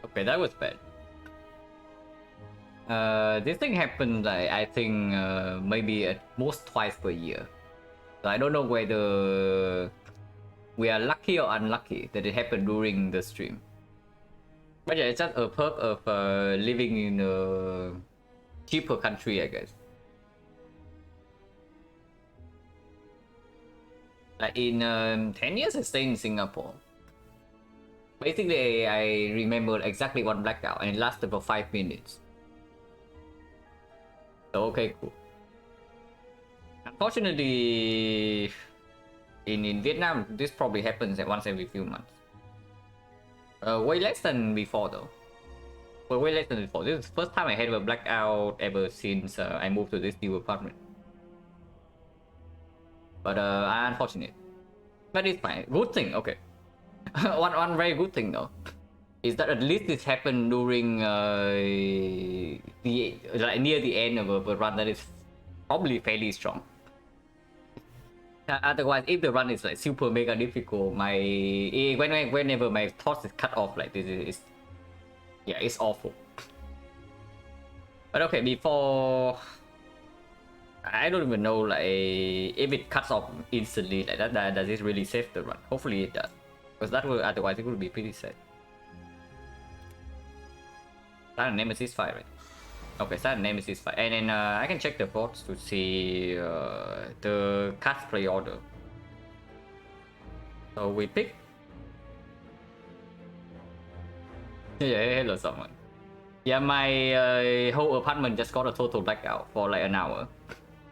Okay, that was bad. This thing happened, like, I think maybe at most twice per year. So I don't know whether we are lucky or unlucky that it happened during the stream. But yeah, it's just a perk of living in a cheaper country, I guess. Like in 10 years I stayed in Singapore. Basically, I remember exactly one blackout and it lasted for 5 minutes. So okay, cool. Unfortunately, in Vietnam, this probably happens at once every few months. Way less than before though. Well, way less than before. This is the first time I had a blackout ever since I moved to this new apartment. But unfortunate. But it's fine. Good thing, okay. one very good thing though is that at least this happened during the like near the end of a run that is probably fairly strong. Otherwise, if the run is like super mega difficult, whenever my thoughts is cut off like this, is yeah, it's awful. But okay, before I don't even know like if it cuts off instantly like that, does it really save the run? Hopefully it does, because that will otherwise it would be pretty sad. Silent Nemesis fire, right? Okay, Silent Nemesis fire, and then I can check the bots to see the cast play order. So we pick. Yeah, hello someone. Yeah, my whole apartment just got a total blackout for like an hour.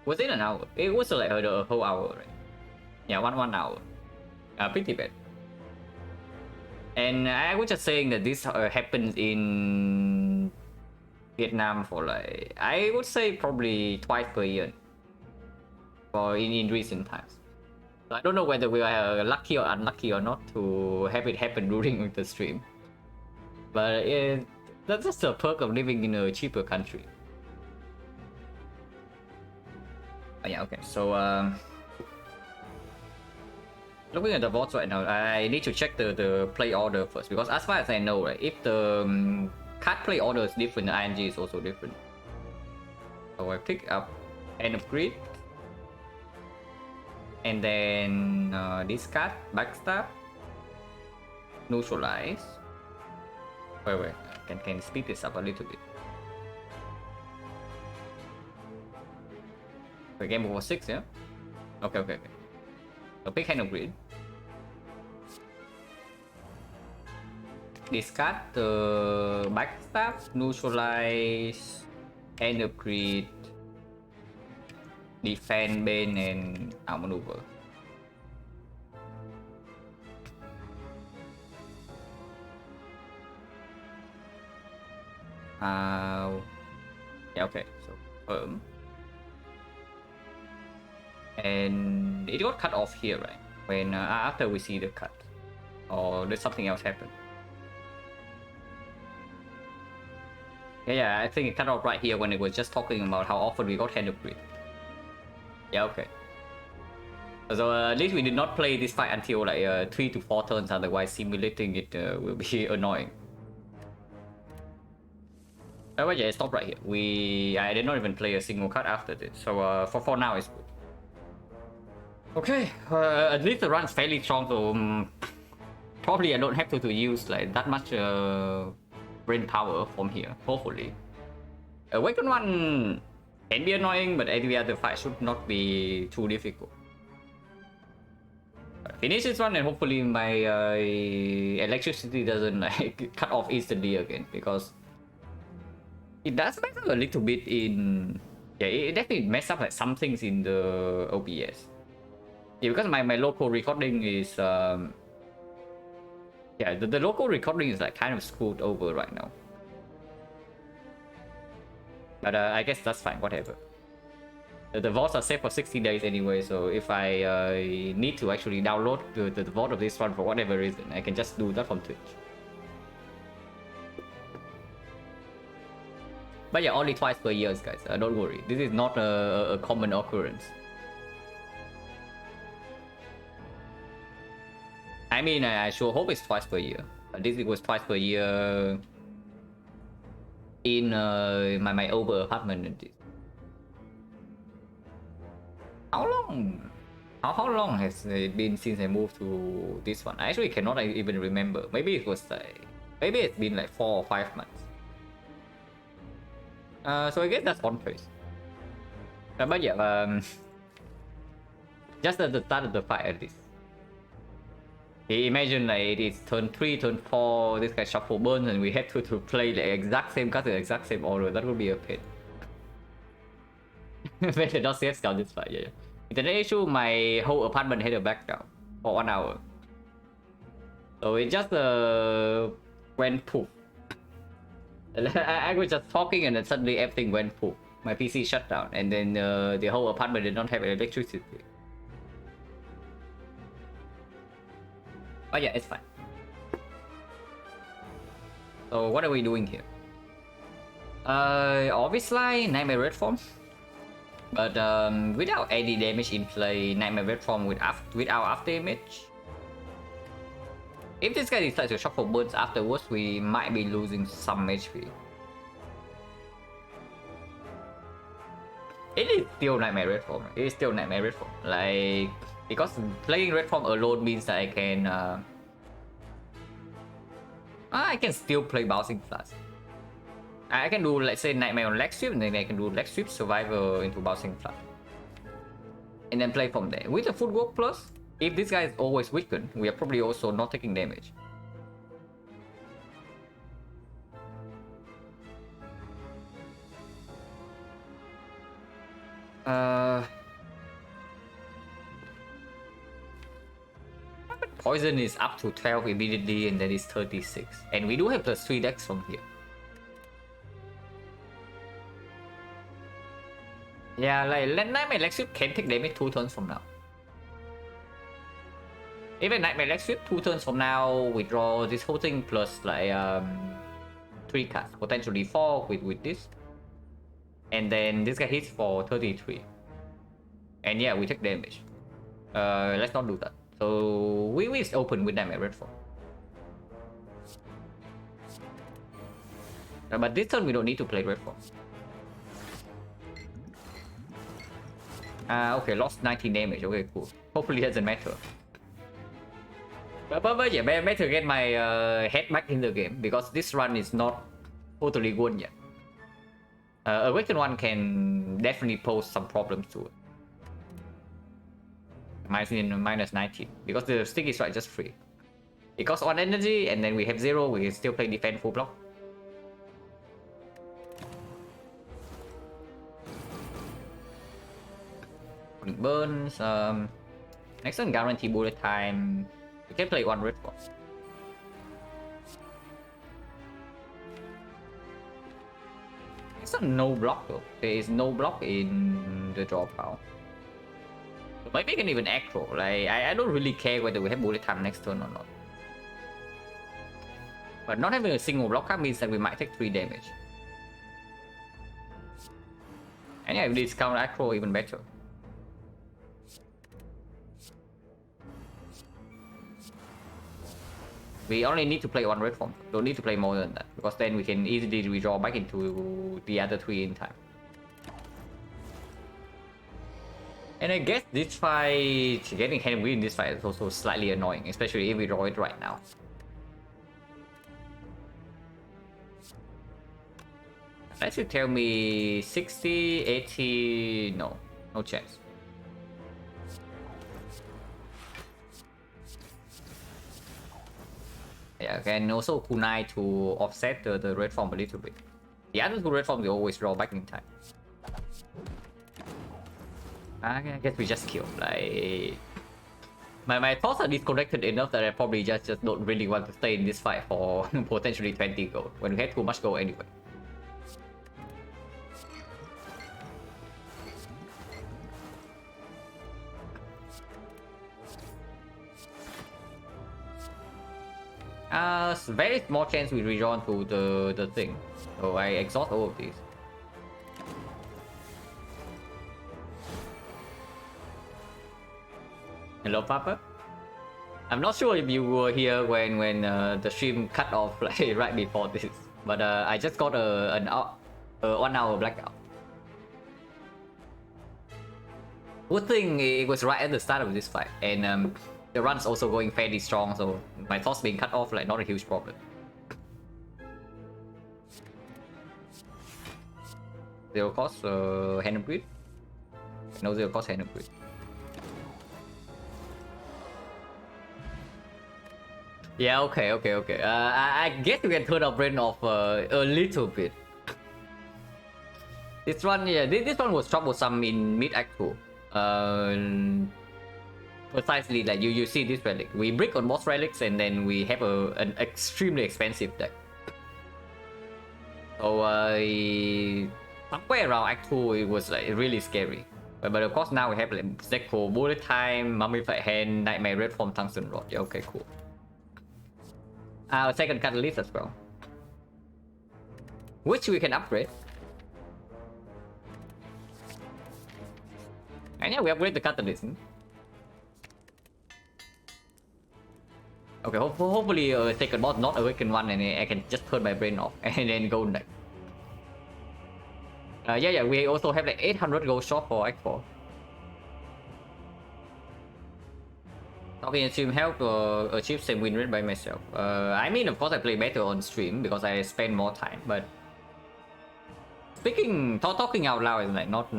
Was it an hour? It was like a whole hour, right? Yeah, one hour. Pretty bad. And I was just saying that this happens in Vietnam for like, I would say probably twice per year, or in recent times. So I don't know whether we are lucky or unlucky or not to have it happen during the stream. But that's just a perk of living in a cheaper country. Yeah, okay, so looking at the votes right now, I need to check the play order first, because as far as I know, right, if the card play order is different, the ING is also different. So I pick up End of Grid, and then discard, backstab, neutralize. Wait, can speed this up a little bit. The game over 6, yeah? Okay. So pick Hand of Grid. Discard the backstab, neutralize, Hand of Grid, defend, bane, and outmaneuver. Yeah, okay, so firm. And it got cut off here, right? When after we see the cut, or there's something else happen. Yeah, I think it cut off right here when it was just talking about how often we got Hand of Grid. Yeah, okay. So at least we did not play this fight until like 3 to 4 turns, otherwise simulating it will be annoying. But yeah, stop right here. I did not even play a single card after this, so for now it's good. Okay, at least the run's fairly strong, so probably I don't have to use like that much brain power from here, hopefully. Awaken 1 can be annoying, but every other fight should not be too difficult. Finish this one, and hopefully my electricity doesn't like cut off instantly again, because it does mess up a little bit in... Yeah, it definitely messed up like some things in the OBS. Yeah, because my local recording is... yeah, the local recording is like kind of screwed over right now. But I guess that's fine, whatever. The VODs are saved for 60 days anyway, so if I need to actually download the VOD of this one for whatever reason, I can just do that from Twitch. But yeah, only twice per year, guys. Don't worry. This is not a common occurrence. I mean, I sure hope it's twice per year. This was twice per year in my over apartment. In this. How long? How long has it been since I moved to this one? I actually cannot even remember. Maybe it was like, maybe it's been like 4 or 5 months. So I guess that's one place. But yeah, just at the start of the fight at least. Imagine like it is turn 3, turn 4, this guy shuffle burns and we have to play the exact same card, the exact same order. That would be a pain. Better not save scout this fight, yeah. Internet issue, my whole apartment had a blackout for 1 hour. So it just went poof. I was just talking and then suddenly everything went poof. My PC shut down and then the whole apartment did not have electricity. But yeah, it's fine. So what are we doing here? Obviously Nightmare Red Form. But without any damage in play, Nightmare Red Form without after image. If this guy decides to shuffle burns afterwards, we might be losing some HP. It is still Nightmare Red Form. It is still Nightmare Red Form. Like, because playing Red Form alone means that I can still play Bouncing Flash. I can do, let's say, Nightmare on Leg Sweep, and then I can do Leg Sweep, Survivor into Bouncing Flash. And then play from there. With the Footwork Plus, if this guy is always weakened, we are probably also not taking damage. Poison is up to 12 immediately, and then it's 36. And we do have plus 3 decks from here. Yeah, like Nightmare Leg Sweep can take damage 2 turns from now. Even Nightmare Leg Sweep 2 turns from now, we draw this whole thing plus like 3 cards, potentially 4 with this. And then this guy hits for 33. And yeah, we take damage. Let's not do that. So we will open with Nightmare Red Form. But this turn we don't need to play Red Form. Okay, lost 19 damage. Okay, cool. Hopefully it doesn't matter. But yeah, better get my head back in the game because this run is not totally good yet. Awakened one can definitely pose some problems to it. Minus 19 because the sticky strike just free. It costs 1 energy and then we have 0. We can still play defend full block. Burns. Next turn guarantee bullet time. We can play 1 red box. It's not no block though. There is no block in the draw pile. So maybe we can even aggro. Like I don't really care whether we have bullet time next turn or not. But not having a single block card means that we might take 3 damage. And yeah, if we discount aggro, even better. We only need to play 1 red form. Don't need to play more than that because then we can easily redraw back into the other 3 in time. And I guess this fight, getting hand win in this fight is also slightly annoying, especially if we draw it right now. Unless you tell me 60, 80, no chance. Yeah, can also kunai to offset the red form a little bit. The other 2 red forms we always draw back in time. I guess we just kill. Like my thoughts are disconnected enough that I probably just don't really want to stay in this fight for potentially 20 gold when we had too much gold anyway. Very small chance we redraw to the thing. So I exhaust all of these. Hello, Papa. I'm not sure if you were here when the stream cut off like right before this. But I just got an 1 hour blackout. Good thing it was right at the start of this fight, and the run's also going fairly strong, so my toss being cut off, like, not a huge problem. Zero cost hand of grid. No zero cost hand of grid. Yeah, okay. I guess you can turn our brain off a little bit. This one, yeah, this one was troublesome in mid act 2. Precisely, like you see this relic. We brick on both relics, and then we have an extremely expensive deck. So somewhere around act 2, it was like really scary. But of course now we have like Zeko, Bullet Time, Mummified Hand, Nightmare Red from Tungsten Rod. Yeah, okay, cool. Our second catalyst as well, which we can upgrade. And yeah, we upgrade the catalyst. Okay, hopefully second boss not awaken one, and I can just turn my brain off and then go next. Yeah, we also have like 800 gold shop for Act 4. Talking on stream help achieve same win rate by myself. I mean, of course I play better on stream because I spend more time, but talking out loud is like not,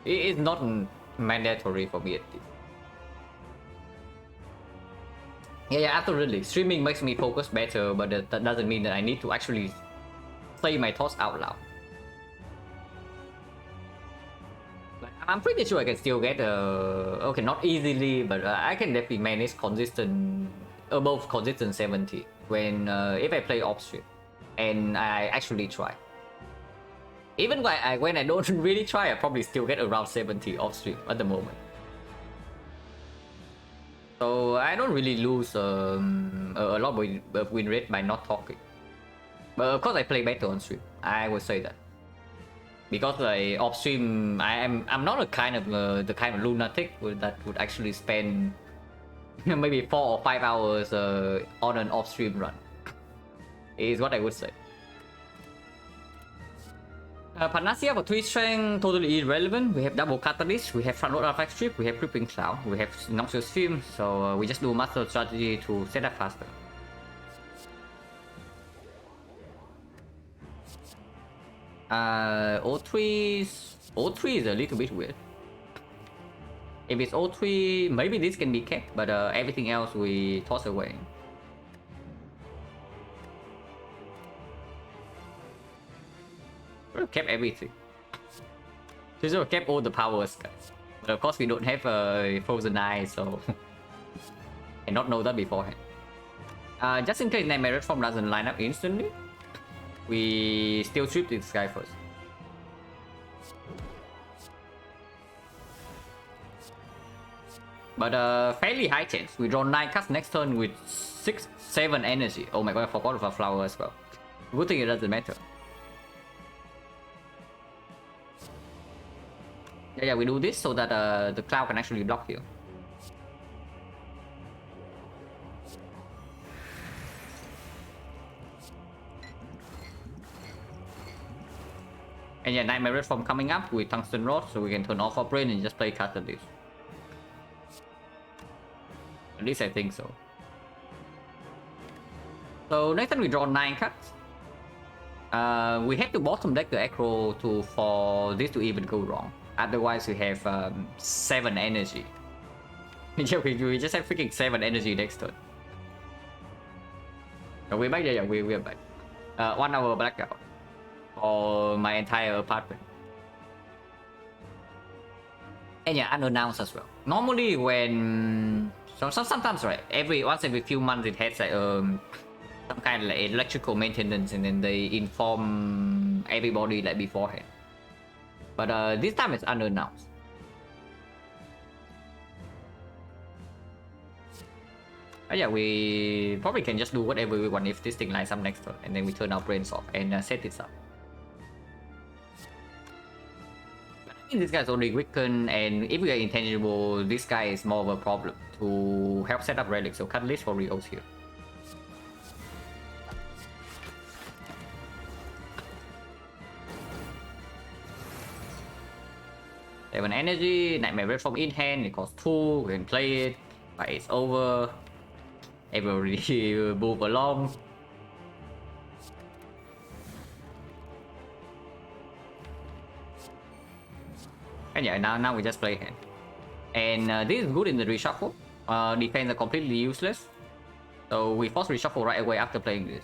it is not mandatory for me at least. Yeah, absolutely. Streaming makes me focus better, but that doesn't mean that I need to actually say my thoughts out loud. I'm pretty sure I can still get okay, not easily, but I can definitely manage consistent, above consistent 70 when if I play off stream and I actually try. Even when I don't really try, I probably still get around 70 off stream at the moment. So I don't really lose a lot of win rate by not talking. But of course I play better on stream, I would say that. Because like off stream, I'm not the kind of lunatic that would actually spend maybe 4 or 5 hours on an off stream run. Is what I would say. Panacea for 3 strength, totally irrelevant. We have double catalyst, we have front load artifact strip, we have creeping cloud, we have noxious film, so we just do master strategy to set up faster. O3 is a little bit weird. If it's O3, maybe this can be kept, but everything else we toss away. We kept everything. We just kept all the powers, guys. But of course we don't have Frozen Eye, so I not know that beforehand. Just in case Nightmare Red Form doesn't line up instantly, we still strip this guy first. But fairly high chance. We draw 9 cards next turn with 6-7 energy. Oh my god, I forgot of a flower as well. Good thing it doesn't matter. Yeah, we do this so that the cloud can actually block you. And yeah, Nightmare Red Form coming up with Tungsten Rod, so we can turn off our brain and just play Catalyst. At least I think so. So next time we draw 9 cards. We have to bottom deck the aggro for this to even go wrong. Otherwise we have 7 energy. Yeah, we just have freaking 7 energy next turn. Are we back? Yeah, we're back. 1 hour blackout for my entire apartment. And yeah, unannounced as well. Normally when sometimes right, once every few months it has like some kind of like electrical maintenance, and then they inform everybody like beforehand. But this time it's unannounced. Yeah, we probably can just do whatever we want if this thing lines up next turn, and then we turn our brains off and set this up. But I think this guy's only weakened, and if we are intangible, this guy is more of a problem to help set up relics. So Catalyst for Rios here. 7 energy, Nightmare Red from in hand, it costs 2, we can play it, but it's over. Everybody move along. And yeah, now we just play hand. And this is good in the reshuffle. Defense are completely useless. So we force reshuffle right away after playing this.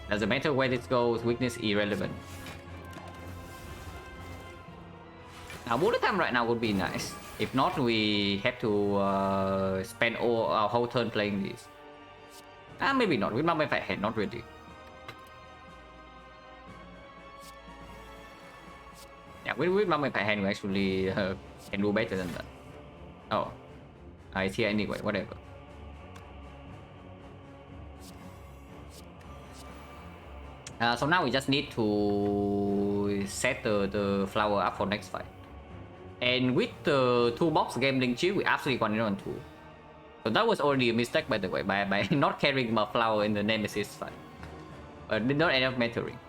Doesn't matter where this goes, weakness irrelevant. Now bullet time right now would be nice. If not, we have to spend all our whole turn playing this. Maybe not. With my fight hand, not really. Yeah, with my fight hand, we actually can do better than that. Oh, it's here anyway. Whatever. So now we just need to set the flower up for next fight. And with the toolbox gambling chip, we absolutely want it on 2. So that was already a mistake, by the way, by not carrying my flower in the Nemesis fight. But did not end up mattering.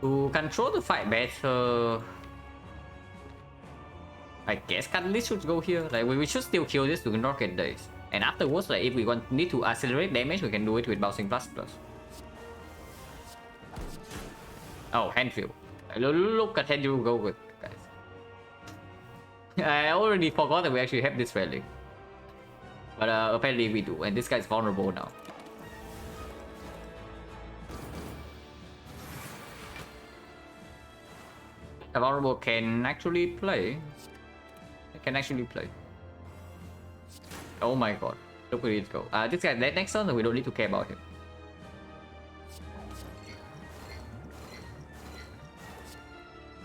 To control the fight better, I guess Catalyst should go here. Like we should still kill this to not get days. And afterwards, like if we need to accelerate damage, we can do it with bouncing plus. Oh, handfield. Look at Handfield go with, guys. I already forgot that we actually have this relic. But apparently we do, and this guy is vulnerable now. A vulnerable can actually play. Can actually play. Oh my god. Look where it go. This guy dead next turn, so we don't need to care about him.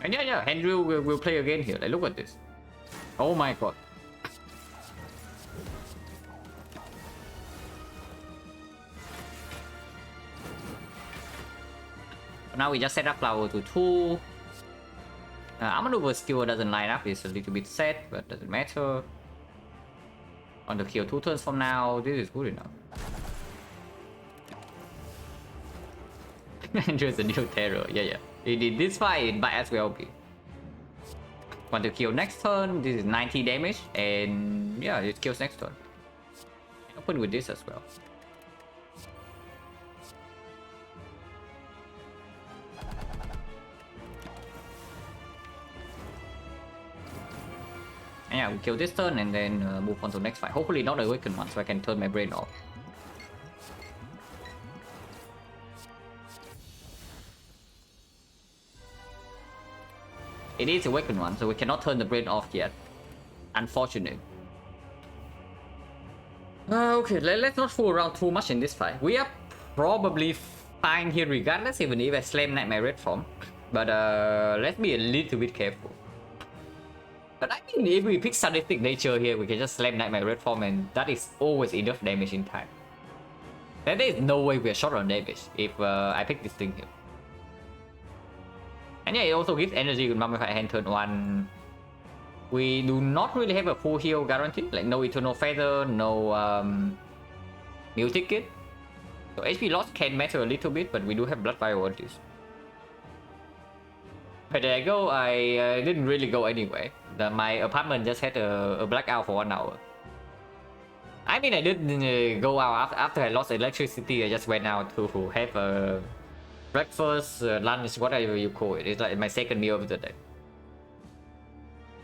And yeah, Henry will play again here. Like, look at this. Oh my god. Now we just set up flower to 2. Maneuver skill doesn't line up, it's a little bit set, but doesn't matter. On the kill 2 turns from now, this is good enough. Andrew's a new terror, yeah. In this fight, it might as well be. Want to kill next turn, this is 90 damage, and yeah, it kills next turn. Open with this as well. And yeah, we kill this turn and then move on to the next fight. Hopefully not the awakened one, so I can turn my brain off. It is awakened one, so we cannot turn the brain off yet. Unfortunate. Okay, let's not fool around too much in this fight. We are probably fine here regardless, even if I slam Nightmare Red form. But let's be a little bit careful. But I mean, if we pick Sadistic Nature here, we can just slam Nightmare Red form, and that is always enough damage in time. There is no way we are short on damage if I pick this thing here. And yeah, it also gives energy with Mummified Hand turn 1. We do not really have a full heal guarantee, like no Eternal Feather, no Meal Ticket. So HP loss can matter a little bit, but we do have Blood Priorities. But there I go, I didn't really go anyway. My apartment just had a blackout for 1 hour. I mean, I didn't go out after I lost electricity. I just went out to have a breakfast, lunch, whatever you call it. It's like my second meal of the day.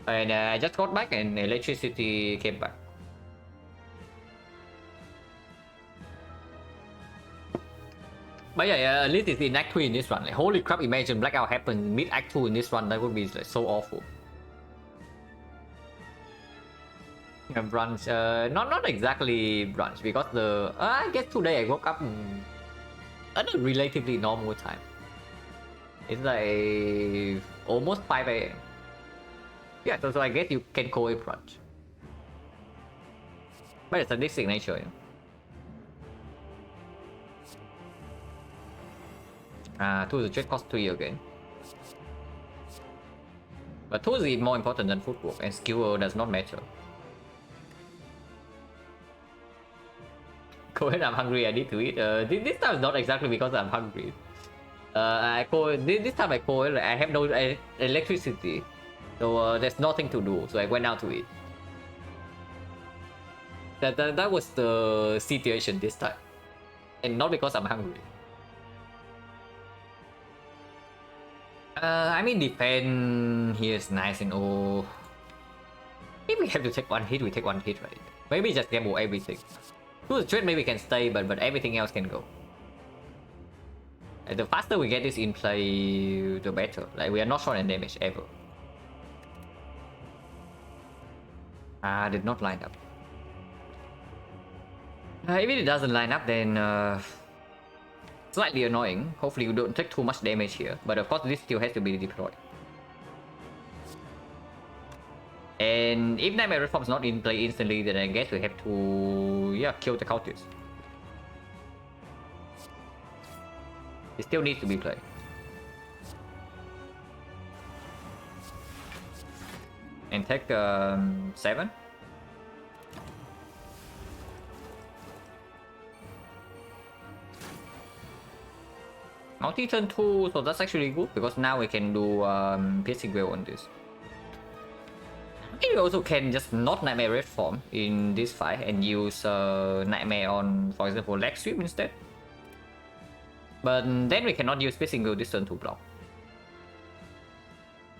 And I just got back and electricity came back. But yeah, at least it's in Act 3 in this one. Like, holy crap, imagine blackout happened mid Act 2 in this one. That would be like so awful. Brunch, not exactly brunch, because I guess today I woke up at a relatively normal time. It's like almost 5 AM. Yeah, so I guess you can call it brunch. But it's a distinct nature, tools just cost 3 again. But tools is more important than footwork, and skill does not matter. Go ahead, I'm hungry, I need to eat. This time is not exactly because I'm hungry. This time I called, I have no electricity. So there's nothing to do, so I went out to eat. That was the situation this time. And not because I'm hungry. I mean, defense here is nice and all. If we have to take one hit, we take one hit, right? Maybe just gamble everything. To the trade, maybe we can stay, but everything else can go. And the faster we get this in play, the better. Like, we are not short on damage ever. Did not line up. If it doesn't line up, then slightly annoying. Hopefully, you don't take too much damage here. But of course, this still has to be deployed. And if Nightmare Reform is not in play instantly, then I guess we have to kill the cultist. It still needs to be played. And take 7. Multi turn 2, so that's actually good because now we can do piercing whale on this. Maybe we also can just not Nightmare Reform in this fight and use Nightmare on, for example, leg sweep instead. But then we cannot use piercing whale this turn to block.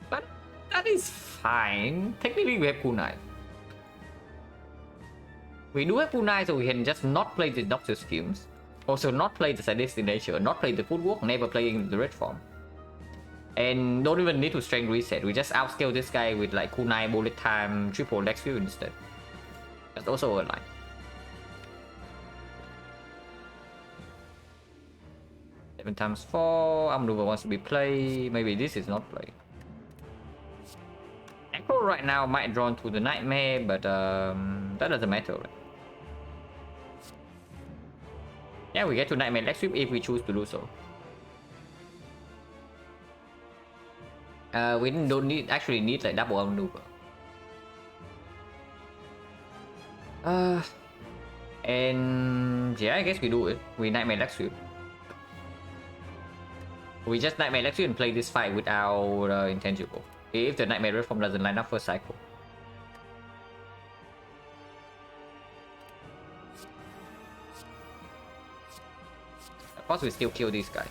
But that is fine. Technically we have kunai. We do have kunai, so we can just not play the Doctor Schemes. Also not play the Sadistic Nature, not play the Footwork, never playing the Red Form. And don't even need to strength reset, we just outscale this guy with like kunai, bullet time, triple dex view instead. That's also a line. Seven times 4, Amnuva wants to be played, maybe this is not played. Echo right now might drawn to the Nightmare, but that doesn't matter, right? Yeah, we get to Nightmare leg sweep if we choose to do so. We don't actually need like double maneuver. And yeah, I guess we do it. We Nightmare leg sweep. We just Nightmare leg sweep and play this fight without intangible. If the Nightmare Reform doesn't line up for a cycle. Of course, we still kill this guy.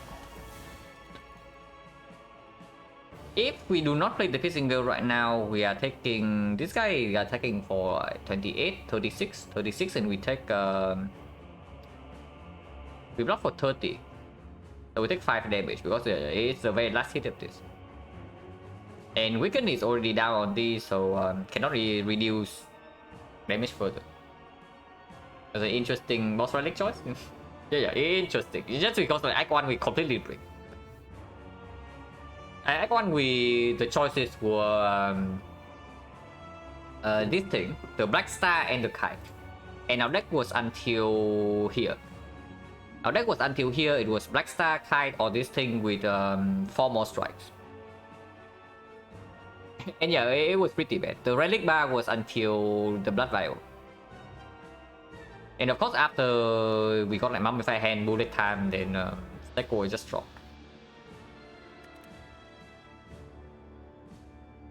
If we do not play the piercing whale right now, we are taking this guy. We are taking for 28, 36, 36, and we take we block for 30. So we take 5 damage because it's the very last hit of this. And Weaken is already down on this, so cannot really reduce damage further. That's an interesting boss relic choice. yeah, interesting. It's just because like Act 1 we completely break. Act 1 the choices were this thing, the Black Star and the Kite. And our deck was until here. Our deck was until here, it was Black Star, Kite, or this thing with 4 more strikes. And yeah, it was pretty bad. The Relic Bar was until the Blood Vial. And of course after we got like Mummified Hand, Bullet Time, then that goal just dropped.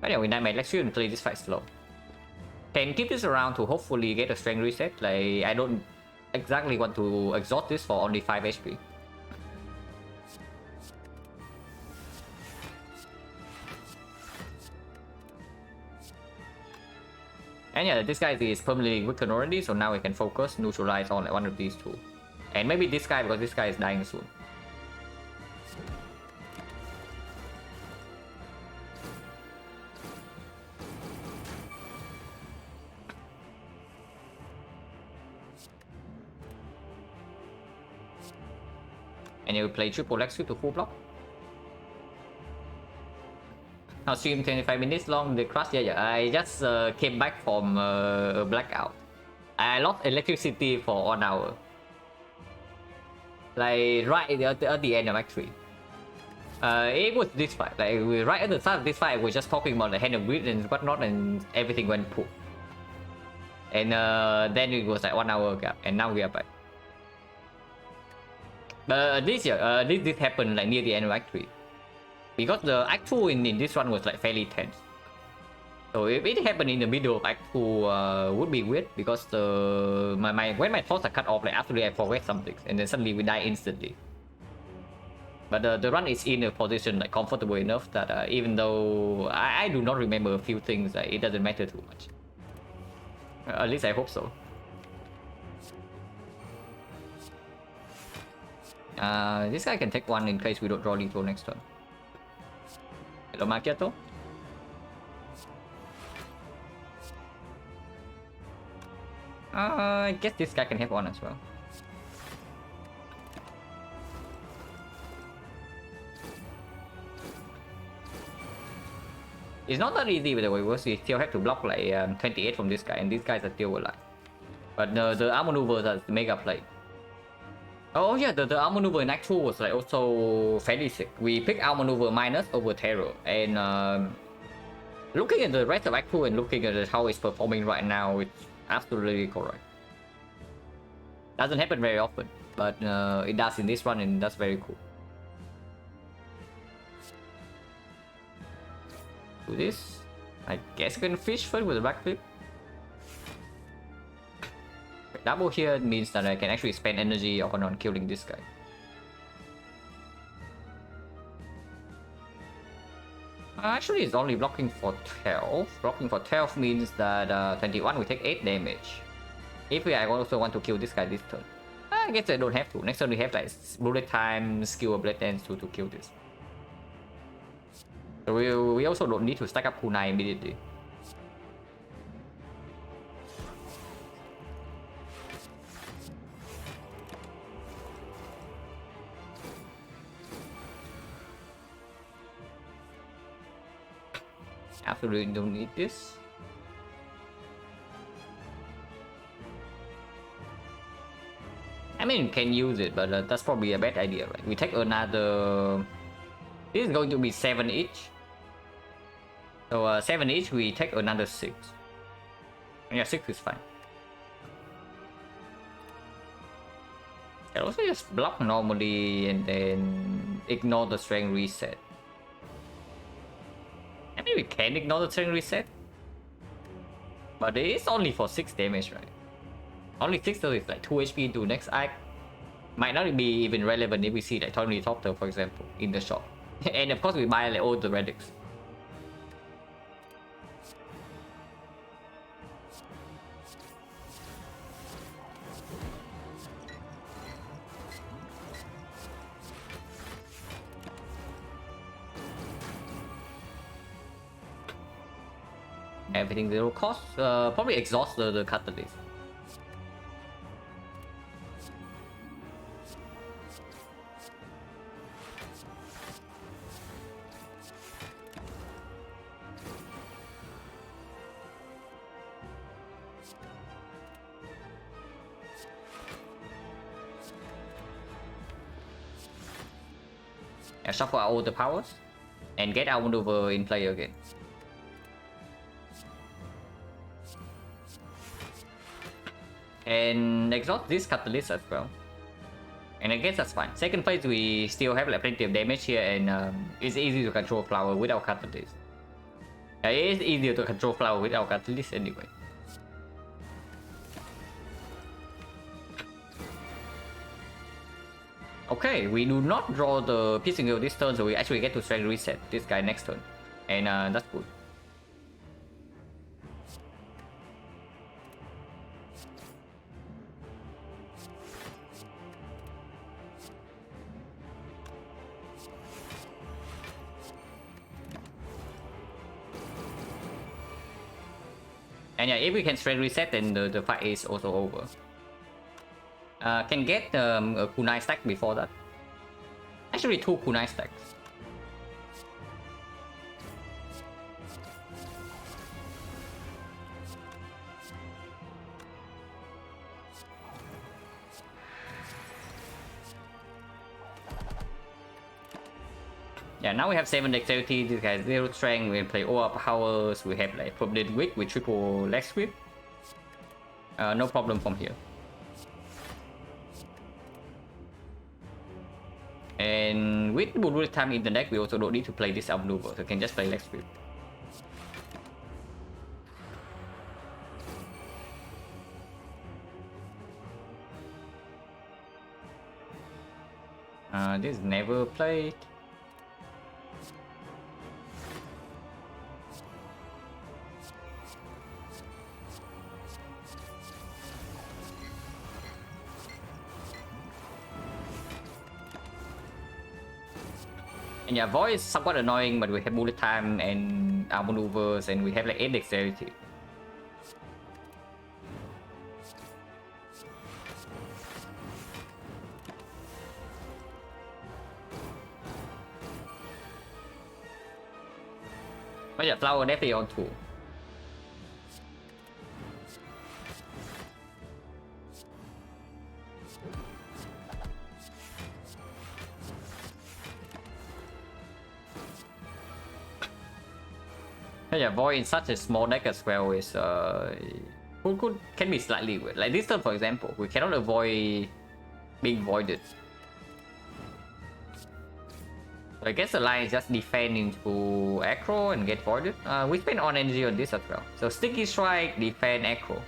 But yeah, we Nightmare leg sweep and play this fight slow. Can keep this around to hopefully get a strength reset. Like, I don't exactly want to exhaust this for only 5 HP. And yeah, this guy is permanently weakened already, so now we can focus, neutralize on one of these two. And maybe this guy, because this guy is dying soon. And you play triple leg sweep to full block. Now stream 25 minutes long, the crash, yeah, I just came back from a blackout. I lost electricity for 1 hour. Like right at the end of Act 3. It was this fight, like right at the start of this fight, we were just talking about the hand of greed and whatnot, and everything went poof. And then it was like 1 hour gap, and now we are back. This happened like near the end of Act 3. Because the Act 2 in this one was like fairly tense. So if it happened in the middle of Act 2, would be weird because when my thoughts are cut off, like after I forget something and then suddenly we die instantly. But the run is in a position like comfortable enough that even though I do not remember a few things, it doesn't matter too much. At least I hope so. This guy can take one in case we don't draw lethal next turn. Hello, Macchiato. I guess this guy can have one as well. It's not that easy with the way because we still have to block like 28 from this guy, and these guys are still alive. But the arm maneuvers are the mega play. Oh yeah, the arm maneuver in Act 2 was like also fairly sick. We picked arm maneuver minus over terror, and looking at the rest of Act 2 and looking at how it's performing right now, it's absolutely correct. Doesn't happen very often, but it does in this one, and that's very cool. Do this. I guess I can fish first with a backflip. Double here means that I can actually spend energy on killing this guy. Actually, it's only blocking for 12. Blocking for 12 means that 21 we take 8 damage. If I also want to kill this guy this turn. I guess I don't have to. Next turn we have like bullet time, skill of blade dance to kill this. So we also don't need to stack up kunai immediately. Absolutely don't need this. I mean, can use it, but that's probably a bad idea, right? We take another. This is going to be 7 each. So 7 each, we take another 6. Yeah, 6 is fine. I also just block normally and then ignore the strength reset. I mean, we can ignore the strength reset, but it is only for 6 damage, right? Only 6, so it's like 2 HP into next act. Might not be even relevant if we see like Tony Topter, for example, in the shop. And of course we buy like all the relics. Everything zero cost. Probably exhaust the catalyst. Shuffle out all the powers and get our maneuver in play again. And exhaust this catalyst as well. And I guess that's fine. Second phase we still have like plenty of damage here, and it's easy to control flower without catalyst. It is easier to control flower without catalyst anyway. Okay, we do not draw the piercing wheel this turn, so we actually get to strength reset this guy next turn, and that's good. And yeah, if we can strength reset, then the fight is also over. Can get a kunai stack before that. Actually, 2 kunai stacks. Yeah, now we have 7 dexterity, this guy has 0 strength, we play all our powers, we have like forbidden wick with triple leg sweep. No problem from here. And with bullet time in the deck, we also don't need to play this outmaneuver, so we can just play Lex Sweep. This never played. And yeah, Void is somewhat annoying, but we have bullet time and outmaneuvers, and we have like 8 dexterity. But yeah, Flower definitely on 2. But yeah, Void in such a small deck as well is can be slightly weird. Like this turn, for example, we cannot avoid being voided. So I guess the line is just defend into aggro and get voided. We spend on energy on this as well. So Sticky Strike, defend, aggro.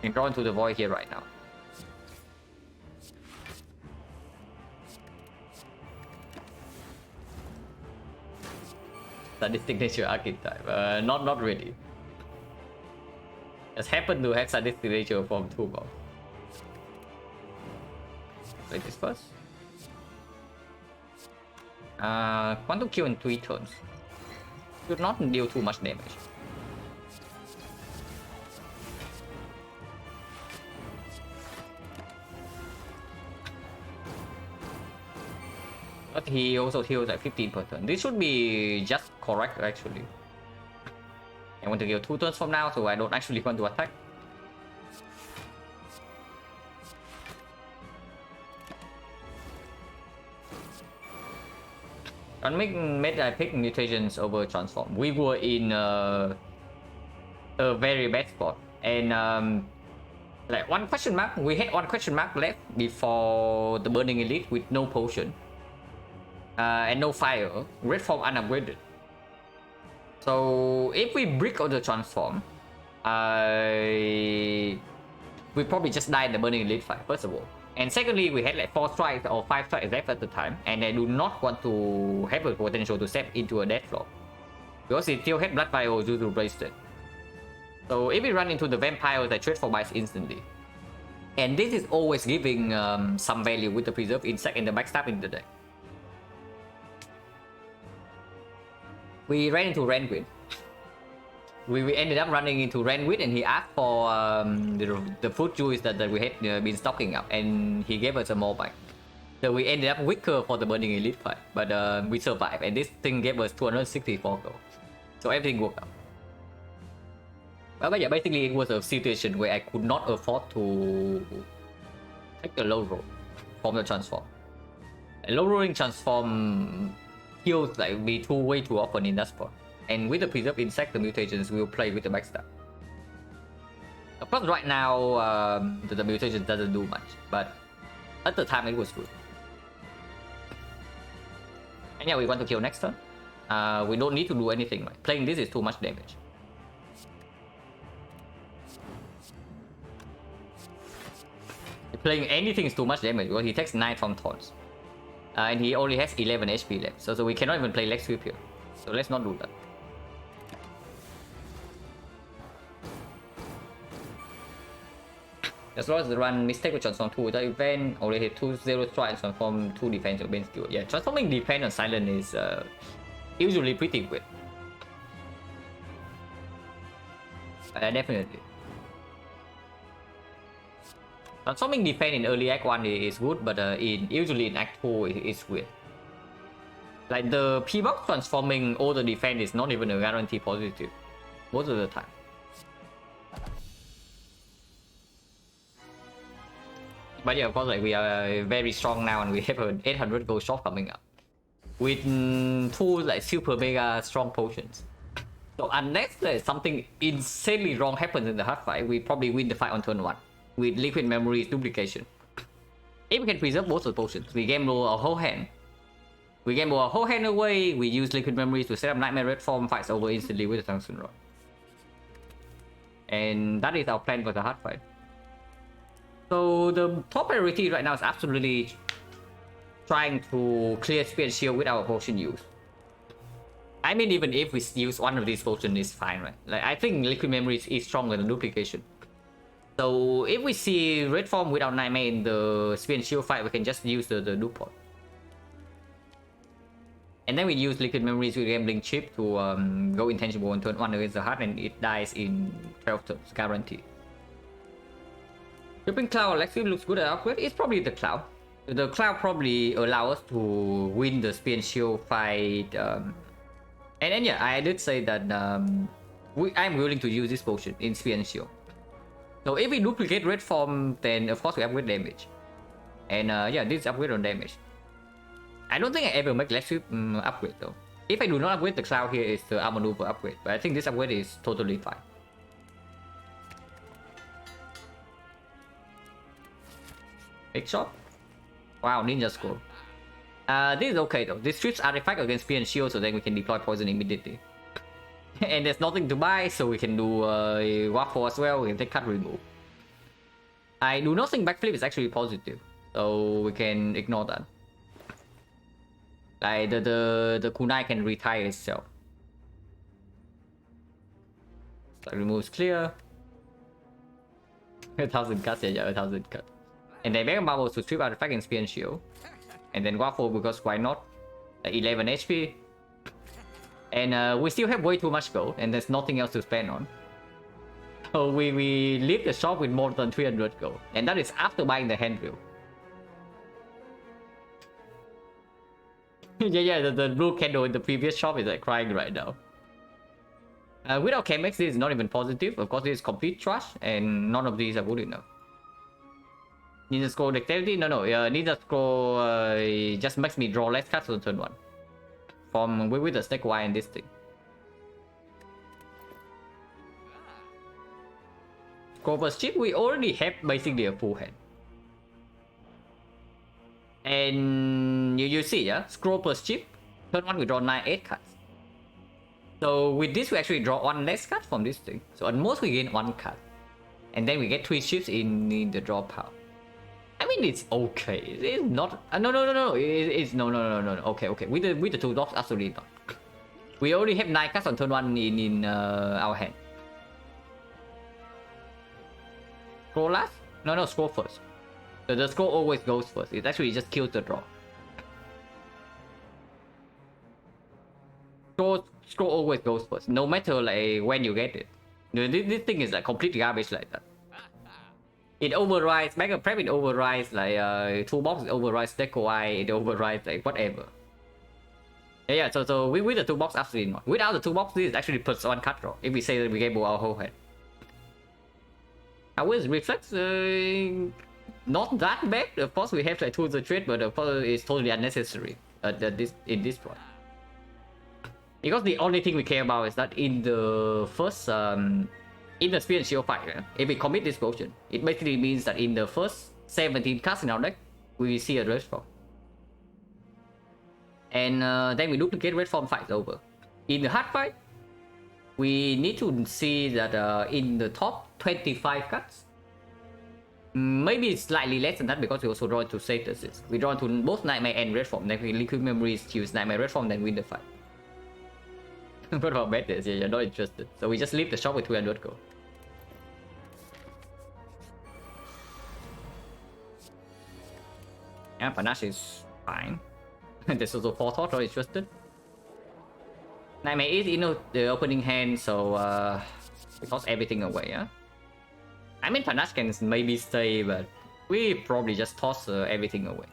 And draw into the void here right now. Sadistic nature archetype. Not really. Just happen to have sadistic nature from 2 bombs. Play this first. Quantum kill in 3 turns. Should not deal too much damage. But he also heals like 15 per turn. This should be just correct actually. I want to heal 2 turns from now, so I don't actually want to attack. On mid, I picked mutations over transform. We were in a very bad spot, and like one question mark. We had one question mark left before the Burning Elite with no potion and no fire. Red form unupgraded. So if we brick on the transform, we probably just die in the Burning Elite fight. First of all. And secondly, we had like 4 strikes or 5 strikes left at the time, and I do not want to have a potential to step into a death floor because it still had blood fire due to bracelet. So if we run into the vampires, I trade for bites instantly. And this is always giving some value with the preserve insect and the backstab in the deck. We ran into Renwin. We ended up running into Renwin, and he asked for the food juice that we had been stocking up, and he gave us a more bite. So we ended up weaker for the Burning Elite fight, but we survived, and this thing gave us 264 gold. So everything worked out. But yeah, basically it was a situation where I could not afford to take the low roll from the transform. A low rolling transform kills like me way too often in that spot. And with the preserve insect, the mutations will play with the backstab. Of course, right now the mutation doesn't do much, but at the time it was good. And yeah, we want to kill next turn. We don't need to do anything. Right? Playing this is too much damage. Playing anything is too much damage because he takes 9 from taunts. And he only has 11 HP left, so we cannot even play Lex Sweep here. So let's not do that. As long as the run mistake with transform 2 without event, only hit 2-0 strike, transform 2 defense against skill. Yeah, transforming defense on silent is usually pretty good. Definitely. Transforming defense in early Act 1 is good, but usually in Act 2 it's weird. Like the P-Box transforming all the defense is not even a guarantee positive most of the time. But yeah, of course, like we are very strong now, and we have an 800 gold shop coming up with 2 like super mega strong potions. So unless there's something insanely wrong happens in the hard fight, we probably win the fight on turn 1 with liquid memories duplication. If we can preserve both of the potions, we gamble our whole hand. We gamble our whole hand away, we use liquid memories to set up Nightmare Red Form, fights over instantly with the Tungsten Rod. And that is our plan for the hard fight. So the top priority right now is absolutely trying to clear Spear and Shield with our potion use. I mean, even if we use one of these potions, is fine, right? Like, I think liquid memory is stronger than duplication. So if we see red form without Nightmare in the Spear and Shield fight, we can just use the Dupont. And then we use liquid memories with gambling chip to go intangible on turn 1 against the heart, and it dies in 12 turns, guaranteed. Tripping Cloud Alexi looks good at upgrade. It's probably the Cloud. The Cloud probably allows us to win the Spear and Shield fight. And then yeah, I did say that I'm willing to use this potion in Spear and Shield. So if we duplicate red form, then of course we upgrade damage. And yeah, this upgrade on damage. I don't think I ever make left sweep upgrade though. If I do not upgrade the Cloud here, it's the armor maneuver upgrade. But I think this upgrade is totally fine. Big shot. Wow, Ninja Scroll. This is okay though. This strips artifact against Spear and Shield, so then we can deploy poison immediately. And there's nothing to buy, so we can do Waffle as well. We can take cut remove. I do not think backflip is actually positive, so we can ignore that. Like the kunai can retire itself. So removes clear. 1,000 cuts, yeah, 1,000 cuts. And then Mega Marble to strip artifact and Spear and Shield. And then Waffle because why not? 11 HP. And we still have way too much gold, and there's nothing else to spend on. So we leave the shop with more than 300 gold. And that is after buying the handrail. yeah, the blue candle in the previous shop is like crying right now. Without Chemex, this is not even positive. Of course, this is complete trash, and none of these are good enough. Ninja Scroll Dexterity? No, Ninja Scroll just makes me draw less cards on turn 1. From with the Snake Y and this thing. Scroll chip, we already have basically a full hand. And you see, yeah? Scroll plus chip, turn 1 we draw 8 cards. So with this we actually draw 1 less card from this thing. So at most we gain 1 card. And then we get 3 chips in the draw pile. I mean, it's okay. It's not. No. It's no. Okay. With the 2 dogs, absolutely not. We already have 9 cards on turn 1 in our hand. Scroll last? No. Scroll first. The scroll always goes first. It actually just kills the draw. Scroll always goes first, no matter like when you get it. This thing is like complete garbage like that. It overrides Mega Prep, it overrides like toolbox, it overrides Deco Eye, it overrides like whatever. Yeah, so with the toolbox, absolutely not. Without the toolbox, this is actually +1 card draw. If we say that we gamble our whole hand. Now with Reflex, not that bad. Of course, we have like tools of trade, but of course it's totally unnecessary in this point. Because the only thing we care about is that in the first in the Spear and Shield fight, if we commit this potion, it basically means that in the first 17 cards in our deck, we will see a red form. And then we duplicate red form, fight over. In the hard fight, we need to see that in the top 25 cards, maybe slightly less than that because we also draw into statuses. We draw into both Nightmare and red form, then we liquid memories, use Nightmare red form, then win the fight. What about Metas? Yeah, you're not interested. So we just leave the shop with 200 gold. Yeah, Panache is fine. There's also 4 thoughts, not interested. Nightmare is in the opening hand, so we toss everything away, yeah? I mean, Panache can maybe stay, but we probably just toss everything away.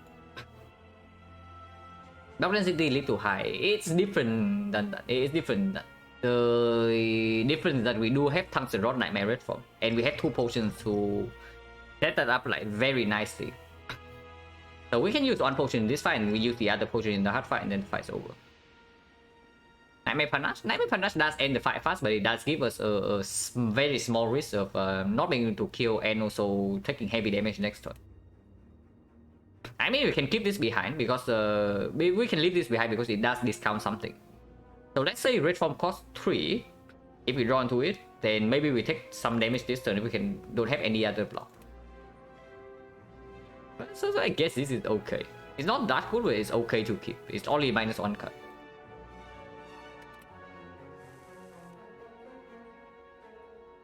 Dark density a little high. It's different than that. It's different than that. The difference is that we do have Tungsten Rod, Nightmare red form, and we have 2 potions to set that up like very nicely. So we can use 1 potion in this fight, and we use the other potion in the hard fight, and then the fight's over. Nightmare Panache? Nightmare Panache does end the fight fast, but it does give us a very small risk of not being able to kill and also taking heavy damage next turn. I mean, we can keep this behind because we can leave this behind because it does discount something. So let's say red form costs 3. If we draw into it, then maybe we take some damage this turn if we don't have any other block. So I guess this is okay. It's not that good, but it's okay to keep. It's only -1 card.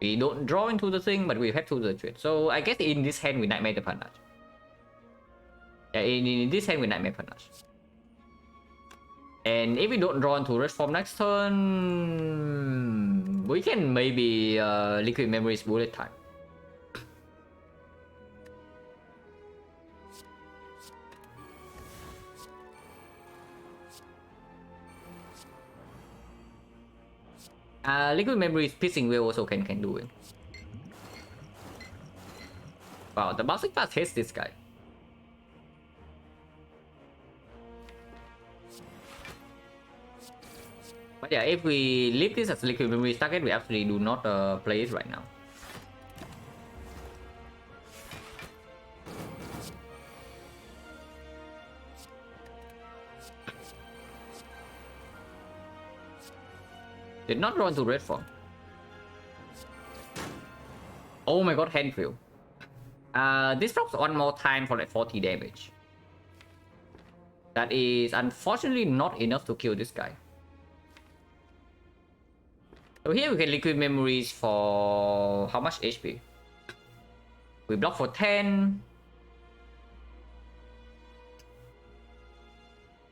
We don't draw into the thing, but we have to the trade. So I guess in this hand we Nightmare the Panache. Yeah, in this hand we Nightmare Panache. And if we don't draw into red form next turn, we can maybe Liquid Memories Bullet Time. Liquid Memories Piercing Whale also can do it. Wow, the bouncing fast hates this guy. But yeah, if we leave this as Liquid Memories target, we actually do not play it right now. Did not draw into red form. Oh my god, hand fail. This drops one more time for like 40 damage. That is unfortunately not enough to kill this guy. So here we can Liquid Memories for how much HP? We block for 10.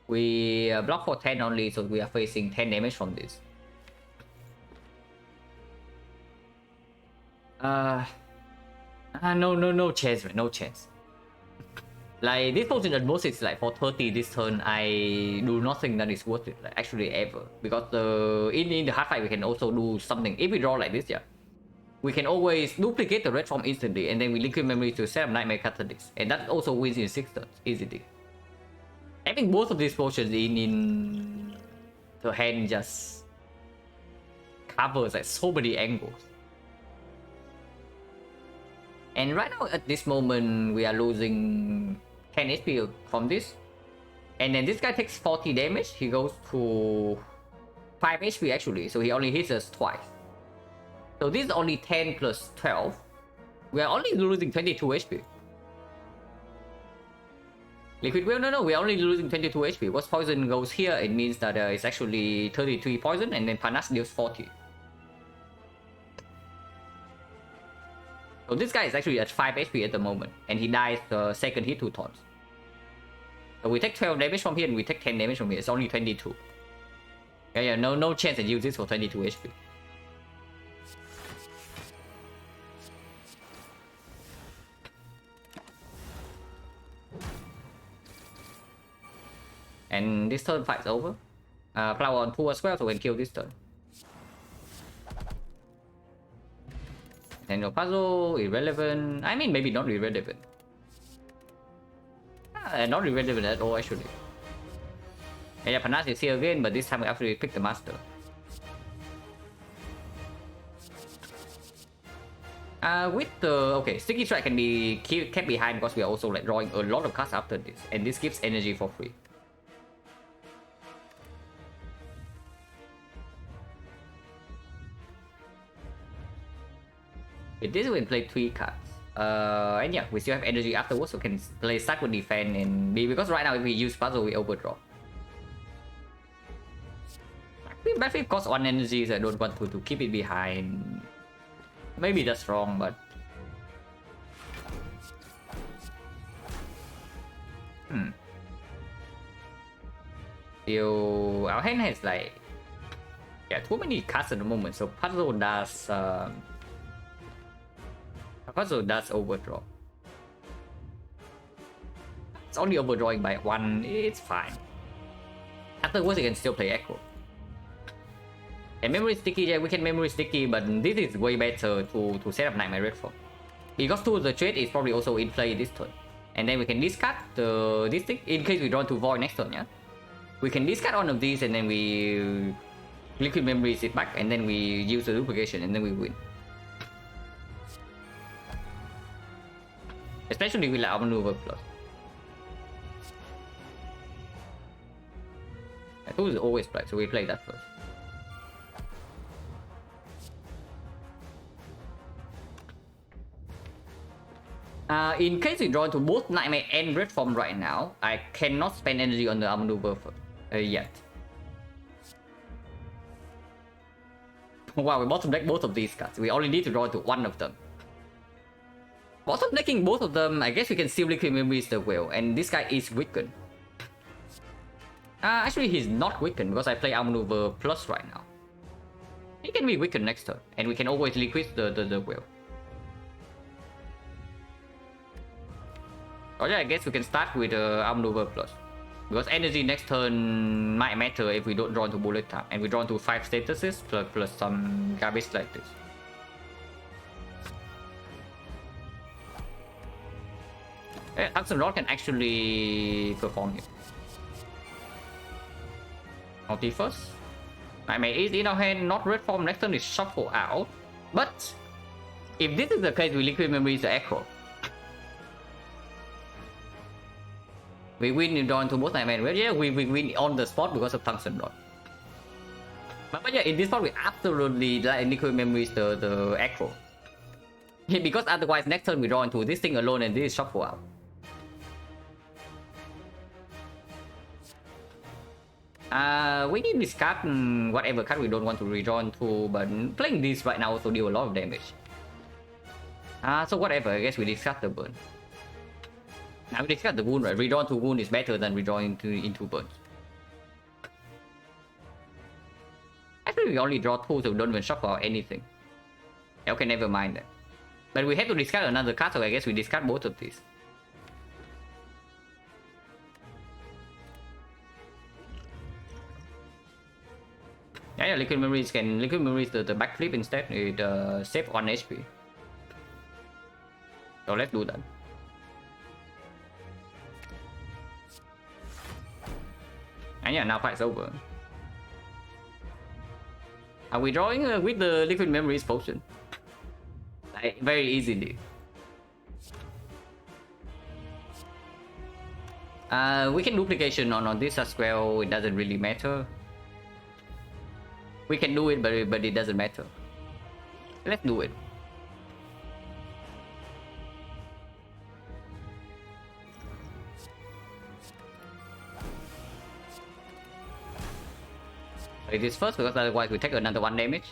We block for 10 only, so we are facing 10 damage from this. No chance, man. No chance. Like, this potion at most is like for 30 this turn. I do not think that is worth it, like, actually ever. Because in the hard fight, we can also do something. If we draw like this, yeah, we can always duplicate the red form instantly, and then we Liquid Memory to set up Nightmare Catalyst. And that also wins in 6 turns, easily. Having both of these potions in the hand just covers like so many angles. And right now, at this moment, we are losing 10 HP from this. And then this guy takes 40 damage. He goes to 5 HP actually. So he only hits us twice. So this is only 10 plus 12. We are only losing 22 HP. Liquid Whale, no, we are only losing 22 HP. Once poison goes here, it means that it's actually 33 poison. And then Panache deals 40. So this guy is actually at 5 HP at the moment, and he dies the second hit 2 taunts. So we take 12 damage from here, and we take 10 damage from here. It's only 22. Yeah, no chance to use this for 22 HP. And this turn fight's over. Flower on 2 as well, so we can kill this turn. And your puzzle, irrelevant. I mean, maybe not irrelevant. Not irrelevant at all, actually. And yeah, Panache is here again, but this time we actually pick the master. With the... Okay, Sticky Strike can be kept behind because we are also like drawing a lot of cards after this. And this gives energy for free. With this we can play 3 cards. And yeah, we still have energy afterwards, so we can play stack with defense and because right now if we use puzzle we overdraw. Battlefield costs 1 energy, so I don't want to keep it behind. Maybe that's wrong, but still our hand has like too many cards at the moment, so puzzle does overdraw. It's only overdrawing by 1, it's fine. Afterwards, you can still play Echo. And Memory Sticky, yeah, we can Memory Sticky, but this is way better to set up Nightmare Red Form. Because the trade is probably also in play this turn. And then we can discard this thing, in case we draw to Void next turn, yeah? We can discard one of these and then we Liquid Memory it back, and then we use the duplication, and then we win. Especially with like Maneuver Plus. A2 is always played, so we play that first. In case we draw into both Nightmare and Red Form right now, I cannot spend energy on the Maneuver yet. Wow, we bottom deck both of these cards. We only need to draw into one of them. Bottom decking both of them, I guess we can still Liquid Memories the Whale, and this guy is weakened. Actually, he's not weakened because I play Maneuver Plus right now. He can be weakened next turn, and we can always liquid the Whale. Oh yeah, I guess we can start with Maneuver Plus. Because energy next turn might matter if we don't draw into bullet time. And we draw into 5 statuses plus some garbage like this. Yeah, Tungsten Rod can actually perform here. Multi first. Nightmare is in our hand, not Red Form, next turn is shuffle out. But if this is the case, we Liquid Memories the Echo. We win in draw into both Nightmare. Well, yeah, we win on the spot because of Tungsten Rod. But yeah, in this spot we absolutely like Liquid Memories the Echo. Yeah, because otherwise next turn we draw into this thing alone and this is shuffle out. We need to discard whatever card we don't want to redraw into, but playing this right now also deal a lot of damage. So whatever, I guess we discard the burn. Now we discard the wound, right? Redraw to wound is better than redrawing into burns. Actually, we only draw 2, so we don't even shuffle out anything. Okay, never mind that. But we have to discard another card, so I guess we discard both of these. Yeah, Liquid Memories can Liquid Memories the backflip instead. It save 1 HP. So let's do that. And yeah, now fight's over. Are we drawing with the Liquid Memories potion? Like, very easily. We can duplication on this as well. It doesn't really matter. We can do it, but it doesn't matter. Let's do it. Play this first because otherwise we take another 1 damage.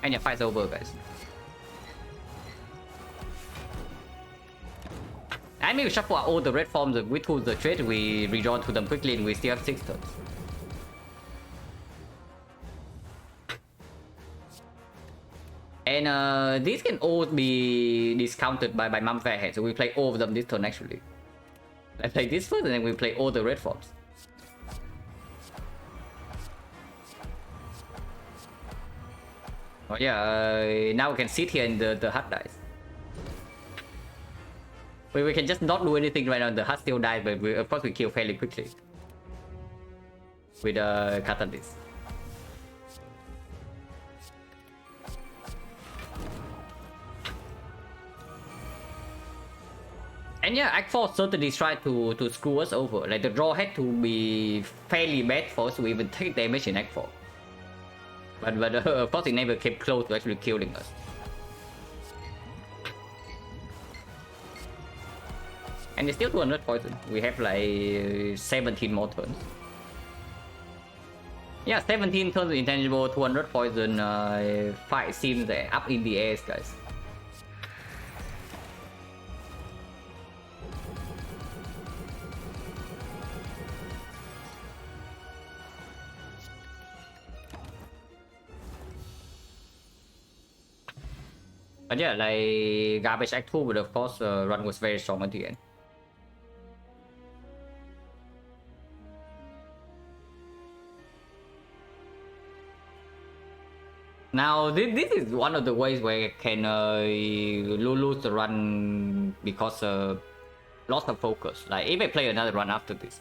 And your fight's over, guys. I mean, we shuffle out all the red forms with tools the trade, we redraw to them quickly and we still have 6 turns. And these can all be discounted by Mum Fairhead, so we play all of them this turn actually. I play this first and then we play all the red forms. Oh yeah, now we can sit here in the hut dice. We can just not do anything right now, the hut still dies, but of course we kill fairly quickly. With Catalyst. And yeah, Act 4 certainly tried to screw us over. Like the draw had to be fairly bad for us to even take damage in Act 4. But of course it never came close to actually killing us. And it's still 200 poison. We have like 17 more turns. Yeah, 17 turns of intangible, 200 poison. Fight seems up in the air, guys. But yeah, like Garbage Act 2, but of course run was very strong at the end. Now this is one of the ways where I can lose the run because loss of focus. Like if I play another run after this,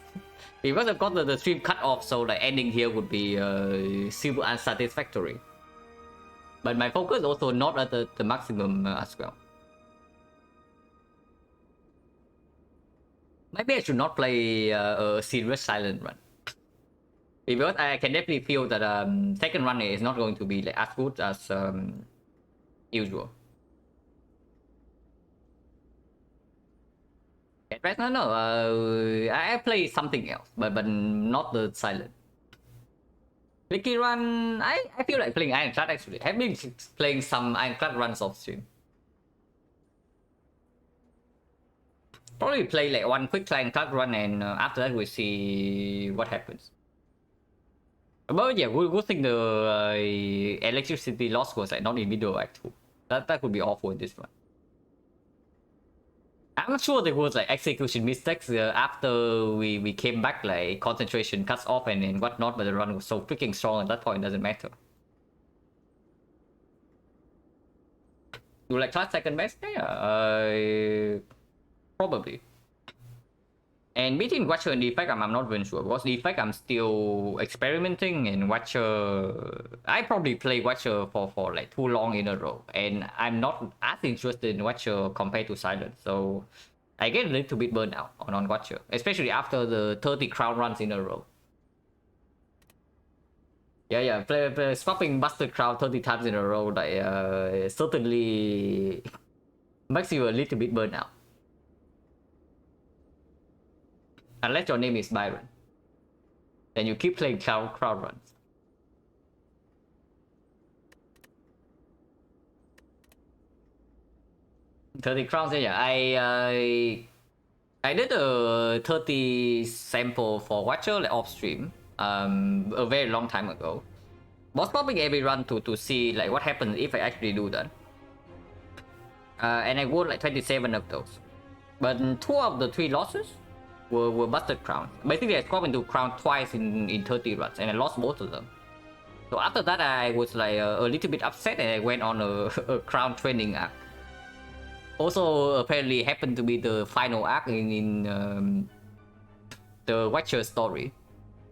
because I've got the stream cut off, so like ending here would be super unsatisfactory. But my focus also not at the maximum as well. Maybe I should not play a serious silent run. Because I can definitely feel that second run is not going to be like as good as usual. Right now, no, I play something else, but not the silent. Clicky run, I feel like playing Ironclad actually. I've been playing some Ironclad runs off stream. Probably play like one quick Ironclad run, and after that we see what happens. But yeah, good thing the electricity loss was like not in video act 2. That could be awful in this one. I'm not sure there was like execution mistakes after we came back, like concentration cuts off and whatnot, but the run was so freaking strong at that point, it doesn't matter. Do like class second best? Yeah, probably. And between Watcher and Defect, I'm not even sure. Because Defect, I'm still experimenting, and Watcher, I probably play Watcher for like too long in a row, and I'm not as interested in Watcher compared to Silent, so I get a little bit burned out on Watcher, especially after the 30 crown runs in a row. Yeah, play swapping Busted Crown 30 times in a row, like certainly makes you a little bit burned out. Unless your name is Byron, then you keep playing crowd runs. $30 crowns, yeah. I did a 30 sample for Watcher like off stream a very long time ago. Was popping every run to see like what happens if I actually do that. And I won like 27 of those. But 2 of the 3 losses were busted crowns. Basically, I swapped into crown twice in 30 runs, and I lost both of them. So after that, I was like a little bit upset, and I went on a crown training arc. Also, apparently, happened to be the final arc in the Watcher story,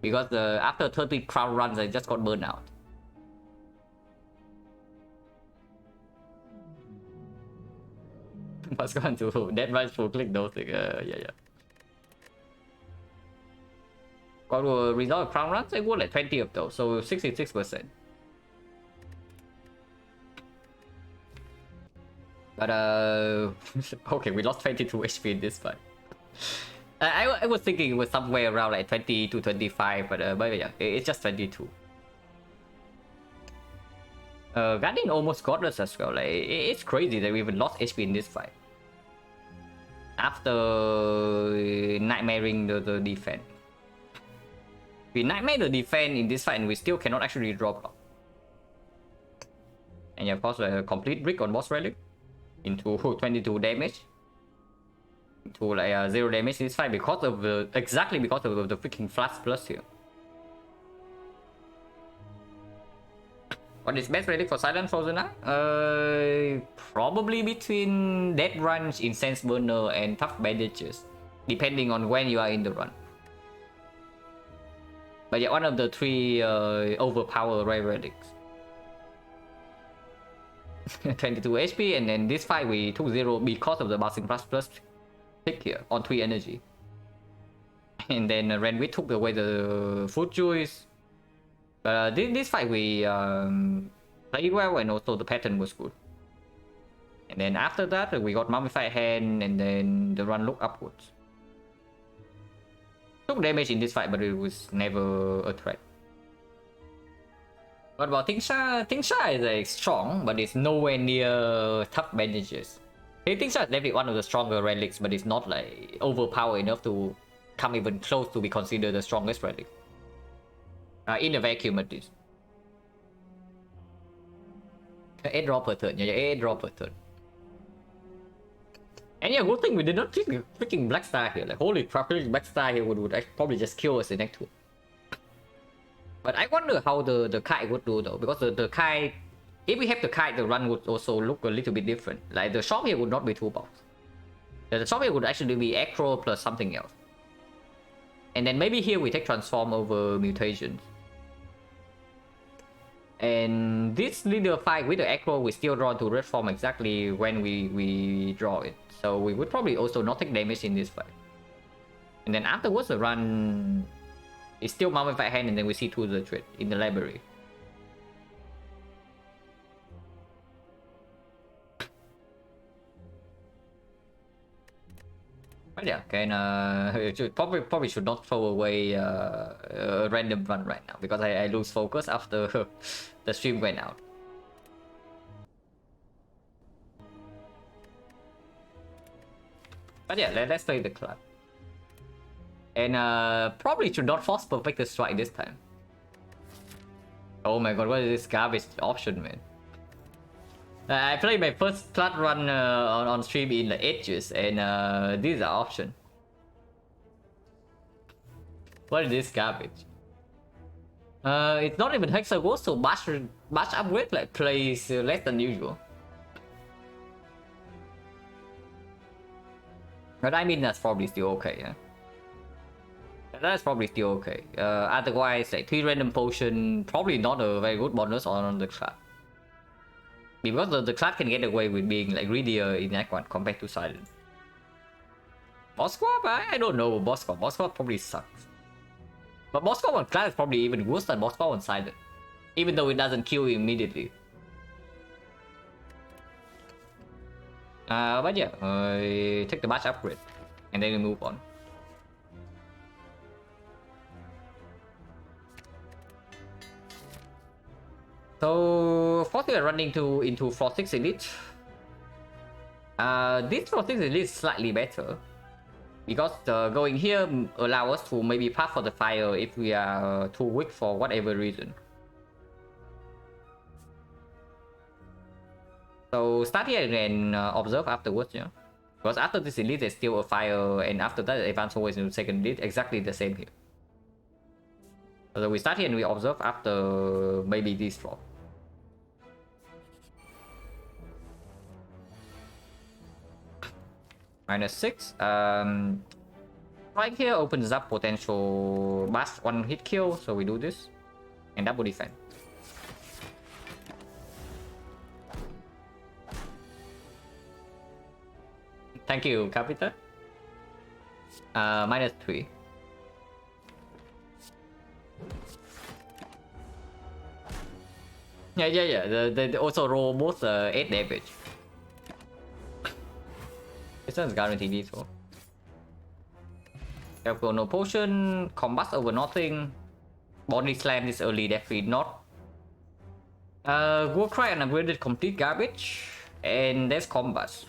because after 30 crown runs, I just got burned out. What's going to that runs full click those? Yeah. Got a result of crown runs, I won like 20 of those, so 66%. But okay, we lost 22 HP in this fight. I was thinking it was somewhere around like 20 to 25, but yeah, it's just 22. Guardian almost got us as well. Like it's crazy that we even lost HP in this fight. After nightmaring the defense. We nightmare the defense in this fight, and we still cannot actually draw block. And yeah, of course, a complete brick on boss relic into 22 damage, into like 0 damage in this fight because of exactly because of the freaking flash plus here. What is best relic for Silent Frozen Eye? Probably between Death Range, Incense Burner, and Tough Bandages, depending on when you are in the run. But yeah, one of the 3 overpower rare relics. 22 HP, and then this fight we took 0 because of the Bouncing plus pick here on 3 energy. And then Renwit took away the Fruit Juice. This fight we played well, and also the pattern was good. And then after that we got Mummified Hand, and then the run looked upwards. Took damage in this fight, but it was never a threat. What about Tingsha? Tingsha is like strong, but it's nowhere near Tough Bandages. Tingsha is definitely one of the stronger relics, but it's not like overpowered enough to come even close to be considered the strongest relic. In a vacuum at least. 8 draw per turn, yeah, 8 draw per turn. And yeah, good thing we did not click freaking Black Star here. Like, holy crap, Black Star here would probably just kill us in next turn. But I wonder how the kite would do though, because the kite, if we have the kite, the run would also look a little bit different. Like the shop here would not be toolbox. The shop here would actually be acro plus something else. And then maybe here we take transform over mutations. And this leader fight with the acro, we still draw to red form exactly when we draw it. So we would probably also not take damage in this fight. And then afterwards the run is still mummified hand, and then we see to the trade in the library. But yeah, can probably should not throw away a random run right now, because I lose focus after the stream went out. But yeah, let's play the club. And probably should not force perfect strike this time. Oh my god, what is this garbage option, man? I played my first flat run on stream in the edges, and these are options. What is this garbage? It's not even Hexaghost, so bash upgrade like plays less than usual. But I mean, that's probably still okay, yeah. That's probably still okay. Otherwise, like 3 random potion, probably not a very good bonus on the club. Because the club can get away with being like greedier in Act 1 compared to Silent. Boss Squad? I don't know. Boss Squad probably sucks. But Boss Squad on club is probably even worse than Boss Squad on Silent. Even though it doesn't kill you immediately. But yeah, I take the match upgrade. And then we move on. So, first we are running into Frost 6 Elite. This Frost 6 Elite is slightly better. Because going here allows us to maybe pass for the fire if we are too weak for whatever reason. So start here and observe afterwards, yeah. Because after this elite there's still a fire, and after that advance always into second elite, exactly the same here. So we start here and we observe after maybe this drop. -6. Right here opens up potential blast 1 hit kill, so we do this and double defend. Thank you, Capita. -3. Yeah. They also roll both 8 damage. This one's guaranteed lethal. Careful, no potion. Combust over nothing. Body slam is early, definitely not. War Cry and upgraded complete garbage. And there's Combust.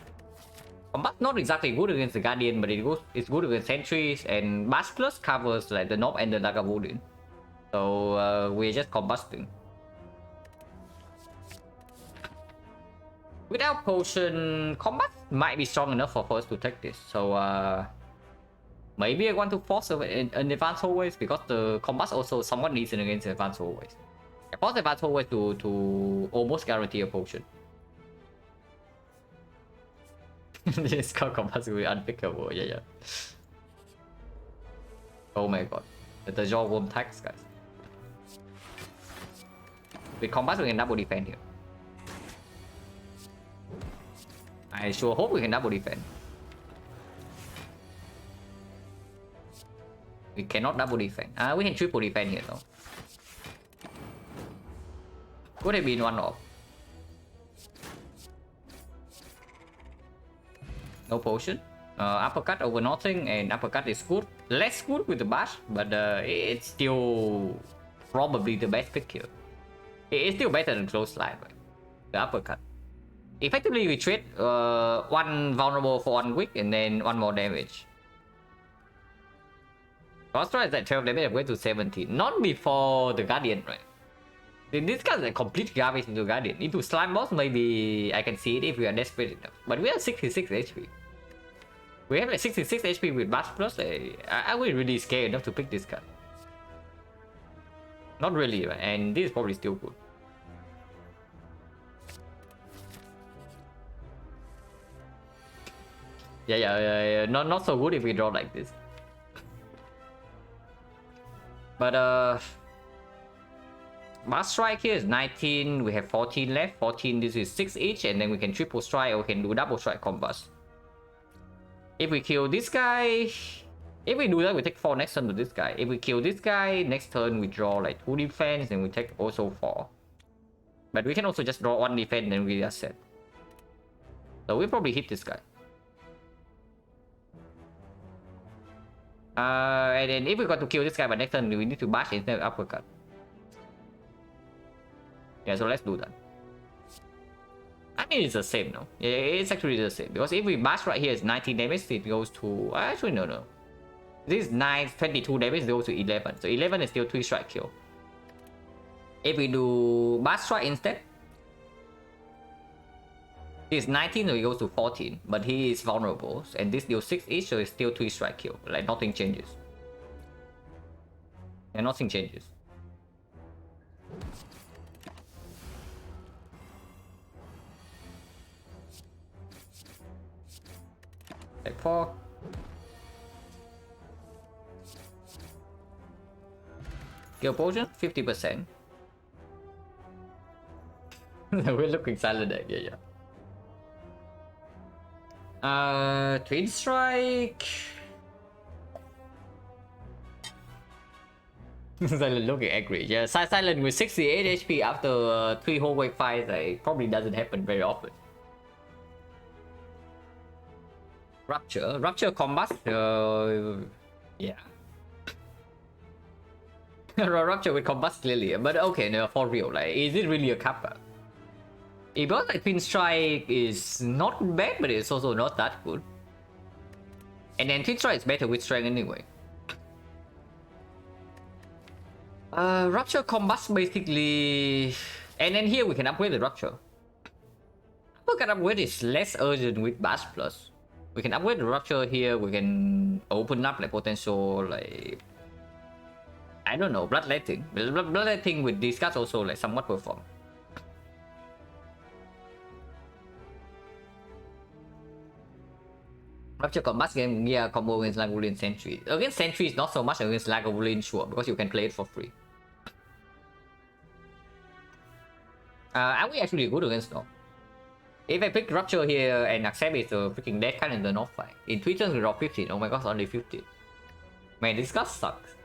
Combust not exactly good against the Guardian, but it's good against sentries. And Bash Plus covers like the Knob and the Lagavulin. So we're just combusting. Without potion, combat might be strong enough for us to take this. So maybe I want to force an advanced hallways, because the combat also somewhat needs it against advanced hallways. I force advanced hallways to almost guarantee a potion. This combat will be unpickable, yeah. Oh my god. The jaw worm tax, guys. With combat we can double defend here. I sure hope we can double defend. We cannot double defend. We can triple defend here though. Could have been one off. No potion. Uppercut over nothing, and uppercut is good. Less good with the bash, but it's still probably the best pick here. It's still better than close line, right? The uppercut. Effectively, we trade 1 vulnerable for 1 weak, and then 1 more damage. Crossstrike is at 12 damage, I'm going to 17. Not before the Guardian, right? This guy's like complete garbage into Guardian. Into Slime Boss, maybe I can see it if we are desperate enough. But we have 66 HP. We have like 66 HP with Bash Plus. I will really scared enough to pick this card. Not really, right? And this is probably still good. Yeah. Not so good if we draw like this. But Mass Strike here is 19. We have 14 left. 14, this is 6 each, and then we can triple strike or we can do double strike combust. If we kill this guy, If we do that, we take 4 next turn to this guy. If we kill this guy, next turn we draw like 2 defense and we take also 4. But we can also just draw 1 defense and then we just set. So we'll probably hit this guy. And then if we got to kill this guy by next turn, we need to bash instead of uppercut. Yeah, so let's do that. I mean, it's the same, no? Yeah, it's actually the same. Because if we bash right here, it's 19 damage, it goes to... Actually, no. This is 9, 22 damage, it goes to 11. So 11 is still 3 strike kill. If we do bash strike instead, this is 19, so it goes to 14. But he is vulnerable. And this deals 6 each, so it's still 3 strike kill. Like, nothing changes. And nothing changes. Like 4. Skill potion, 50%. We're looking silent there, yeah. Twin strike. Silent looking angry. Yeah, Silent with 68 HP after 3 whole wave fights, like, probably doesn't happen very often. Rupture combat. Yeah. Rupture with combat clearly, but okay, no, for real, like, is it really a kappa? Because like Twin Strike is not bad, but it's also not that good. And then Twin Strike is better with strength anyway. Rupture combats basically, and then here we can upgrade the Rupture. Uppercut upgrade is less urgent with Bash Plus. We can upgrade the Rupture here. We can open up like potential, like, I don't know, Bloodletting. Bloodletting with these cards also like somewhat perform. Rupture combats game, yeah, combo against Lagavulin Sentry. Against Sentry is not so much, against Lagavulin, sure, because you can play it for free. Are we actually good against North? If I pick Rupture here and accept it's a freaking dead card in the North fight. In 3 turns we draw 15, oh my god, only 15. Man, this card sucks.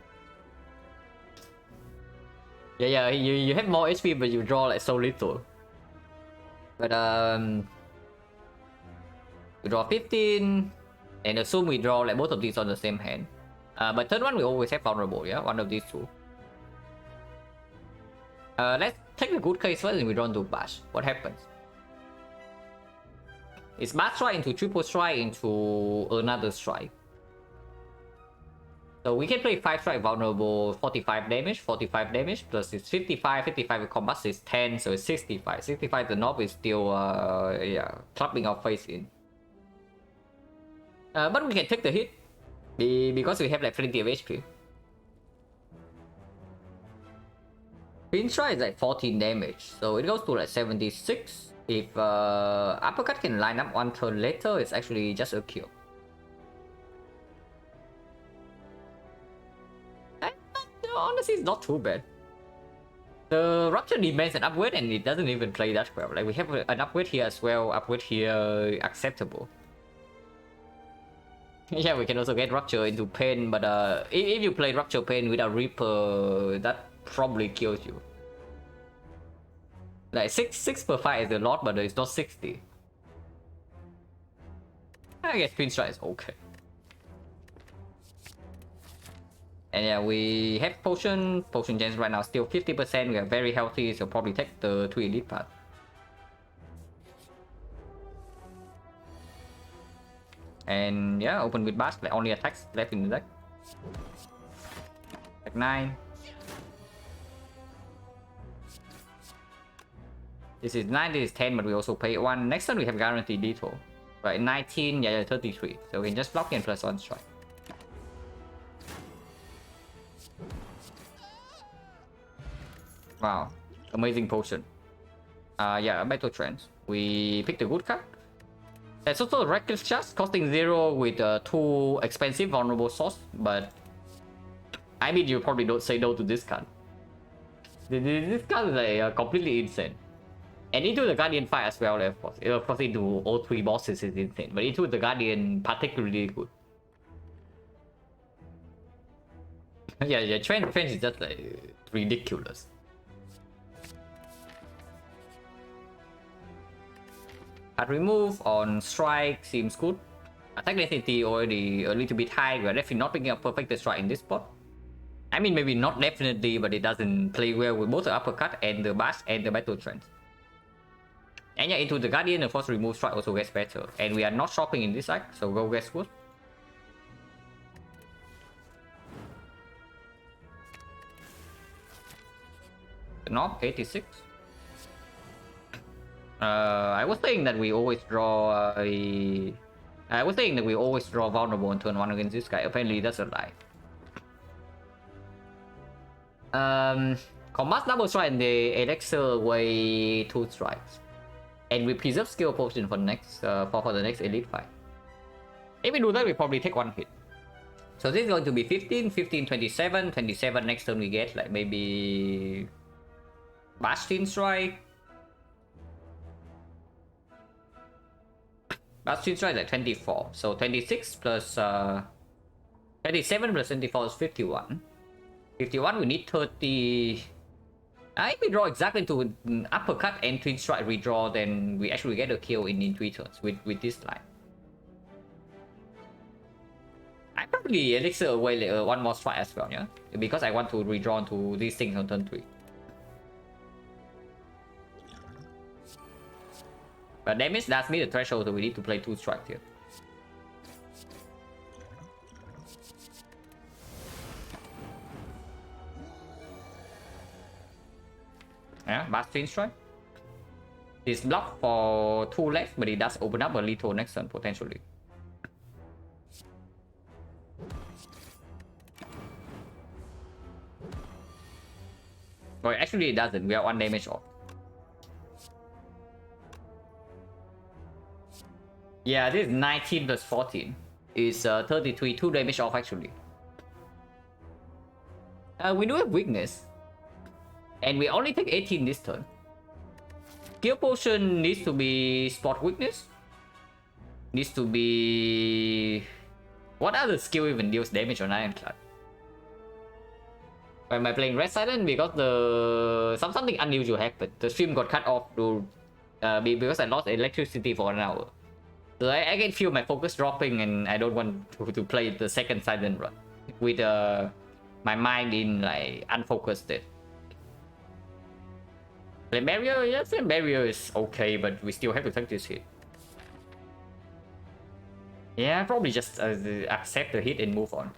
Yeah, you have more HP but you draw like so little. But we draw 15. And assume we draw like both of these on the same hand. But third one we always have vulnerable, yeah? One of these two. Let's take the good case first and we draw into Bash. What happens? It's Bash strike into triple strike into another strike. So we can play 5 strike vulnerable, 45 damage, plus it's 55 with combat is 10, so it's 65. 65 the knob is still yeah, clubbing our face in. But we can take the hit because we have like plenty of HP. Pinstrike is like 14 damage, so it goes to like 76. If uppercut can line up 1 turn later, it's actually just a kill. And, honestly, it's not too bad. The Rupture demands an upgrade and it doesn't even play that well. Like we have an upgrade here as well, upgrade here acceptable. Yeah, we can also get Rupture into Pain, but if you play Rupture Pain without Reaper, that probably kills you. Like 6 per fight is a lot, but it's not 60. I guess Twin Strike is okay. And yeah, we have Potion Gens right now still 50%, we are very healthy, so probably take the 2 elite part. And yeah, open with Bash, like only attacks left in the deck. Like 9. This is 9, this is 10, but we also pay 1. Next turn we have guaranteed detour. Right, 19, yeah, 33. So we can just block and plus 1 strike. Wow, amazing potion. Yeah, Battle Trance. We picked a good card. There's also a Reckless Charge, costing 0 with 2 expensive vulnerable source, but I mean, you probably don't say no to this card. This card is like completely insane. And into the Guardian fight as well, of course. Of course, into all 3 bosses is insane, but into the Guardian particularly good. Yeah, trend is just like ridiculous. At remove on strike seems good. Attack density already a little bit high. We are definitely not picking up perfect strike in this spot. I mean, maybe not definitely, but it doesn't play well with both the uppercut and the bash and the battle trend. And yeah, into the Guardian, the force remove strike also gets better. And we are not shopping in this side, so go guess what? Not 86. I was saying that we always draw I was saying that we always draw vulnerable on turn 1 against this guy. Apparently that's a lie. Combat double strike and the elixir away 2 strikes. And we preserve skill potion for the next for the next elite fight. If we do that, we probably take 1 hit. So this is going to be 15, 15, 27, 27 next turn we get like maybe Bastion strike. Bastion strike like 24. So 26 plus 27 plus 24 is 51. 51 we need 30. If we draw exactly to uppercut and twin strike redraw, then we actually get a kill in 3 turns with this line. I probably elixir away like, 1 more strike as well, yeah? Because I want to redraw to these things on turn 3. But damage does meet the threshold, so we need to play 2 strikes here. Yeah, Bastion strike. It's blocked for 2 left, but it does open up a little next turn potentially. Well, actually it doesn't. We are 1 damage off. Yeah, this is 19 plus 14. It's 33, 2 damage off actually. We do have weakness. And we only take 18 this turn. Skill potion needs to be spot weakness. Needs to be... What other skill even deals damage on Ironclad? Why am I playing Red Silent? Because something unusual happened. The stream got cut off because I lost electricity for 1 hour. So I can feel my focus dropping, and I don't want to play the second Silent run with my mind in like unfocused state. Flame barrier, yeah, flame barrier is okay, but we still have to take this hit. Yeah, probably just accept the hit and move on.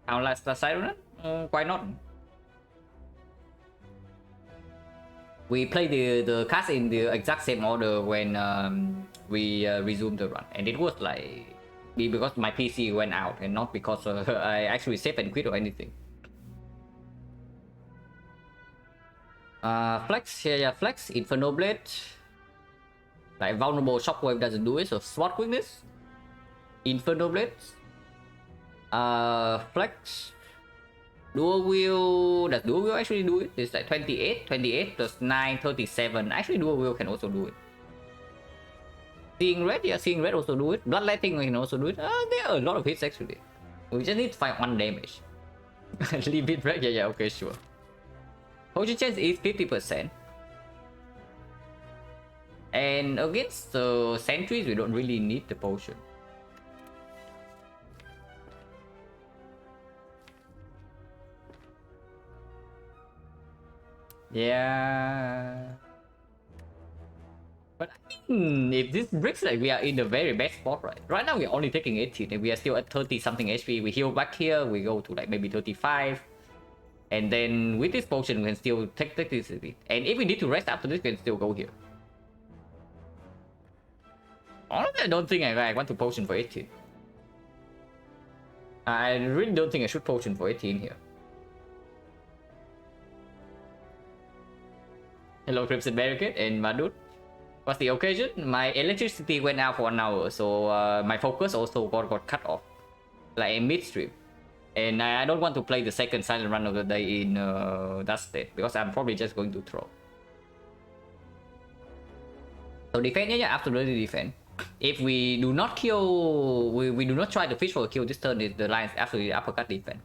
Outlast the Siren? Why not? We play the cast in the exact same order when we resumed the run, and it was like because my PC went out and not because I actually saved and quit or anything. Flex, yeah, Flex, Inferno Blade. Like vulnerable shockwave doesn't do it, so SWAT weakness. Inferno Blade. Flex. Dual wheel, does dual wheel actually do it? It's like 28 plus 9, 37. Actually dual wheel can also do it. Seeing red, yeah, seeing red also do it. Bloodletting we can also do it. There are a lot of hits actually. We just need to find 1 damage. Leave it red, yeah, okay, sure. Potion chance is 50%. And against the sentries, we don't really need the potion. Yeah. But I mean, if this breaks, like we are in the very best spot, right? Right now we're only taking 18 and we are still at 30 something HP. We heal back here, we go to like maybe 35. And then with this potion, we can still take this. And if we need to rest after this, we can still go here. Honestly, I don't think I want to potion for 18. I really don't think I should potion for 18 here. Hello, Crimson Barricade and Madud. What's the occasion? My electricity went out for 1 hour, so my focus also got cut off. Like in midstream. And I don't want to play the second silent run of the day in that state, because I'm probably just going to throw. So defend, yeah, absolutely defend. If we do not kill, we do not try to fish for a kill this turn, the Lion's absolutely uppercut defense.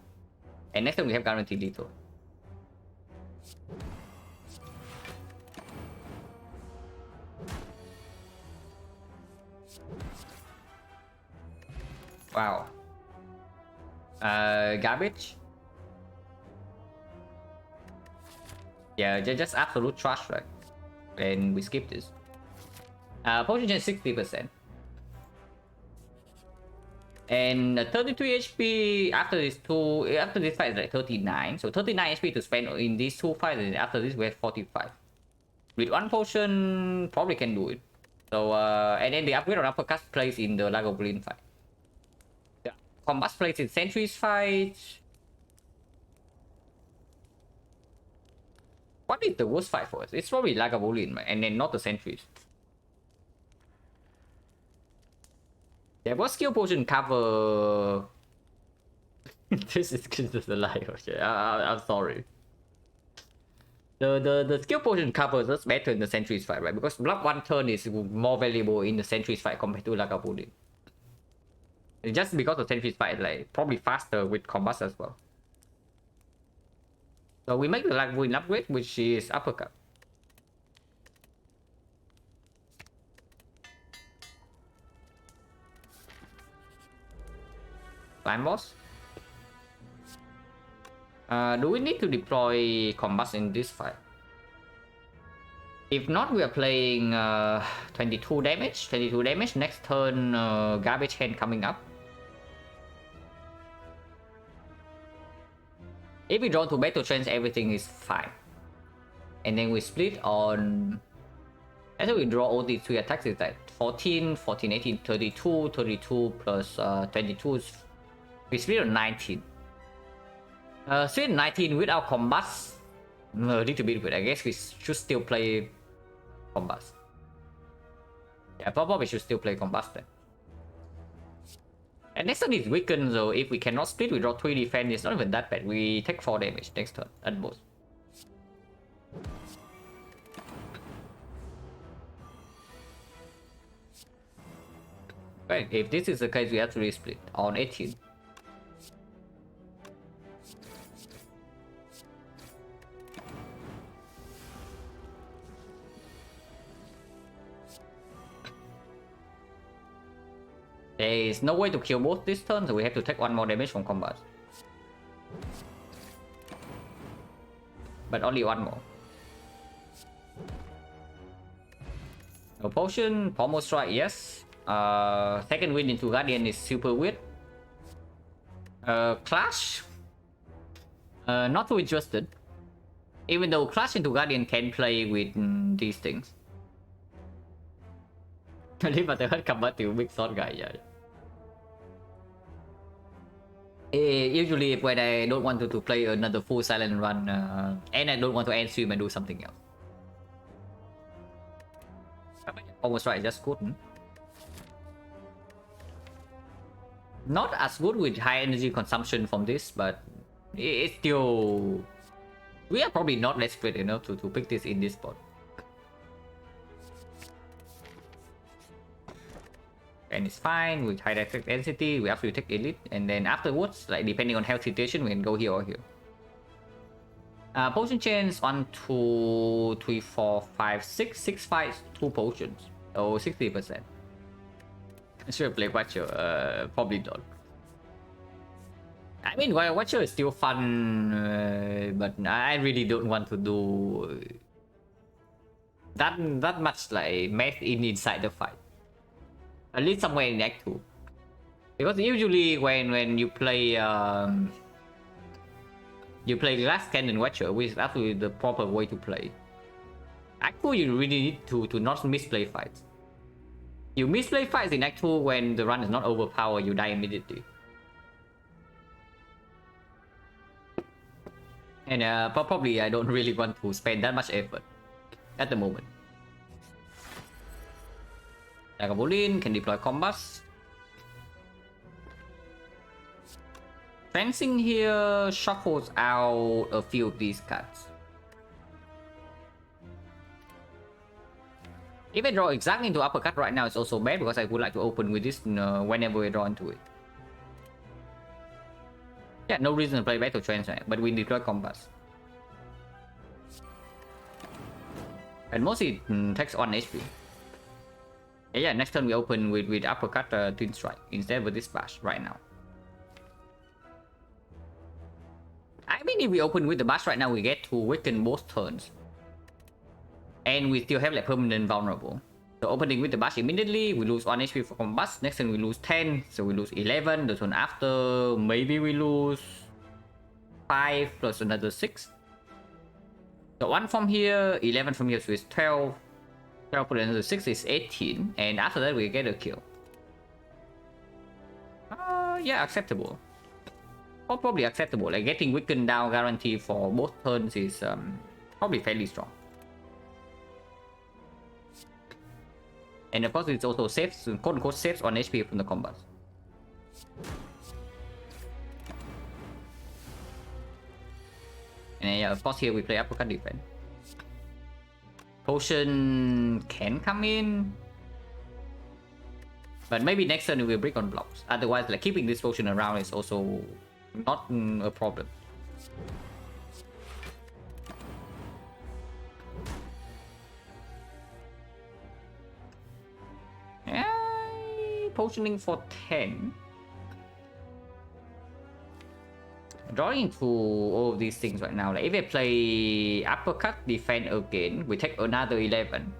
And next turn we have guaranteed lethal. Wow. Garbage. Yeah, just absolute trash, right? And we skip this. Potion gen 60%. And 33 HP after this fight is like 39. So 39 HP to spend in these two fights, and after this we have 45. With one potion, probably can do it. So and then the upgrade on uppercut plays in the Lagavulin fight. The combat plays in Sentry's fight. What is the worst fight for us? It's probably Lagavulin, right? And then not the Sentries. Yeah, what skill potion cover? This is just a lie. Okay, I'm sorry. The skill potion covers us better in the Sentry's fight, right? Because block one turn is more valuable in the Sentry's fight compared to Lagavulin. Just because the Sentry's fight is like probably faster with combats as well. So we make the Lagavulin upgrade, which is uppercut. Climb boss. Do we need to deploy combats in this fight? If not, we are playing 22 damage. 22 damage. Next turn, garbage hand coming up. If we draw to battle trends, everything is fine. And then we split on... After we draw all these three attacks, it's like 14, 14, 18, 32, 32 plus 22 is... We split on 19. Split 19 without combats. A little bit, but I guess we should still play combats. Yeah, probably we should still play combats then. And next turn is weakened, so if we cannot split, we draw 3 defense. It's not even that bad. We take 4 damage next turn at most. Right, if this is the case, we have to resplit on 18. There is no way to kill both this turn, so we have to take 1 more damage from combat. But only 1 more. No potion, pommel strike, yes. Second wind into Guardian is super weird. Clash? Not too interested. Even though Clash into Guardian can play with these things. Leave at the head combat to big sword guy, yeah. Usually when I don't want to play another full silent run and I don't want to end stream and do something else. Almost right, just good. Not as good with high energy consumption from this, but it's still... We are probably not desperate enough to pick this in this spot. And it's fine with high attack density. We actually take elite, and then afterwards, like depending on health situation, we can go here or here. Potion chains 1, 2, 3, 4, 5, 6, 6 fights, 2 potions. Oh, 60%. I should have played Watcher. Probably not. I mean, Watcher is still fun, but I really don't want to do that much like math inside the fight. At least somewhere in Act 2. Because usually when you play Glass Cannon Watcher, which is actually the proper way to play. Act 2 you really need to not misplay fights. You misplay fights in Act 2 when the run is not overpowered, you die immediately. And probably I don't really want to spend that much effort at the moment. Lagavulin can deploy combats. Fencing here shuffles out a few of these cards. If I draw exactly into uppercut right now, it's also bad because I would like to open with this whenever we draw into it. Yeah, no reason to play Battle Trance, right? But we deploy Compass. And mostly takes on HP. Yeah, next turn we open with uppercut Twin Strike instead with this bash right now. I mean, if we open with the bash right now, we get to weaken both turns. And we still have like permanent vulnerable. So opening with the bash immediately, we lose 1 HP for combust. Next turn we lose 10, so we lose 11. The turn after, maybe we lose 5 plus another 6. So 1 from here, 11 from here, so it's 12. 12 plus another 6 is 18. And after that, we get a kill. Yeah, acceptable. Or probably acceptable. Like getting weakened down guarantee for both turns is probably fairly strong. And of course, it's also saves, quote unquote, saves on HP from the combat. And yeah, of course, here we play uppercut defense. Potion can come in. But maybe next turn we will break on blocks. Otherwise, like keeping this potion around is also not a problem. Potioning for 10. Drawing into all of these things right now. Like if I play uppercut defense again, we take another 11.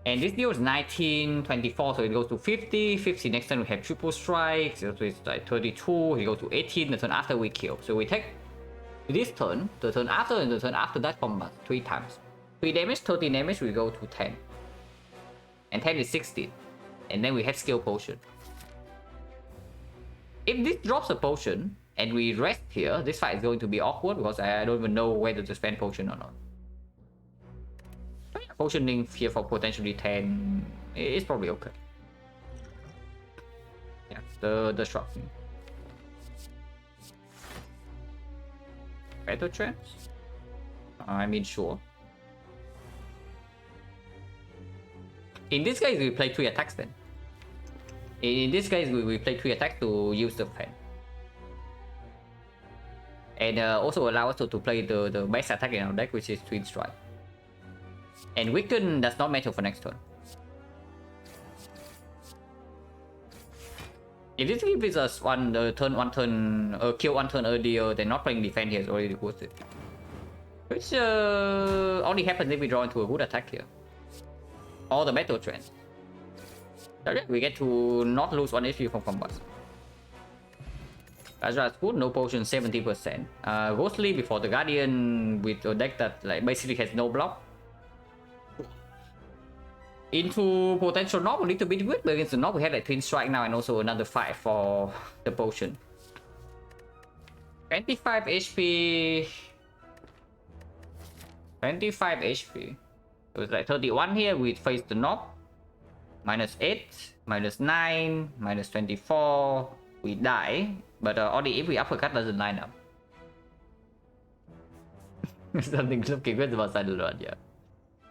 And this deals 19, 24, so it goes to 50. 50 next turn we have triple strikes, so it's like 32. It goes to 18. The turn after we kill. So we take this turn, the turn after, and the turn after that combat 3 times. 3 damage, 30 damage, we go to 10. And 10 is 16. And then we have skill potion. If this drops a potion and we rest here, this fight is going to be awkward because I don't even know whether to spend potion or not. But yeah, potioning here for potentially 10 is probably okay. Yeah, the shrub thing. Battle Trance? I mean, sure. In this case, we play 3 attacks then. In this case, we play 3 attacks to use the fan. And also allow us to play the best attack in our deck, which is Twin Strike. And Weaken does not matter for next turn. If this gives us kill 1 turn earlier, then not playing defense here is already worth it. Which only happens if we draw into a good attack here. Or the Battle Trance. So yeah, we get to not lose 1 HP from combat. Azra's good, no potion 70%. Ghostly before the Guardian with a deck that like basically has no block. Into potential knob a little bit good, but against the knob we have like Twin Strike now and also another 5 for the potion. 25 HP. 25 HP. So it's like 31 here, we face the knob. Minus 8, minus 9, minus 24. We die, but only if we uppercut doesn't line up. Something looking good about Silent Run, yeah.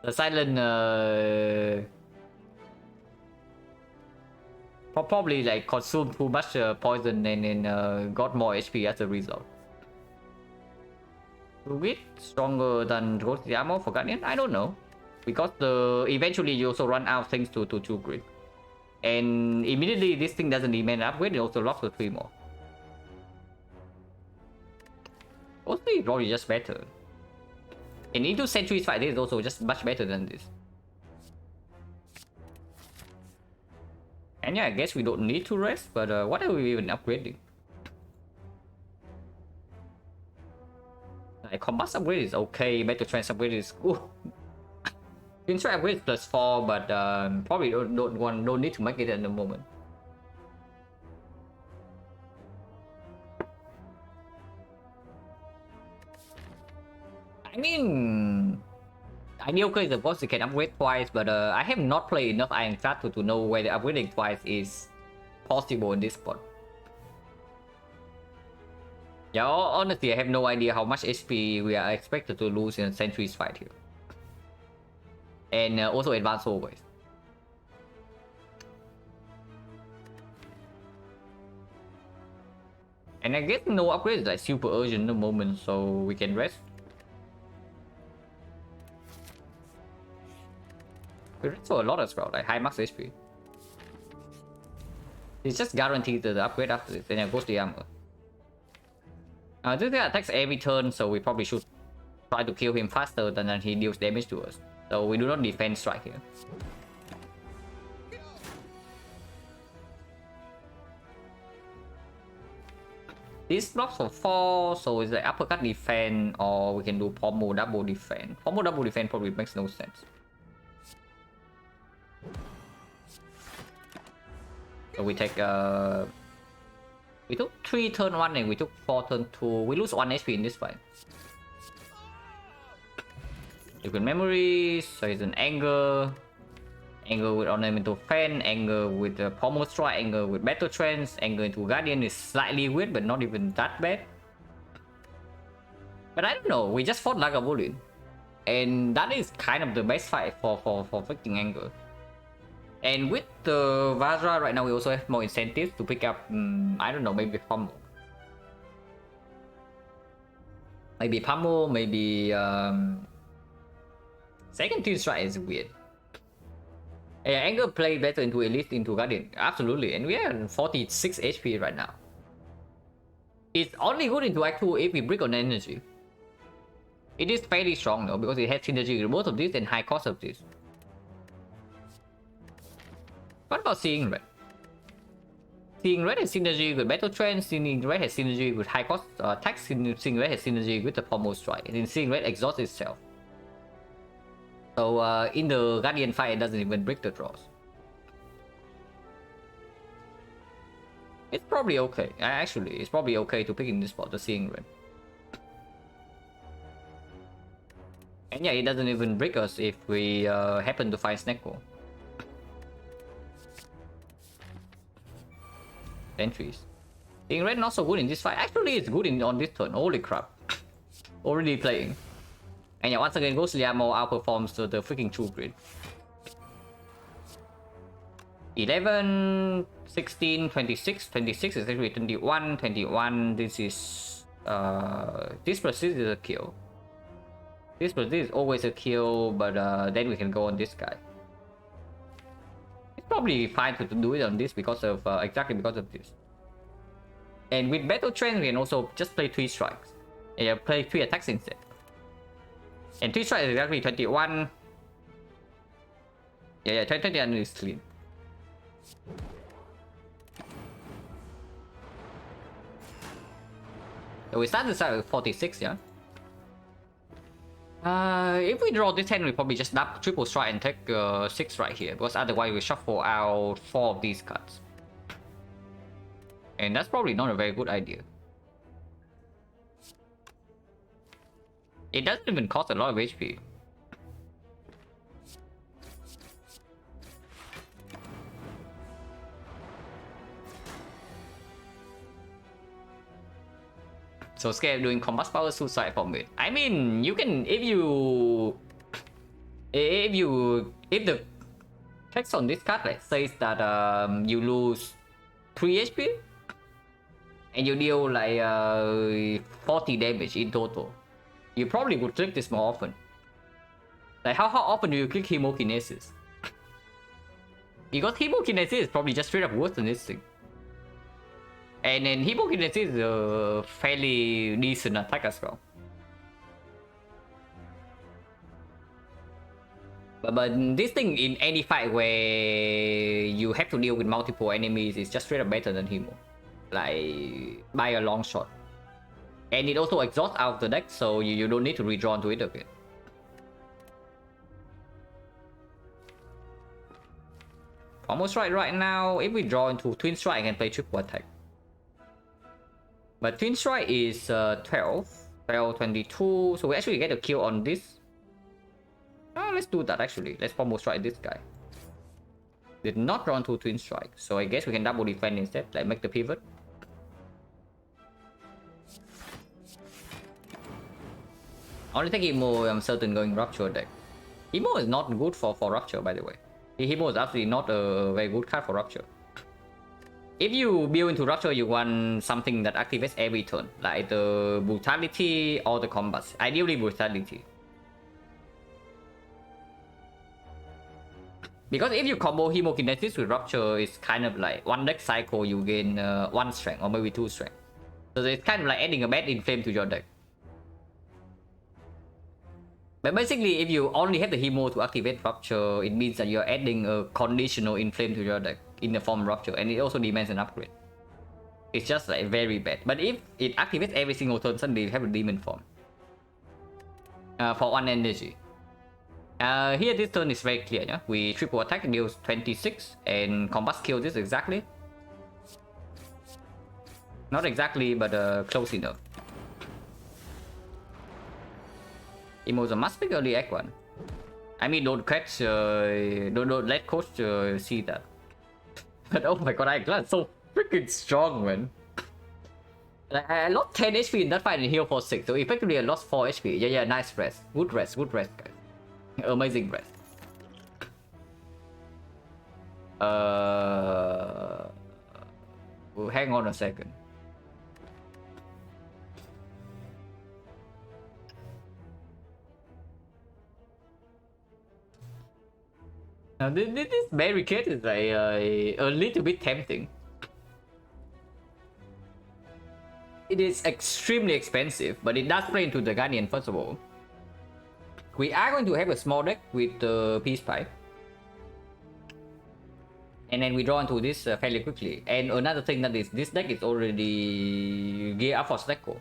The Silent probably like consumed too much poison and got more HP as a result. Bit stronger than Ghostly Armor for Guardian? I don't know. Because eventually you also run out of things to grid. And immediately this thing doesn't demand an upgrade, it also locks for 3 more. Also, probably just better. And into Centuries fight, this is also just much better than this. And yeah, I guess we don't need to rest, but what are we even upgrading? Like, Combat upgrade is okay, Battle Trance upgrade is good. Intro upgrade is plus 4, but probably don't need to make it at the moment. I mean, ideal case of course you can upgrade twice, but I have not played enough Ironclad to know whether upgrading twice is possible in this spot. Yeah, honestly, I have no idea how much HP we are expected to lose in a Centuries fight here. And also advance always. And I guess no upgrade is like super urgent in the moment, so we can rest. We rest for a lot as well, like high max HP. It's just guaranteed the upgrade after this, then it goes the armor. This guy attacks every turn, so we probably should try to kill him faster than he deals damage to us. So we do not defend strike here. This blocks for 4, so it's like uppercut defense, or we can do pommel double defense. Pommel double defense probably makes no sense. So we take we took 3 turn 1 and we took 4 turn 2. We lose 1 HP in this fight. You can memories, so it's an anger. Anger with ornamental fan, anger with the pommel strike, anger with battle trance, anger into guardian is slightly weird but not even that bad. But I don't know, we just fought Lagavulin. And that is kind of the best fight for freaking anger. And with the Vajra right now we also have more incentives to pick up, I don't know, maybe pommel. Maybe pommel, maybe second twin strike is weird. Yeah, anger play better into elite into guardian, absolutely, and we are 46 HP right now. It's only good into Act 2 if we break on energy. It is fairly strong though because it has synergy with both of these and high cost of this. What about Seeing Red? Seeing Red has synergy with battle trance, Seeing Red has synergy with high cost attacks, Seeing Red has synergy with the pommel strike, and Seeing Red exhausts itself. So in the Guardian fight, it doesn't even break the draws. It's probably okay. Actually, it's probably okay to pick in this spot, the Seeing Red. And yeah, it doesn't even break us if we happen to find Snecko. Entries. Seeing Red not so good in this fight. Actually, it's good on this turn. Holy crap. Already playing. And yeah, once again, Ghost Liamo outperforms the freaking true grid. 11, 16, 26, 26 is actually 21, 21. This is this persist is a kill. This persist is always a kill, but then we can go on this guy. It's probably fine to do it on this because of exactly because of this. And with battle trend, we can also just play 3 strikes. Yeah, play 3 attacks instead. And 3 strikes is exactly 21. Yeah, 21 is clean. So we start the side with 46, yeah? If we draw this hand, we probably just triple strike and take 6 right here, because otherwise we shuffle out 4 of these cards. And that's probably not a very good idea. It doesn't even cost a lot of HP. So scared of doing combat power suicide for mid. I mean, you can if the text on this card like says that you lose 3 HP and you deal like 40 damage in total, you probably would click this more often. Like how often do you click Hemokinesis? Because Hemokinesis is probably just straight up worse than this thing. And then Hemokinesis is a fairly decent attack as well. But this thing in any fight where you have to deal with multiple enemies is just straight up better than Hemo. Like, by a long shot. And it also exhausts out of the deck, so you don't need to redraw into it again. Almost right now, if we draw into Twin Strike, I can play triple attack. But Twin Strike is 12, 22, so we actually get a kill on this. Let's do that actually. Let's Pommel Strike this guy. Did not draw into Twin Strike, so I guess we can double defend instead, like make the pivot. Only think more I'm certain going Rupture deck. Hemo is not good for Rupture, by the way. Hemo is absolutely not a very good card for Rupture. If you build into Rupture, you want something that activates every turn, like the Brutality or the Combats. Ideally, Brutality. Because if you combo Hemokinesis with Rupture, it's kind of like one deck cycle, you gain 1 strength or maybe 2 strength. So it's kind of like adding a bad Inflame to your deck. But basically, if you only have the Hemo to activate Rupture, it means that you're adding a conditional Inflame to your deck in the form of Rupture, and it also demands an upgrade. It's just like very bad. But if it activates every single turn, suddenly you have a demon form. For 1 energy. Here this turn is very clear, yeah? We triple attack, deals 26, and Combust kill this exactly. Not exactly, but close enough. Emo's a must pick early act one. I mean, don't catch, don't let coach see that. But oh my god, I glad so freaking strong, man. Like, I lost 10 HP in that fight and heal for 6, so effectively I lost 4 HP. Yeah, nice rest. Good rest, guys. Amazing rest. Well, hang on a second. Now, this barricade is a little bit tempting. It is extremely expensive, but it does play into the Guardian first of all. We are going to have a small deck with the Peace Pipe. And then we draw into this fairly quickly. And another thing that is, this deck is already geared up for Stecco.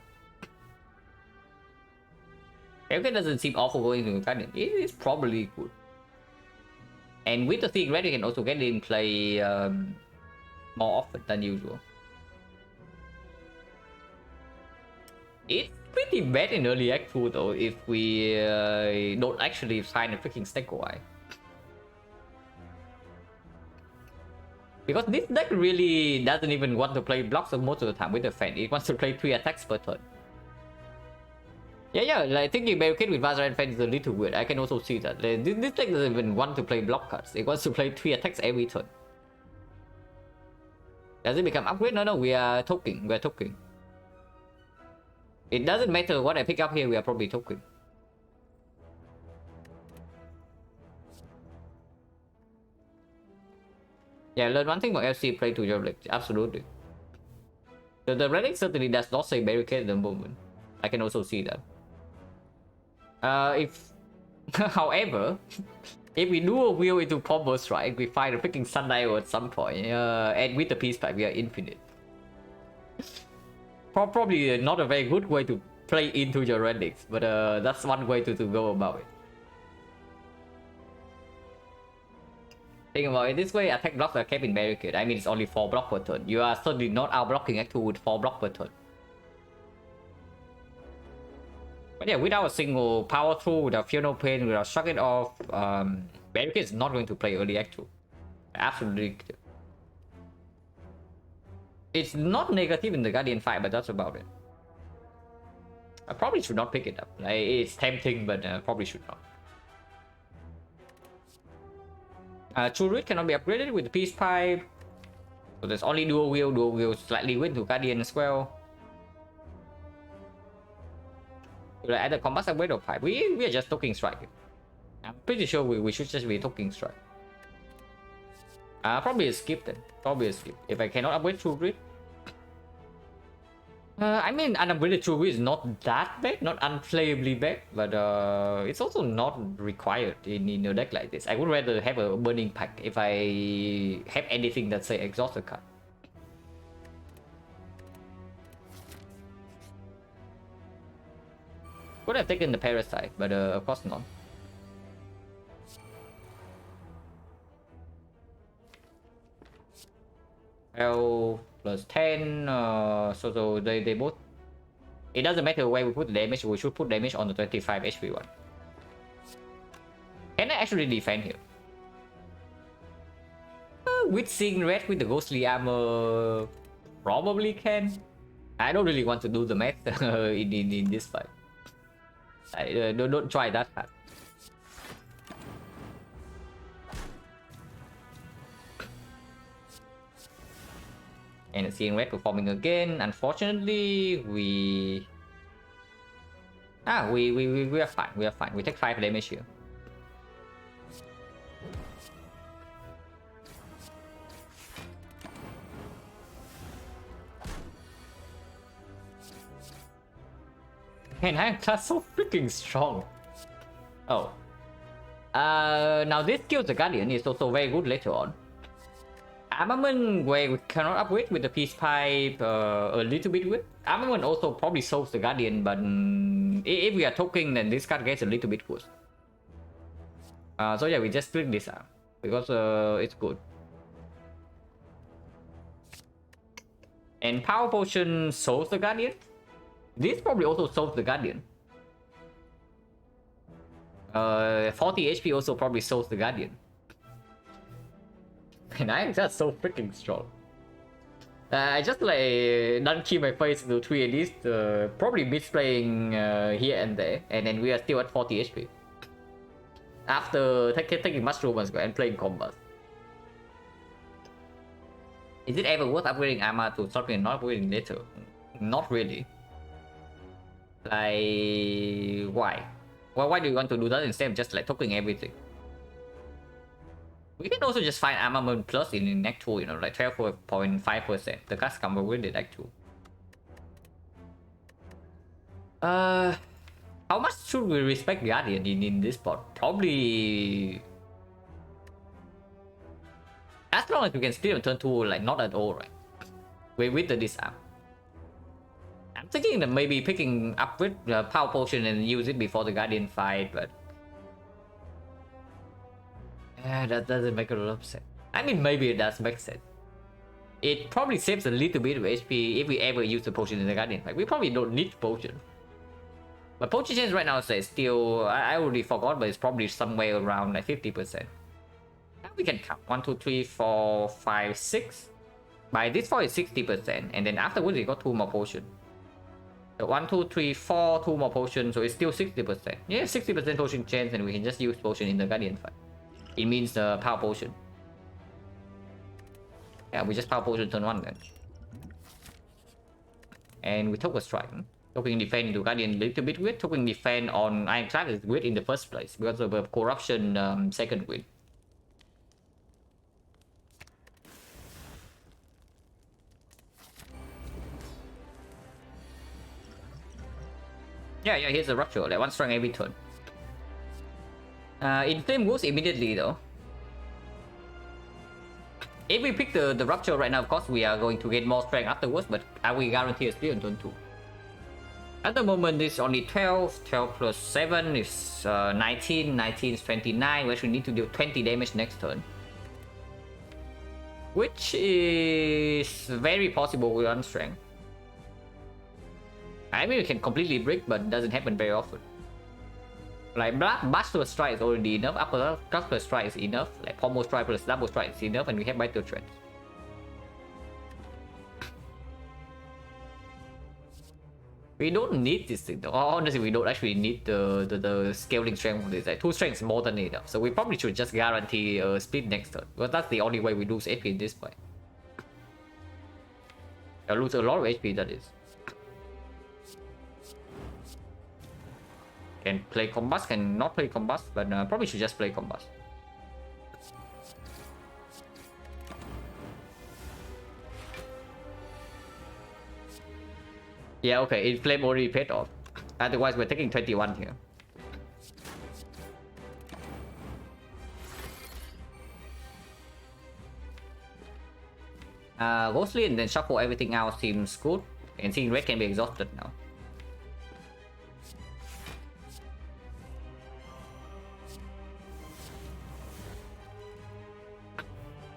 Everything doesn't seem awful going into the Guardian. It is probably good. And with the thing red, you can also get in play more often than usual. It's pretty bad in early act 2 though, if we don't actually find a freaking Stecco Eye. Because this deck really doesn't even want to play blocks most of the time with the fan. It wants to play 3 attacks per turn. Yeah, like thinking barricade with Vazar and fan is a little weird. I can also see that. This deck doesn't even want to play block cards. It wants to play 3 attacks every turn. Does it become upgrade? No, we are toking. It doesn't matter what I pick up here, we are probably token. Yeah, learn one thing about FC, play to your relic. Absolutely. The relic certainly does not say barricade at the moment. I can also see that. However, if we do a wheel into combo strike, we find a freaking sundial at some point. And with the Peace Pipe, we are infinite. Probably not a very good way to play into your relics, but that's one way to go about it. Think about it this way, attack blocks are kept in barricade. I mean, it's only 4 block per turn. You are certainly not out blocking Act 2 with 4 block per turn. But yeah, without a single power through, without Fear No Pain, without Shrug It Off, barricade is not going to play early Act 2. Absolutely. It's not negative in the Guardian fight, but that's about it. I probably should not pick it up. Like, it's tempting, but probably should not. True Root cannot be upgraded with the Peace Pipe. So there's only dual wheel slightly win to Guardian as well. Like either Combat Upgrade or Pipe. We are just Toking Strike. I'm pretty sure we should just be Toking Strike. Probably a skip then. Probably a skip. If I cannot upgrade True Grit. I mean, unupgraded True Grit is not that bad, not unplayably bad, but it's also not required in a deck like this. I would rather have a Burning Pack if I have anything that say Exhausted card. Could have taken the Parasite, but of course not. L plus 10, so they both... It doesn't matter where we put the damage, we should put damage on the 25 HP one. Can I actually defend here? With seeing red with the ghostly armor, probably can. I don't really want to do the math in this fight. Don't try that hard. And seeing red performing again. Unfortunately, we are fine. We are fine. We take 5 damage here. And I'm class so freaking strong. Oh. Now this kills the Guardian is also very good later on. Armament where we cannot upgrade with the Peace Pipe a little bit with. Armament also probably solves the Guardian, but if we are talking, then this card gets a little bit worse. So yeah, we just click this out because it's good. And Power Potion solves the Guardian. This probably also solves the Guardian. 40 HP also probably solves the Guardian. And I'm just so freaking strong. I just like don't keep my face into 3 at least, probably misplaying here and there, and then we are still at 40 HP. After taking mushrooms and playing combat. Is it ever worth upgrading armor to something and not upgrading later? Not really. Like, why? Well, why do you want to do that instead of just like taking everything? We can also just find armament plus in Act 2, you know, like 12.5%. The cast combo with it Act 2. How much should we respect Guardian in this spot? Probably... as long as we can steal on turn 2, like not at all, right? With the disarm. I'm thinking that maybe picking up with Power Potion and use it before the Guardian fight, but... that doesn't make a lot of sense. I mean, maybe it does make sense. It probably saves a little bit of HP if we ever use the potion in the Guardian fight. We probably don't need potion. But potion change right now says still, I already forgot, but it's probably somewhere around like 50%. Now we can count 1, 2, 3, 4, 5, 6. By this far is 60%, and then afterwards we got 2 more potions. So 1, 2, 3, 4, 2 more potions, so it's still 60%. Yeah, 60% potion chance, and we can just use potion in the Guardian fight. It means the Power Potion. Yeah, we just Power Potion turn 1 then. And we took a strike. Taking defense into Guardian a little bit weird. Taking defense on Ironclad is weird in the first place because of the corruption second win. Yeah, here's a rupture, like 1 strength every turn. Inflame goes immediately though. If we pick the rupture right now, of course we are going to get more strength afterwards, but are we guaranteed still on turn 2? At the moment it's only 12, 12 plus 7 is 19, 19 is 29, we actually need to deal 20 damage next turn. Which is very possible with unstrength. I mean, we can completely break, but it doesn't happen very often. Like, Buster Strike is already enough, Upper Custer Strike is enough, like Pommel Strike plus Double Strike is enough, and we have Vital Trends. We don't need this thing though. Honestly, we don't actually need the scaling strength of this. Like, 2 strengths is more than enough, so we probably should just guarantee a split next turn, because that's the only way we lose HP in this fight. I lose a lot of HP, that is. Can play Combust, can not play Combust, but probably should just play Combust. Yeah, okay, Inflame already paid off. Otherwise, we're taking 21 here. Ghostly and then shuffle everything out seems good. And seeing red can be exhausted now.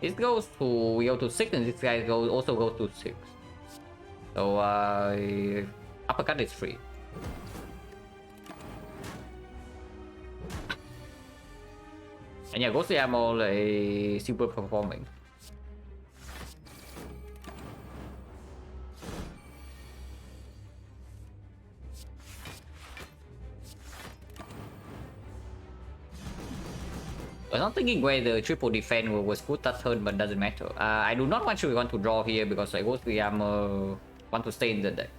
This goes to, we go to 6 and this guy also goes to 6. So uppercut is free. And yeah, Ghostly Ammo like super performing. I was not thinking whether triple defense was good that turn, but doesn't matter. I do not actually want to draw here because I Ghost Armor want to stay in the deck.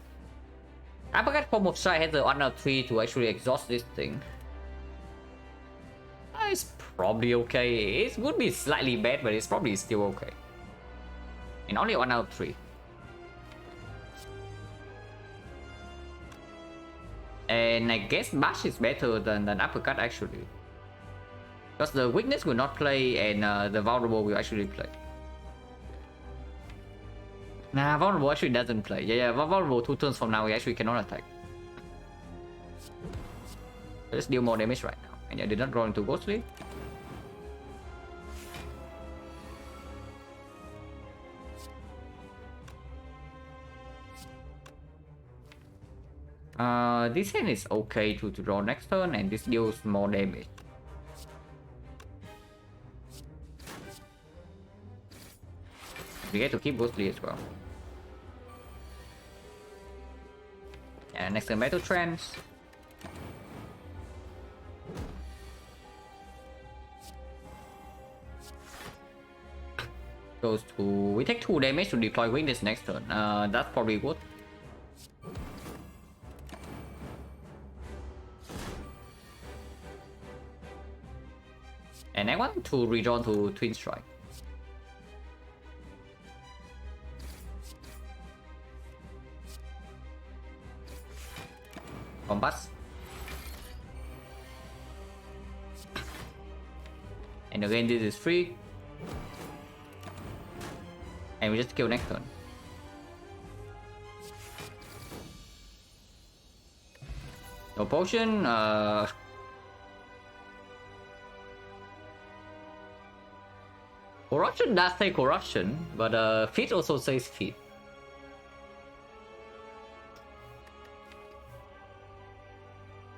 Uppercut Form of Strike has the honor 3 to actually exhaust this thing. It's probably okay. It would be slightly bad, but it's probably still okay. And only 1 out of 3. And I guess Bash is better than Uppercut actually. Because the weakness will not play and the vulnerable will actually play. Nah, vulnerable actually doesn't play. Yeah, vulnerable 2 turns from now we actually cannot attack. Let's deal more damage right now. And yeah, did not draw into Ghostly. This hand is okay to draw next turn, and this deals more damage. We get to keep Ghostly as well. And next turn Metal Trance. Goes to... we take 2 damage to deploy weakness next turn. That's probably good. And I want to redraw to Twin Strike. Compass. And again this is free. And we just kill next turn. No potion, Corruption does say corruption, but Feed also says Feed.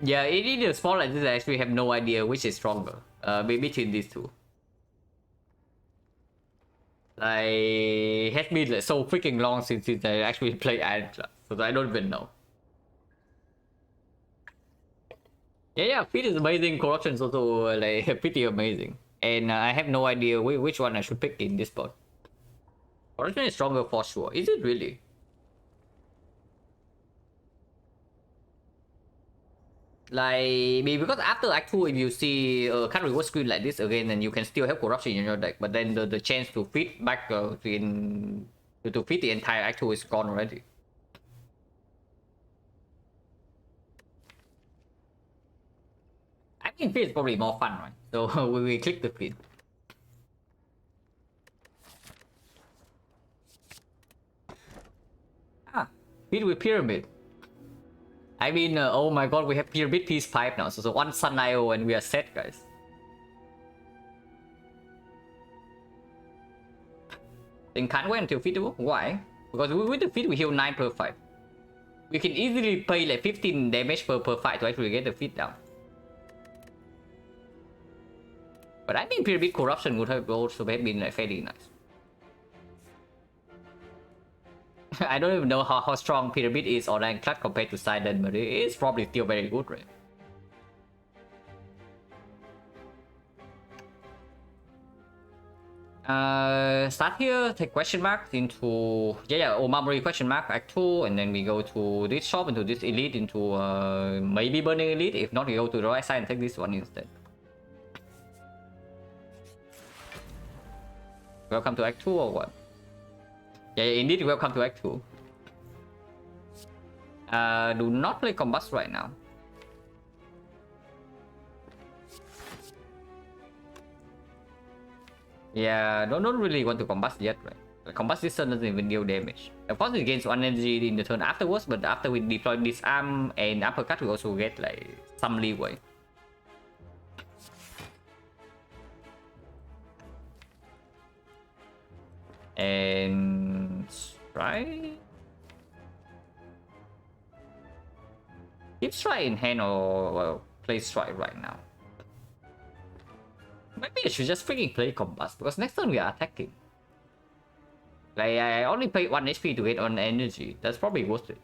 Yeah, it is a spot like this. I actually have no idea which is stronger between these two. Like, it has been like so freaking long since I actually played Iron Class, so I don't even know. Yeah, Feed is amazing. Corruption is also like pretty amazing. And I have no idea which one I should pick in this spot. Corruption is stronger for sure. Is it really? Like, because after Act 2, if you see a card reward screen like this again, then you can still have Corruption in your deck. But then the chance to feed back to feed the entire Act 2 is gone already. I think feed is probably more fun, right? So we click the feed. Feed with Pyramid. I mean, oh my god, we have Pyramid Peace Pipe now. So one Sun IO and we are set, guys. Then can't wait until feed. Why? Because with the feed we heal 9 per fight. We can easily pay like 15 damage per fight to actually get the feed down. But I think Pyramid Corruption would have also been like fairly nice. I don't even know how strong Pyramid is on rank class compared to Silent, but it is probably still very good, right? Start here, take question mark into Omamori question mark Act 2, and then we go to this shop, into this elite, into maybe Burning Elite. If not, we go to the right side and take this one instead. Welcome to Act 2 or what? Yeah, indeed, welcome to Act 2. Do not play Combust right now. Yeah, don't really want to Combust yet, right? Like, Combust this turn doesn't even deal damage. Of course, it gains 1 energy in the turn afterwards, but after we deploy Disarm and Uppercut, we also get like some leeway. And Strike. Keep Strike in hand or play Strike right now. Maybe I should just freaking play Combust because next turn we are attacking. Like, I only paid 1 HP to get on energy. That's probably worth it.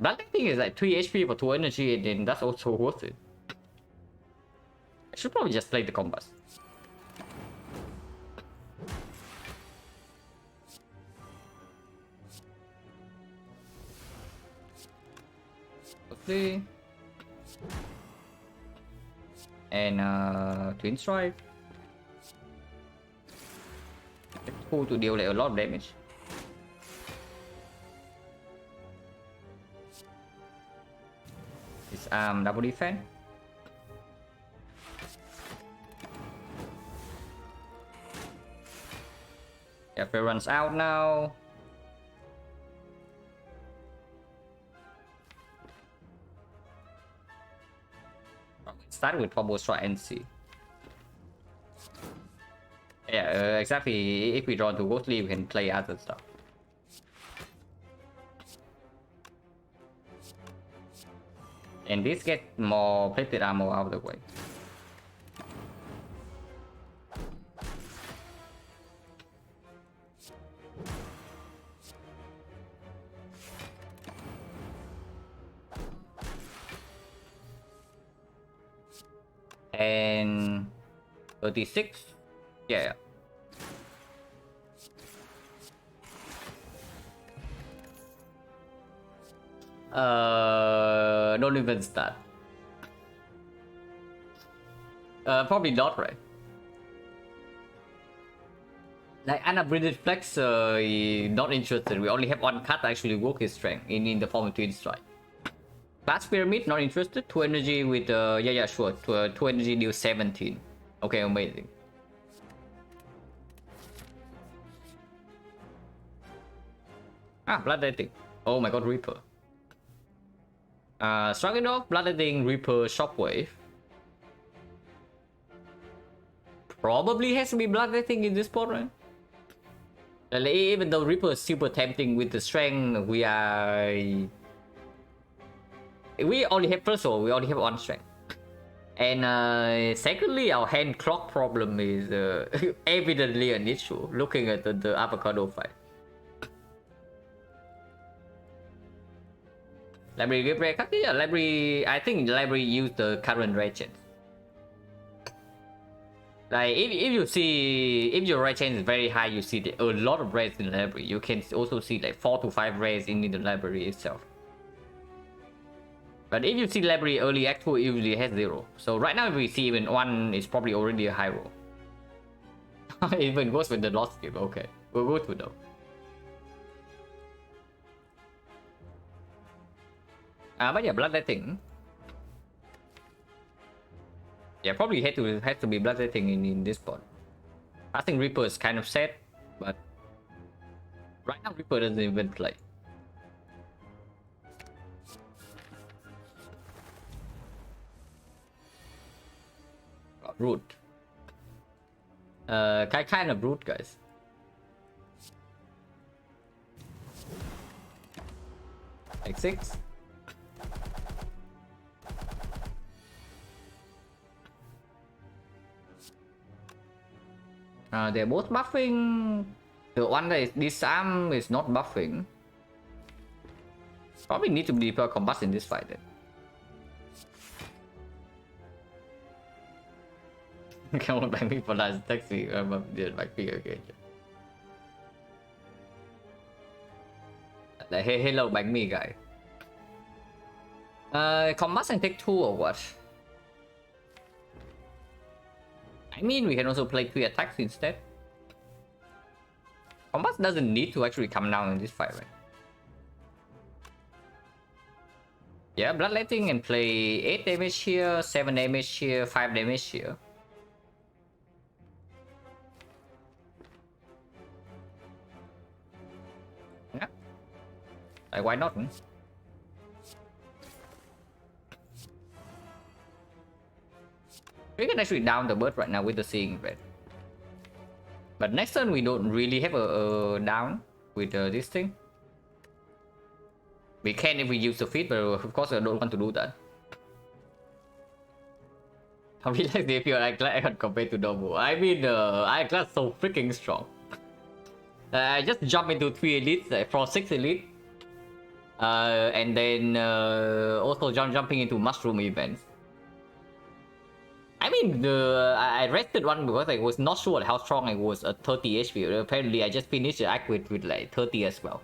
Blood thing is like 3 HP for 2 energy, and then that's also worth it. I should probably just play the Combust. Okay. And Twin Strike. It's cool to deal like a lot of damage. This double defense. Yeah, if it runs out now. Start with Turbo Strike and see. Yeah, exactly. If we draw to Ghostly, we can play other stuff. And this gets more plated armor out of the way. And 36. Yeah. Don't even start. Probably not, right? Like Unabridged Flex, not interested. We only have one card to actually work his strength in the form of Twin Strike. Class Pyramid, not interested. 2 energy with yeah, sure. 2 energy deal 17. Okay, amazing. Bloodletting. Oh my god, Reaper. Strong enough, Bloodletting, Reaper, Shockwave. Probably has to be Bloodletting in this spot, right? Even though Reaper is super tempting with the strength, we only have, first of all, we only have one strength. And secondly, our hand clock problem is evidently an issue, looking at the avocado fight. Library give rare card? Yeah, library. I think library use the current regent. Like if you see, if your regent is very high, you see a lot of rares in the library. You can also see like 4 to 5 rares in the library itself. But if you see library early act 2, it usually has 0. So right now if we see even 1, it's probably already a high roll. Even goes with the lost skip. Okay, we'll go to though. But yeah, Bloodletting. Yeah, probably had to be Bloodletting in this spot. I think Reaper is kind of sad, but right now Reaper doesn't even play. Rude. Kind of rude, guys. Like 6. They're both buffing. The one that is disarm is not buffing. Probably need to be deeper combust in this fight then. Come on, bang me for last taxi. Like me again. Like, hey, hello, bang me, guy. Combust and take 2 or what? I mean, we can also play 3 attacks instead. Combust doesn't need to actually come down in this fight, right? Yeah, Bloodletting and play 8 damage here, 7 damage here, 5 damage here. Yeah. Like, why not? We can actually down the bird right now with the Seeing Red. But next turn we don't really have a down with this thing. We can if we use the feed, but of course I don't want to do that. I realize they feel like I got compared to Nobu. I mean, I class so freaking strong. I just jump into 3 elites, like for 6 elite. And then also jumping into mushroom events. I mean, I rested one because I was not sure how strong I was at 30 HP. Apparently, I just finished the act with like 30 as well.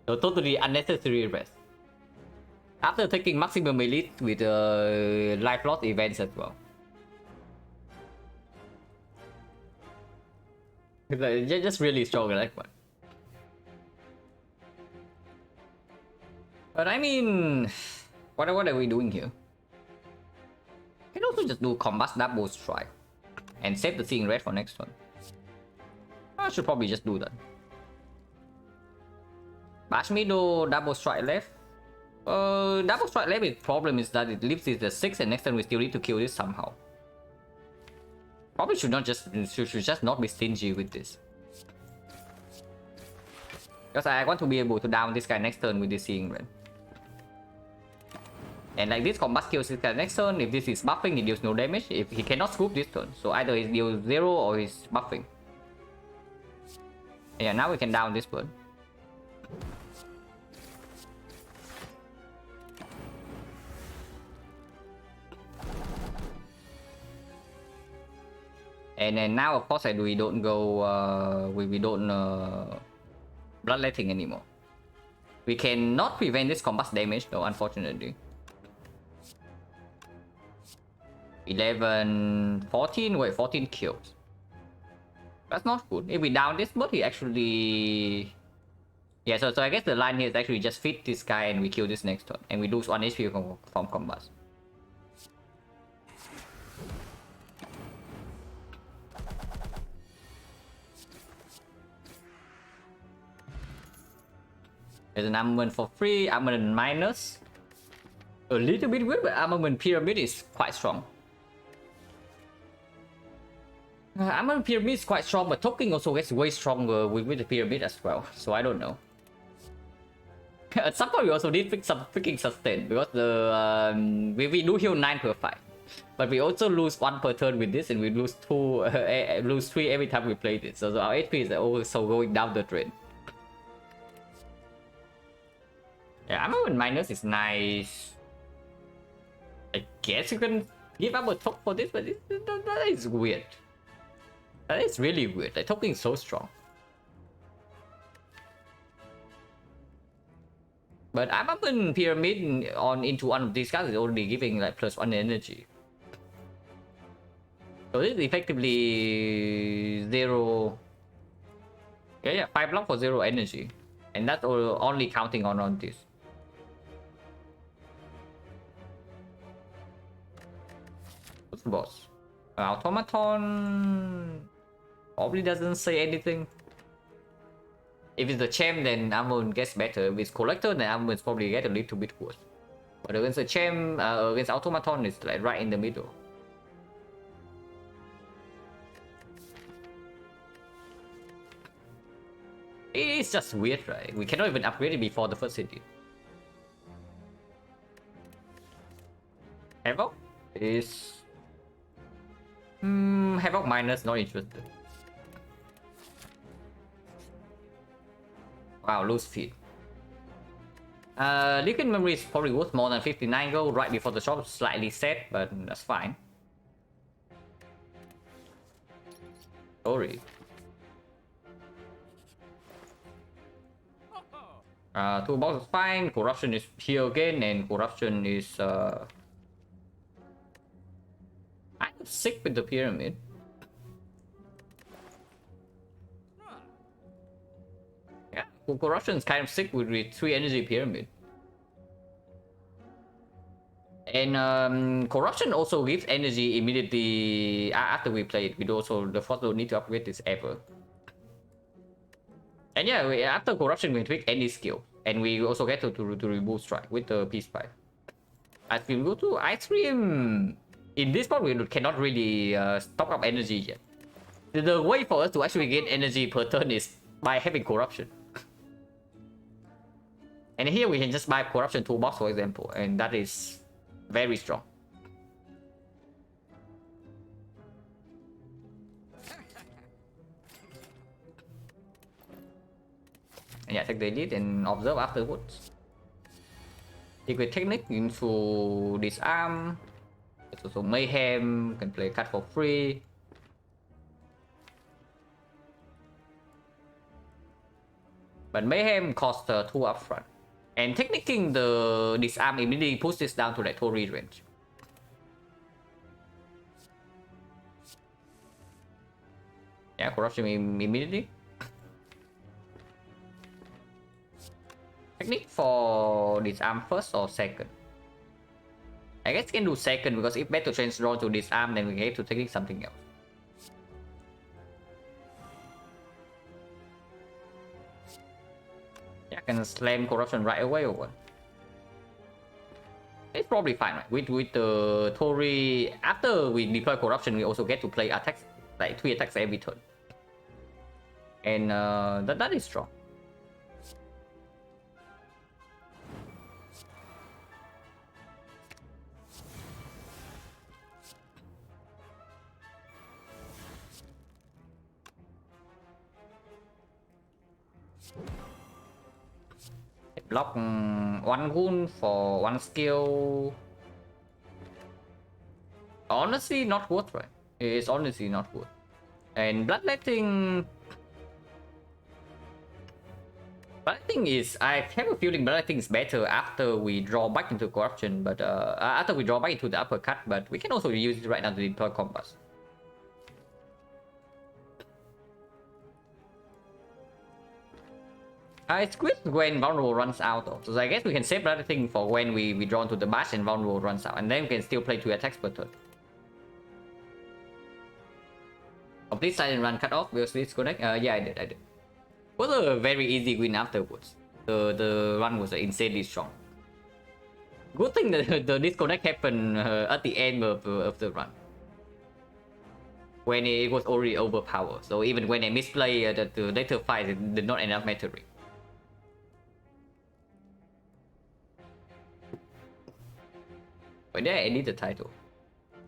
So totally unnecessary rest. After taking maximum elite with life loss events as well. Just really strong like one. But I mean, what are we doing here? Can also just do combat double strike and save the seeing red for next one. I should probably just do that. Bash me do double strike left. Double strike left. The problem is that it leaves it the 6, and next time we still need to kill this somehow. Probably should just not be stingy with this. Because I want to be able to down this guy next turn with this seeing red. And like this combat kills this guy next turn. If this is buffing, he deals no damage. If he cannot scoop this turn, so either he deals 0 or he's buffing. Yeah, now we can down this one. And then now, of course, we don't go. We don't bloodletting anymore. We cannot prevent this combat damage though, unfortunately. 11, 14. Wait, 14 kills. That's not good. If we down this bot, he actually. Yeah, so I guess the line here is actually just fit this guy and we kill this next turn, and we lose 1 HP from combat. There's an armament for free, armament minus. A little bit weird, but armament pyramid is quite strong. Armament pyramid is quite strong, but token also gets way stronger with the pyramid as well. So I don't know. At some point we also need some freaking sustain because the we do heal 9 per fight, but we also lose 1 per turn with this, and we lose 2, lose 3 every time we play this. So our HP is also going down the drain. Yeah, armament minus is nice. I guess you can give up a top for this, but that is weird. That is really weird. Like, token is so strong. But armament pyramid on into one of these guys is only giving like +1 energy. So this is effectively 0. Yeah, 5 block for 0 energy. And that's only counting on this. What's the boss? Automaton probably doesn't say anything. If it's the champ, then armament gets better. If it's collector, then armament probably get a little bit worse. But against the champ, against automaton, it's like right in the middle. It's just weird, right? We cannot even upgrade it before the first city. Havoc is Havoc minus, not interested. Wow, lose feed. Liquid memory is probably worth more than 59 gold right before the shop, slightly set, but that's fine. Sorry. Toolbox is fine. Corruption is here again, and corruption is I'm sick with the pyramid. Yeah, corruption is kind of sick with the 3 energy pyramid. And corruption also gives energy immediately after we play it. We also the first don't need to upgrade this ever. And yeah, after corruption we tweak any skill, and we also get to remove strike with the peace pipe. As we go to ice cream, in this part we cannot really stock up energy yet. The way for us to actually gain energy per turn is by having corruption. And here we can just buy corruption toolbox, for example, and that is very strong. And yeah, take the lead and observe afterwards. Secret technique into disarm. It's also mayhem. Can play cut for free. But mayhem costs 2 upfront. And technically the disarm immediately puts this down to like Tori range. Yeah, corruption immediately. Technique for disarm first or second? I guess we can do second because if battle change draw to disarm, then we get to technique something else. Yeah, I can slam corruption right away or what? It's probably fine, right? With the Tori, after we deploy corruption, we also get to play attacks, like 3 attacks every turn. And that is strong. Block 1 wound for 1 skill. Honestly, not worth, right? It's honestly not worth. And bloodletting. Bloodletting is, I have a feeling bloodletting is better after we draw back into corruption, but after we draw back into the uppercut, but we can also use it right now to deploy combos. It's good when vulnerable runs out though. So I guess we can save bloodletting for when we draw into the bash and vulnerable runs out, and then we can still play 2 attacks per turn. Complete silent run cut off. Will disconnect. Yeah, I did. It was a very easy win afterwards. The run was insanely strong. Good thing that the disconnect happened at the end of the run, when it was already overpowered. So even when I misplay the later fight, it did not end up mattering. But yeah, I did the title.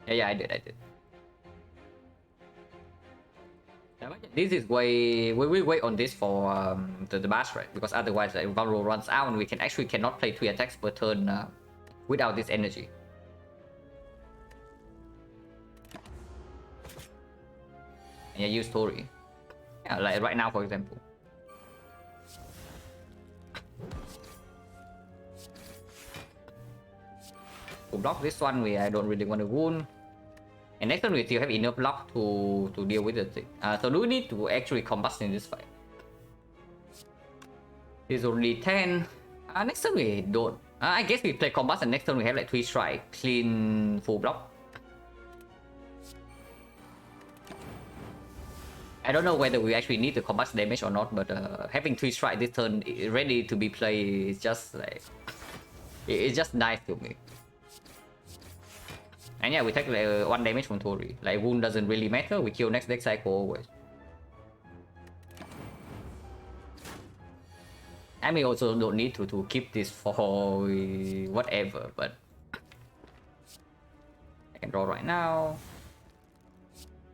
Yeah, I did. This is way we wait on this for the bash, right? Because otherwise, like, vulnerable runs out, and we cannot play 3 attacks per turn without this energy. And yeah, use Tori. Yeah, like right now, for example. To block this one, I don't really want to wound. And next turn we still have enough block to deal with the thing. So do we need to actually combust in this fight? This is already 10. Next turn we don't. I guess we play combust and next turn we have like 3 strike, clean full block. I don't know whether we actually need the combust damage or not, but having 3 strike this turn ready to be played is just like, it's just nice to me. And yeah, we take like 1 damage from Tori. Like, wound doesn't really matter, we kill next deck cycle always. I mean, also don't need to keep this for whatever, but I can draw right now.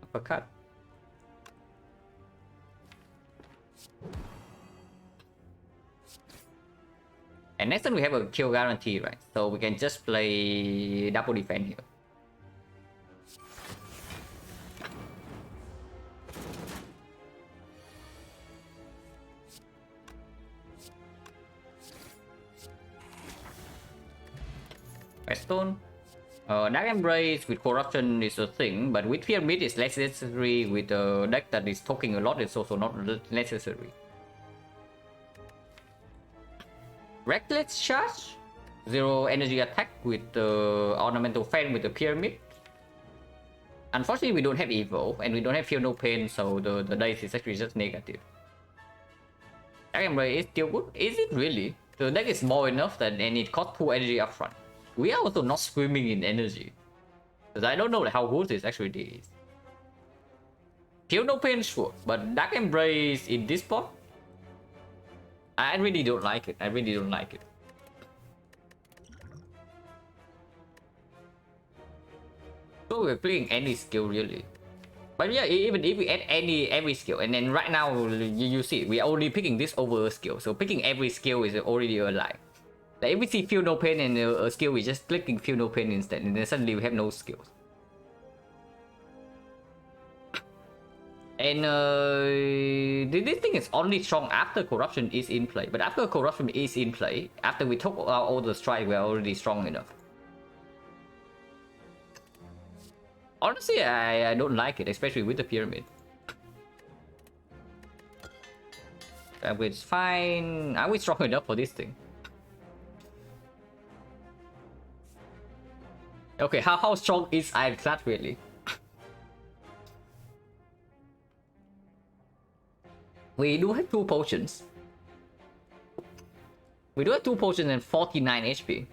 Uppercut. And next turn we have a kill guarantee, right? So we can just play double defense here. Stone. Dark Embrace with corruption is a thing, but with Pyramid is less necessary. With a deck that is talking a lot, it's also not necessary. Reckless Charge, 0 energy attack with the Ornamental Fan with the Pyramid. Unfortunately, we don't have Evo and we don't have Feel No Pain, so the dice is actually just negative. Dark Embrace is still good. Is it really? The deck is small enough that and it costs 2 energy upfront. We are also not swimming in energy, because I don't know how good this actually is. Feel No Pain, sure, but Dark Embrace in this spot, I really don't like it. So we're playing any skill really. But yeah, even if we add every skill, and then right now you see we are only picking this over a skill, so picking every skill is already a lie. Like if we see Feel No Pain and a skill, we just clicking Feel No Pain instead, and then suddenly we have no skills. And this thing is only strong after corruption is in play. But after corruption is in play, after we took out all the strike, we are already strong enough. Honestly, I don't like it, especially with the pyramid. It's fine. Are we strong enough for this thing? Okay, how strong is Ironclad really? We do have 2 potions. We do have 2 potions and 49 HP.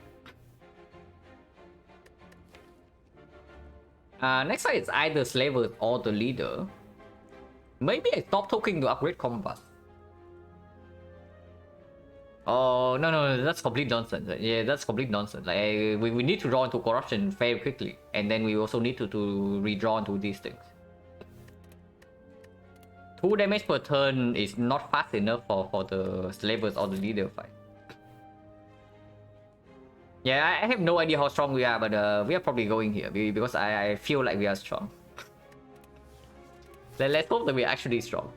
Next fight is either Slaver or the Leader. Maybe I stop talking to upgrade combat. Oh, no, that's complete nonsense. Yeah, that's complete nonsense. Like, we need to draw into corruption very quickly. And then we also need to redraw into these things. 2 damage per turn is not fast enough for the Slavers or the Leader fight. Yeah, I have no idea how strong we are, but we are probably going here because I feel like we are strong. Let's hope that we are actually strong.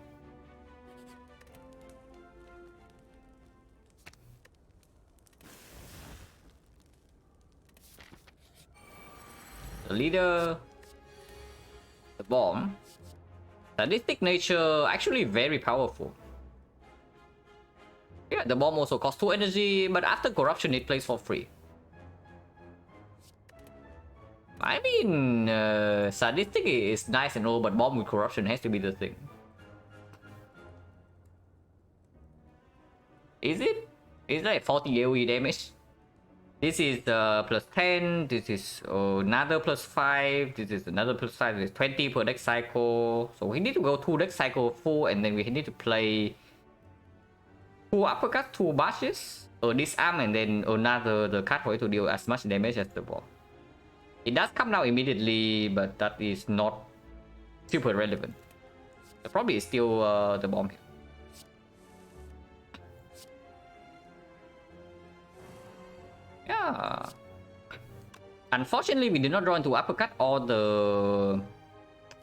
The Leader, the Bomb. Sadistic nature actually very powerful. Yeah, the bomb also costs 2 energy, but after corruption it plays for free. I mean, sadistic is nice and all, but bomb with corruption has to be the thing. Is it? It's like 40 AoE damage. This is plus 10, this is another plus 5, this is another plus 5, this is 20 per deck cycle. So we need to go 2 deck cycle full, and then we need to play 2 uppercut, 2 bashes, or disarm, and then another the card for it to deal as much damage as the bomb. It does come now immediately, but that is not super relevant. The problem is still the bomb here. Yeah. Unfortunately, we did not draw into uppercut or the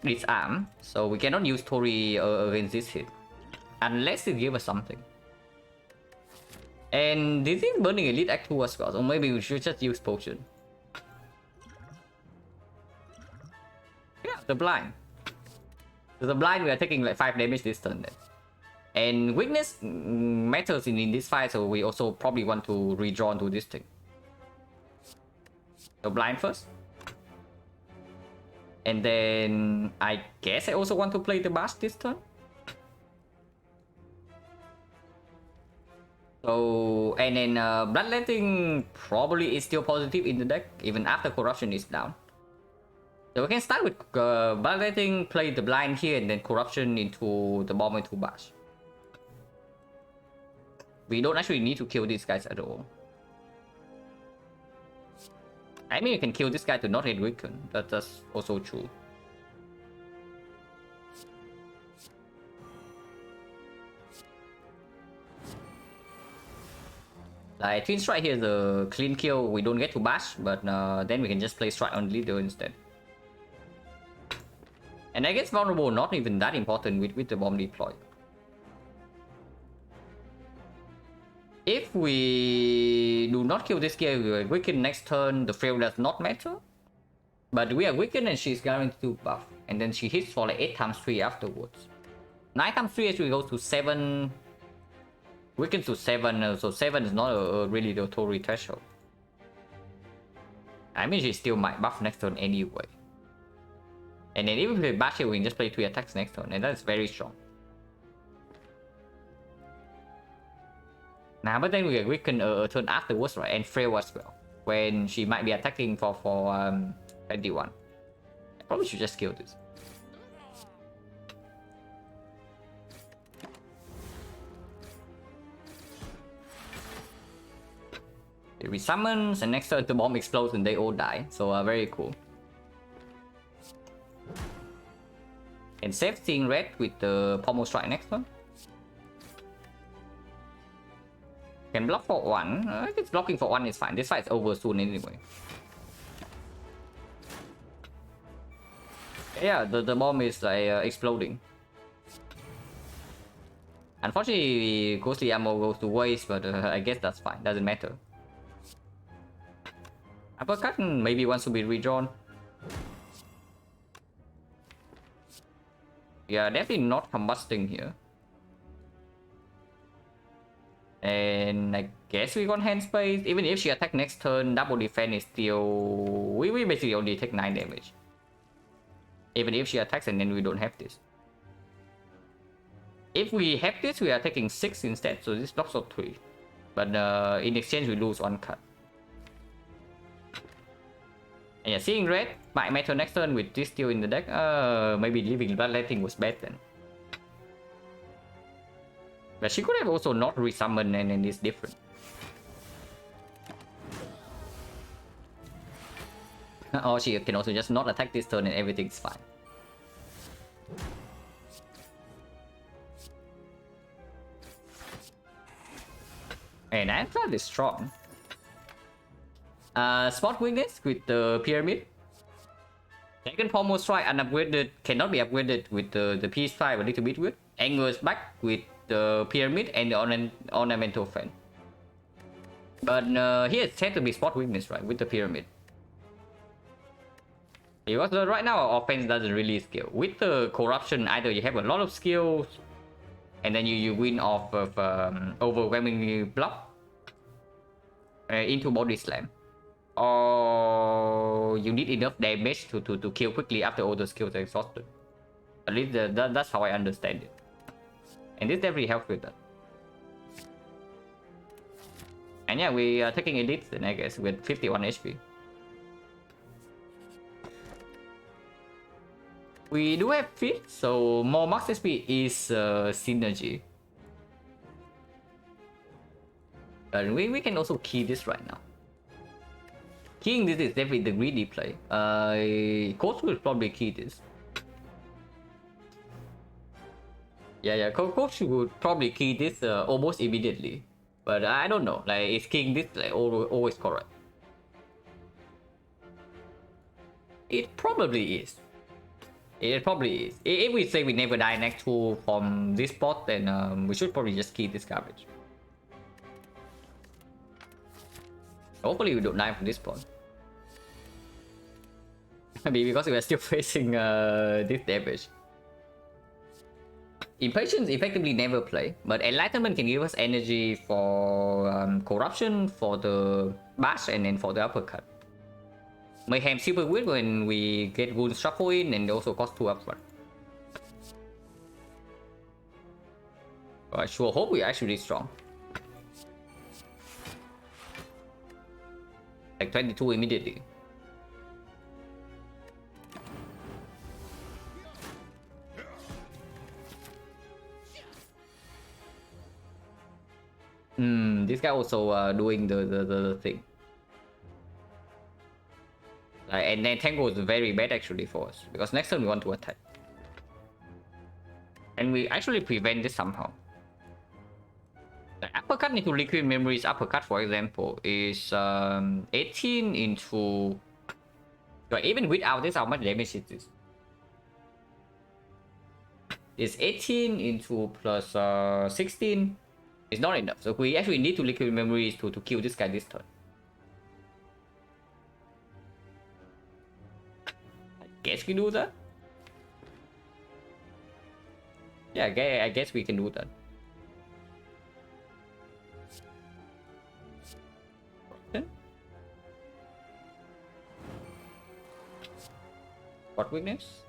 disarm, so we cannot use Tori against this hit unless it gives us something. And this is burning Elite Act 2 as well, so maybe we should just use potion. Yeah, the blind. So the blind, we are taking like 5 damage this turn then. And weakness matters in this fight, so we also probably want to redraw into this thing. So blind first. And then I guess I also want to play the bash this turn. So, and then bloodletting probably is still positive in the deck, even after corruption is down. So we can start with bloodletting, play the blind here, and then corruption into the bomb into bash. We don't actually need to kill these guys at all. I mean, you can kill this guy to not hit weaken. That's also true. Like, Twin Strike here is a clean kill. We don't get to bash, but then we can just play Strike on Leader instead. And I guess Vulnerable not even that important with the bomb deployed. If we do not kill this guy, we are weakened next turn, the fail does not matter. But we are weakened and she's guaranteed to buff. And then she hits for like 8 times 3 afterwards. 9 times 3 actually goes to 7. Weakens to 7, so 7 is not really the Tori threshold. I mean, she still might buff next turn anyway. And then even if we bash it, we can just play 3 attacks next turn, and that's very strong. Nah, but then we get weakened a turn afterwards, right? And frail as well, when she might be attacking for 21. I probably should just kill this. It resummons, and next turn the bomb explodes and they all die. So very cool. And save seeing red with the pommel strike next one. Can block for 1. If it's blocking for 1, it's fine. This fight's over soon anyway. Yeah, the bomb is like exploding. Unfortunately, ghostly ammo goes to waste, but I guess that's fine. Doesn't matter. Uppercut maybe wants to be redrawn. Yeah, definitely not combusting here. And I guess we got hand space. Even if she attack next turn, double defense is still... We basically only take 9 damage. Even if she attacks and then we don't have this. If we have this, we are taking 6 instead, so this blocks of 3. But in exchange, we lose 1 cut. And yeah, seeing red might matter next turn with this still in the deck. Maybe leaving bloodletting was bad then. But she could have also not resummoned and then it's different. Or she can also just not attack this turn and everything's fine. And Antler is strong. Spot weakness with the pyramid. Second Pommel Strike unupgraded cannot be upgraded with the PS5 a little bit weird. Angles back with the pyramid and the ornamental fan. But here it's said to be spot weakness, right, with the pyramid. Because right now our offense doesn't really scale. With the corruption, either you have a lot of skills and then you win off of overwhelmingly block into body slam, or you need enough damage to kill quickly after all the skills are exhausted. At least that's how I understand it. And this definitely helps with that. And yeah, we are taking elites then, I guess, with 51 HP. We do have fit, so more max SP is synergy. And we can also key this right now. Keying this is definitely the greedy play. Coach will probably key this. Yeah, Coach would probably key this almost immediately. But I don't know, like, is keying this like always correct? It probably is. It probably is. If we say we never die next 2 from this spot, then we should probably just key this garbage. Hopefully we don't die from this spot. Maybe because we are still facing this damage. Impatience effectively never play, but Enlightenment can give us energy for corruption, for the bash, and then for the uppercut. Mayhem super weird when we get Goon Shuffle in and also cost 2 upfront. I sure hope we're actually strong. Like 22 immediately. This guy also doing the thing. And then Tango is very bad actually for us, because next turn we want to attack. And we actually prevent this somehow. The uppercut into Liquid Memory's uppercut, for example, is 18 into... But even without this, how much damage is this? It's 18 into plus 16. It's not enough. So we actually need to Liquid Memories to kill this guy this turn. I guess we do that. Yeah, I guess we can do that. What weakness?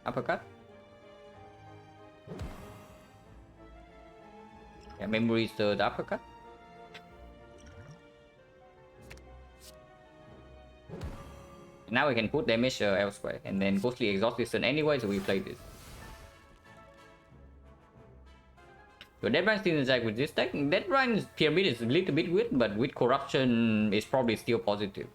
Uppercut. Yeah, memory is the uppercut. Now we can put damage elsewhere, and then Ghostly exhaust this turn anyway, so we play this. So Deadbrine's synergize with this deck. Deadbrine's pyramid is a little bit weird, but with corruption is probably still positive.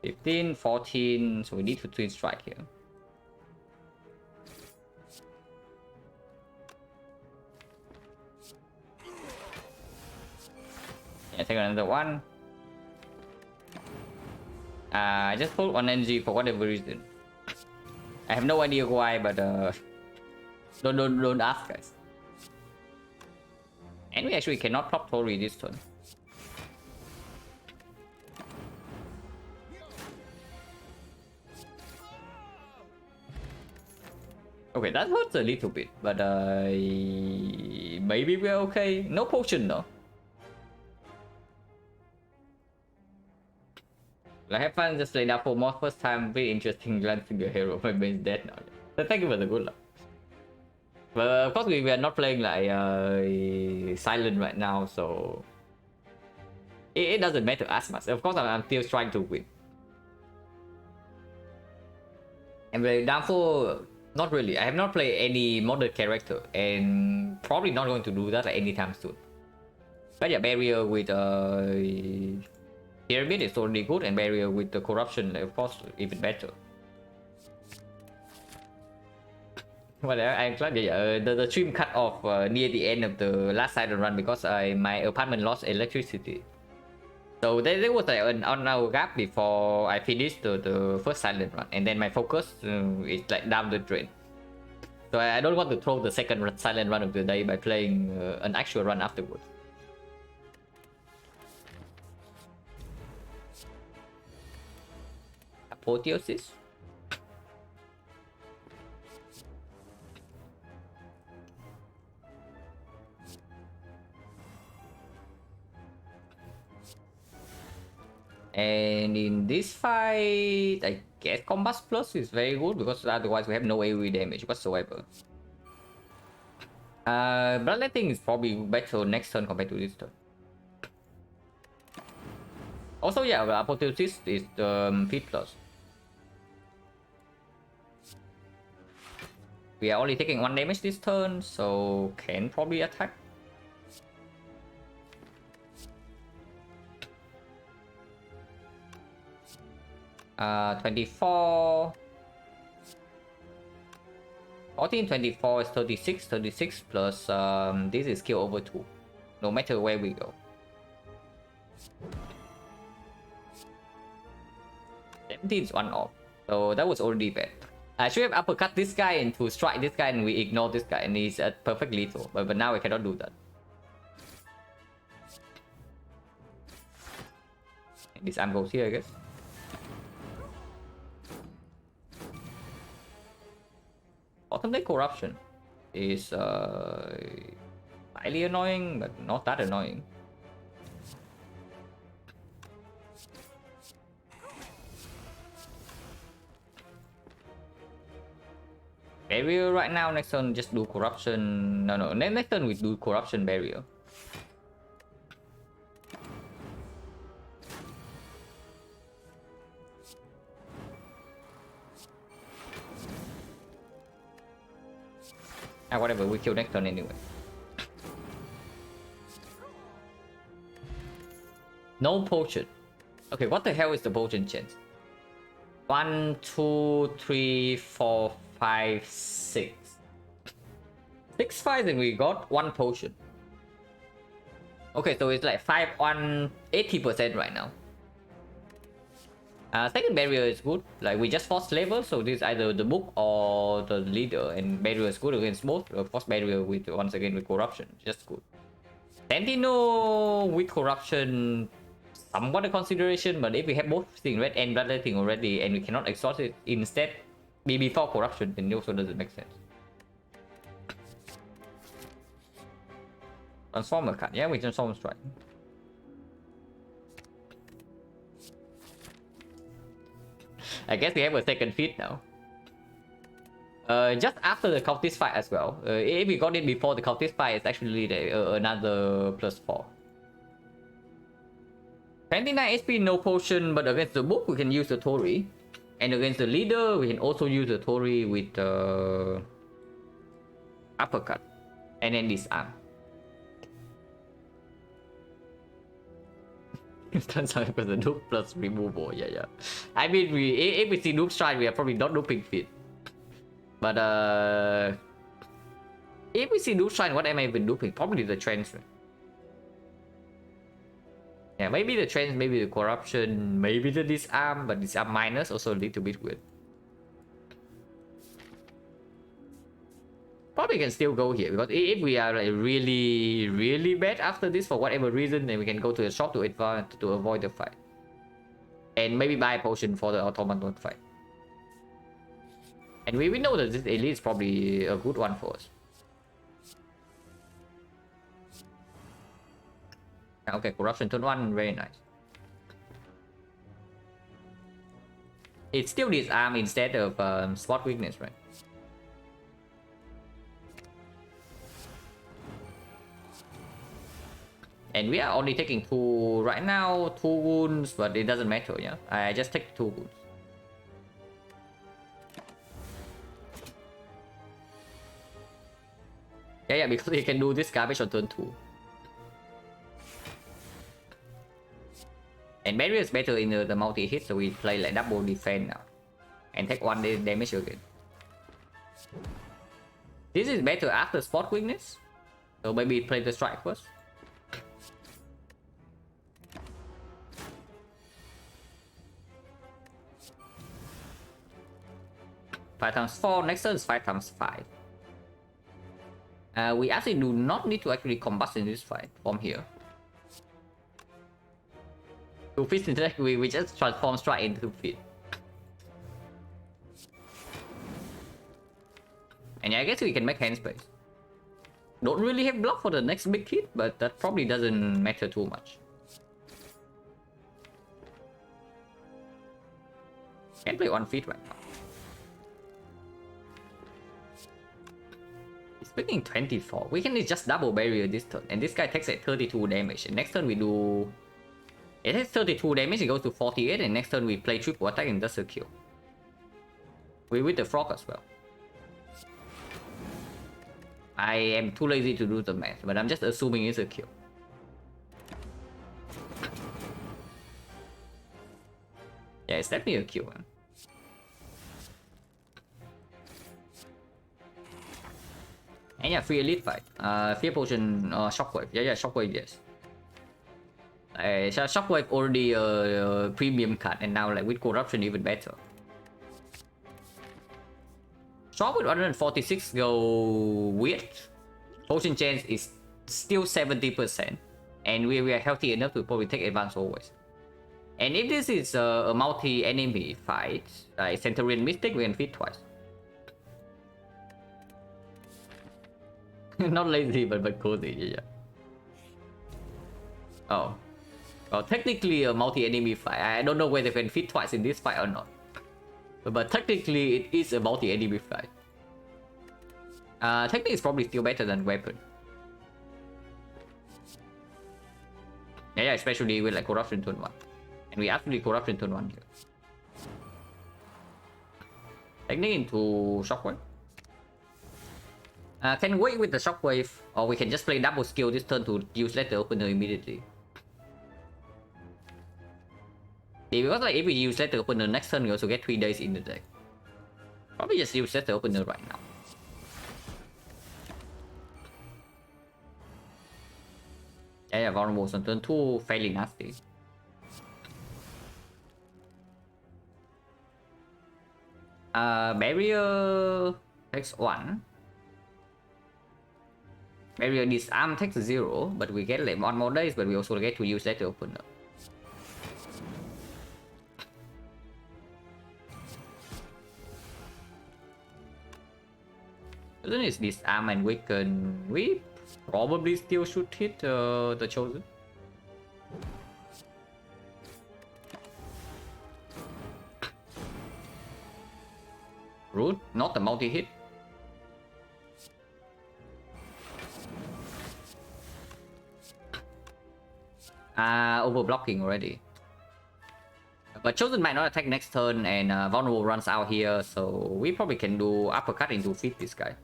15, 14, so we need to twin strike here. Yeah, take another one. I just pulled one energy for whatever reason. I have no idea why, but don't ask, guys. And we actually cannot prop Tori this turn. Okay, that hurts a little bit, but maybe we're okay. No potion though. I have fun just playing that for more first time. Very interesting glancing your hero. My main dead now. So thank you for the good luck. But of course we are not playing like Silent right now, so it doesn't matter as much. Of course I'm still trying to win. And the downfall, not really. I have not played any modern character, and probably not going to do that anytime soon. But yeah, barrier with pyramid is already good, and barrier with the corruption, of course, even better. Well, I'm glad the stream cut off near the end of the last Silent run because my apartment lost electricity. So there was like an hour gap before I finished the first Silent run, and then my focus is like down the drain. So I don't want to throw the second Silent run of the day by playing an actual run afterwards. Apotheosis? And in this fight, I guess Combat Plus is very good because otherwise we have no AoE damage whatsoever. Bloodletting is probably better next turn compared to this turn. Also, yeah, Apotheosis is Feet Plus. We are only taking 1 damage this turn, so can probably attack. Uh, 24. 14, 24 is 36, 36 plus this is skill over 2. No matter where we go. 17 is 1 off. So that was already bad. I should have uppercut this guy and to strike this guy and we ignore this guy and he's perfect lethal. But now we cannot do that. And this arm goes here, I guess. Bottom deck corruption is highly annoying, but not that annoying. Barrier right now, next turn just do corruption. No, next turn we do corruption barrier. Whatever, we kill next turn anyway. No potion. Okay, what the hell is the potion chance? 1, 2, 3, 4, 5, 6. 6 fights and we got 1 potion. Okay, so it's like 5 on 80% right now. Second barrier is good. Like we just force level, so this is either the book or the leader, and barrier is good against both. Force barrier with once again with corruption, just good. Sentinel with corruption, somewhat a consideration, but if we have both things red and bloodletting already, and we cannot exhaust it instead before corruption, then it also doesn't make sense. Transformer card, yeah, we transform strike. I guess we have a second feat now. Just after the cultist fight as well. If we got it before the cultist fight, it's actually another +4. 29 HP, no potion, but against the book we can use the Tori. And against the leader, we can also use the Tori with uppercut. And then disarm. Turns out it was a nuke plus removal. Yeah. I mean, if we see nuke strike, we are probably not nuking fit. But if we see nuke strike, what am I even nuking? Probably the trends. Yeah, maybe the trends, maybe the corruption, maybe the disarm, but disarm minus also a little bit weird. Probably can still go here because if we are like really bad after this for whatever reason, then we can go to the shop to avoid the fight, and maybe buy a potion for the automaton fight. And we know that this elite is probably a good one for us. Okay, corruption turn 1, very nice. It's still disarm instead of spot weakness, right? And we are only taking 2 right now, 2 wounds, but it doesn't matter, yeah? I just take 2 wounds. Yeah, because he can do this garbage on turn 2. And barrier is better in the multi-hit, so we play like double defense now. And take 1 damage again. This is better after spot weakness. So maybe play the strike first. Five times 4, next turn is 5 times 5. We actually do not need to actually combust in this fight from here. To fit into that, we just transform strike into fit. And yeah, I guess we can make hand space. Don't really have block for the next big hit, but that probably doesn't matter too much. Can play 1 feet right now. Speaking 24, we can just double barrier this turn, and this guy takes at 32 damage. And next turn we do... It has 32 damage, it goes to 48, and next turn we play triple attack and does a kill. We with the frog as well. I am too lazy to do the math, but I'm just assuming it's a kill. Yeah, it's definitely a kill, man. And yeah, free elite fight. Fear potion, shockwave. Yeah, shockwave, yes. Shockwave already a premium card, and now like with corruption even better. Shock with 146 go weird. Potion chance is still 70%, and we are healthy enough to probably take advance always. And if this is a multi-enemy fight, like Centurion Mystic, we can fit twice. Not lazy, but cozy, yeah. Oh. Well, technically a multi-enemy fight. I don't know whether they can fit twice in this fight or not. But technically it is a multi-enemy fight. Technically it's probably still better than weapon. Yeah, especially with like corruption turn 1. And we actually corruption turn 1 here. Technically into shockwave. Can wait with the shockwave, or we can just play double skill this turn to use letter opener immediately. Yeah, because like if we use letter opener next turn, we also get 3 days in the deck. Probably just use letter opener right now. Yeah, vulnerable on turn 2, fairly nasty. Barrier takes 1. Barrier disarm takes 0, but we get like 1 more days, but we also get to use letter opener. Then it's disarm and weaken. We probably still should hit the chosen. Root, not the multi-hit. Overblocking already. But chosen might not attack next turn, and vulnerable runs out here, so we probably can do uppercut into fit this guy.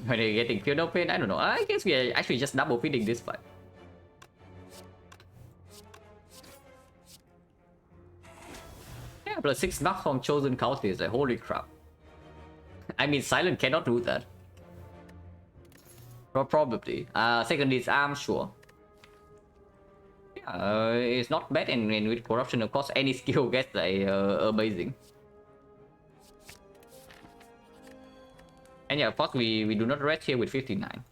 When they're getting killed off pain, I don't know. I guess we are actually just double feeding this fight. Yeah, plus 6 knocks from chosen cultists. Like, holy crap. I mean, Silent cannot do that. Probably. Second is arm, sure. Yeah, it's not bad, and with corruption, of course, any skill gets like amazing. And yeah, of course, we do not rest here with 59.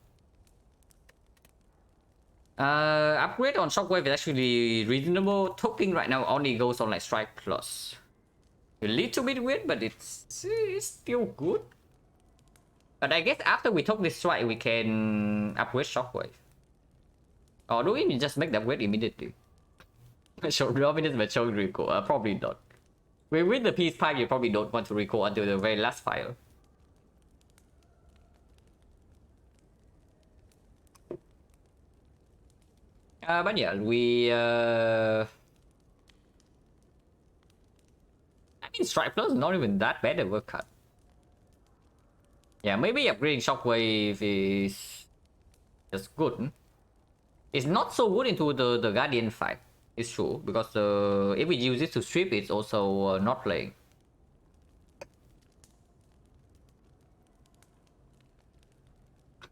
Upgrade on Shockwave is actually reasonable. Token right now only goes on like Strike Plus. A little bit weird, but it's still good. But I guess after we took this strike, we can upgrade Shockwave. Or do we just make the upgrade immediately? Show dominance but showing recall. Probably not. With the peace pipe, you probably don't want to recall until the very last fire. But yeah, we I mean, Strike Plus is not even that bad of a cut. Yeah, maybe upgrading Shockwave is just good. It's not so good into the Guardian fight. It's true, because if we use it to strip, it's also not playing.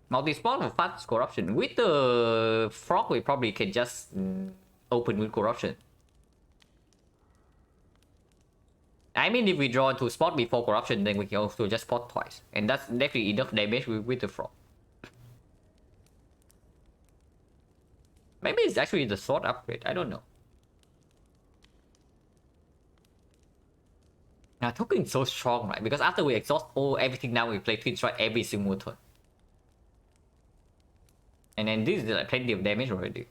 Multi-spawn for fast corruption. With the frog, we probably can just open with corruption. I mean, if we draw into spot before corruption, then we can also just spot twice. And that's definitely enough damage with the frog. Maybe it's actually the sword upgrade, I don't know. Now, token is so strong, right? Because after we exhaust everything now, we play Twin Strike every single turn. And then this is like plenty of damage already.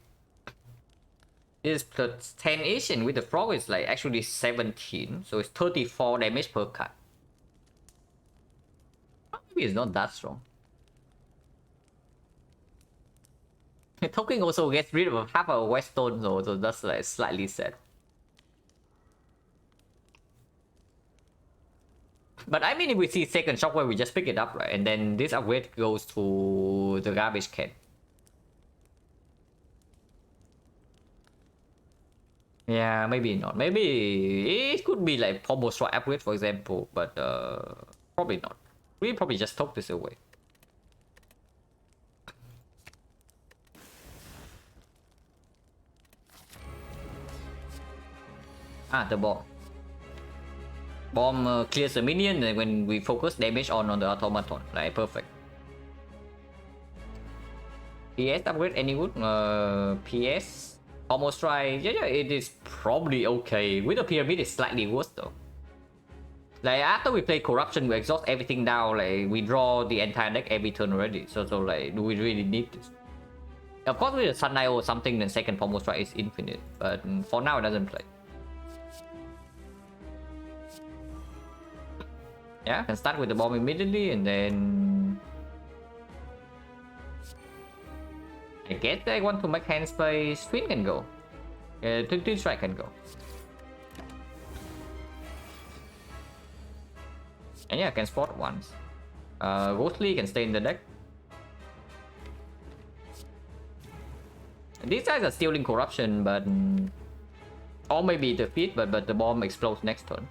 This is plus 10-ish, and with the frog it's like actually 17. So it's 34 damage per cut. Maybe it's not that strong. The token also gets rid of half a west stone, so that's like slightly sad. But I mean, if we see second shockwave, we just pick it up, right? And then this upgrade goes to the garbage can. Yeah, maybe not. Maybe it could be like combo strike upgrade, for example, but probably not. We probably just took this away. The bomb. Bomb clears the minion, and when we focus damage on the automaton, like perfect. PS upgrade any good? PS almost try. Yeah, it is probably okay. With the pyramid, it's slightly worse though. Like after we play corruption, we exhaust everything down. Like we draw the entire deck every turn already. So like, do we really need this? Of course, with the Sun Knight or something, then second Pommel Strike is infinite. But for now, it doesn't play. Yeah, can start with the bomb immediately, and then I guess I want to make hand space. Twin can go. Twin strike can go. And yeah, I can spot once. Ghostly can stay in the deck. These guys are stealing corruption, but or maybe defeat, but the bomb explodes next turn.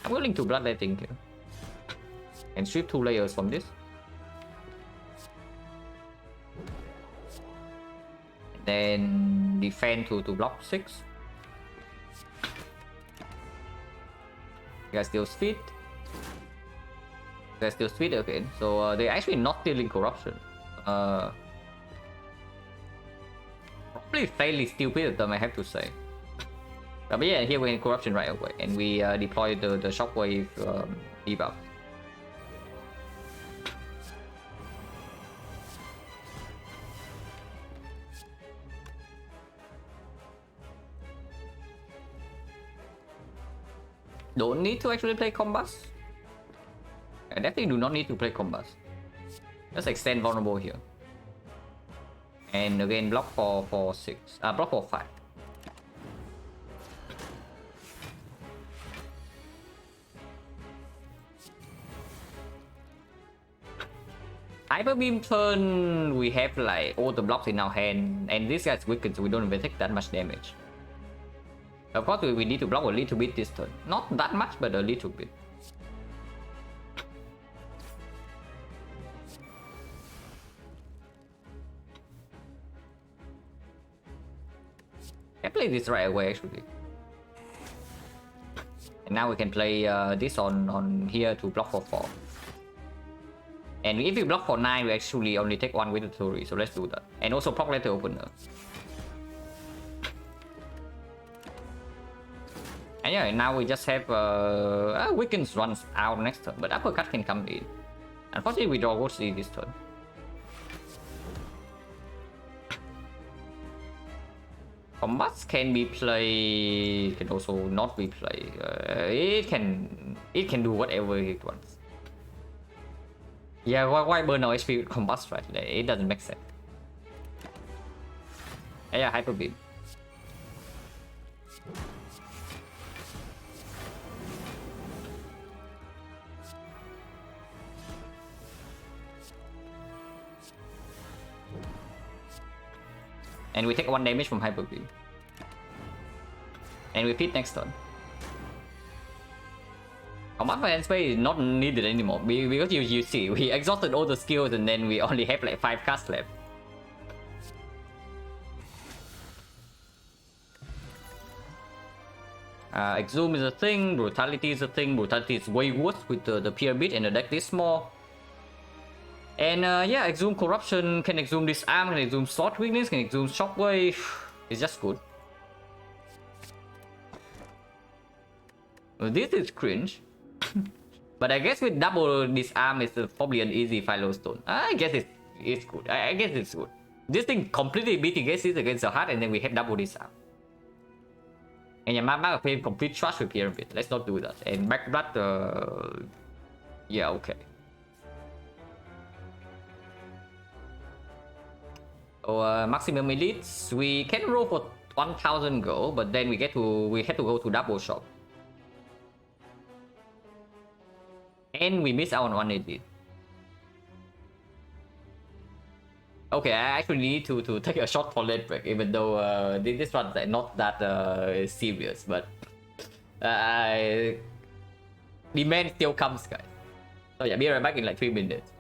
I'm willing to bloodletting here. And strip 2 layers from this. And then defend to block 6. You guys still speed. You guys still speed again. So they're actually not stealing corruption. Probably fairly stupid of them, I have to say. But yeah, here we're in corruption right away, and we deploy the shockwave debuff. Don't need to actually play combust. I definitely do not need to play combust. Just extend vulnerable here. And again, block for 6. Block for 5. Hyper Beam turn, we have like all the blocks in our hand, and this guy's weakened, so we don't even take that much damage. Of course, we need to block a little bit this turn. Not that much, but a little bit. I play this right away actually. And now we can play this on here to block for 4. And if we block for 9, we actually only take 1 with the theory, so let's do that. And also proc letter opener. And yeah, now we just have Weakens runs out next turn, but Uppercut can come in. Unfortunately, we draw Ghostly this turn. Combats can be played, can also not be played. It can do whatever it wants. Yeah, why burn our HP with combats, right? It doesn't make sense. Yeah, Hyper Beam. And we take 1 damage from Hyper Beam. And we feed next turn. Combat for Space is not needed anymore because you see, we exhausted all the skills and then we only have like 5 casts left. Exhume is a thing, Brutality is a thing. Brutality is way worse with the Pyramid and the deck this small. And yeah, Exhume Corruption, can Exhume Disarm, can Exhume Sword Weakness, can Exhume Shockwave. It's just good. Well, this is cringe. But I guess with double Disarm is probably an easy Philo Stone. I guess it's good. I guess it's good. This thing completely mitigates it against the heart and then we have double Disarm. And yeah, Mark played complete trash with Pyramid. Let's not do that. And Back Blood, yeah, okay. So maximum elites, we can roll for 1000 gold, but then we have to go to double shop. And we miss out on 1 elite. Okay, I actually need to take a shot for late break, even though this one's like not that serious, but demand still comes, guys. So yeah, be right back in like 3 minutes.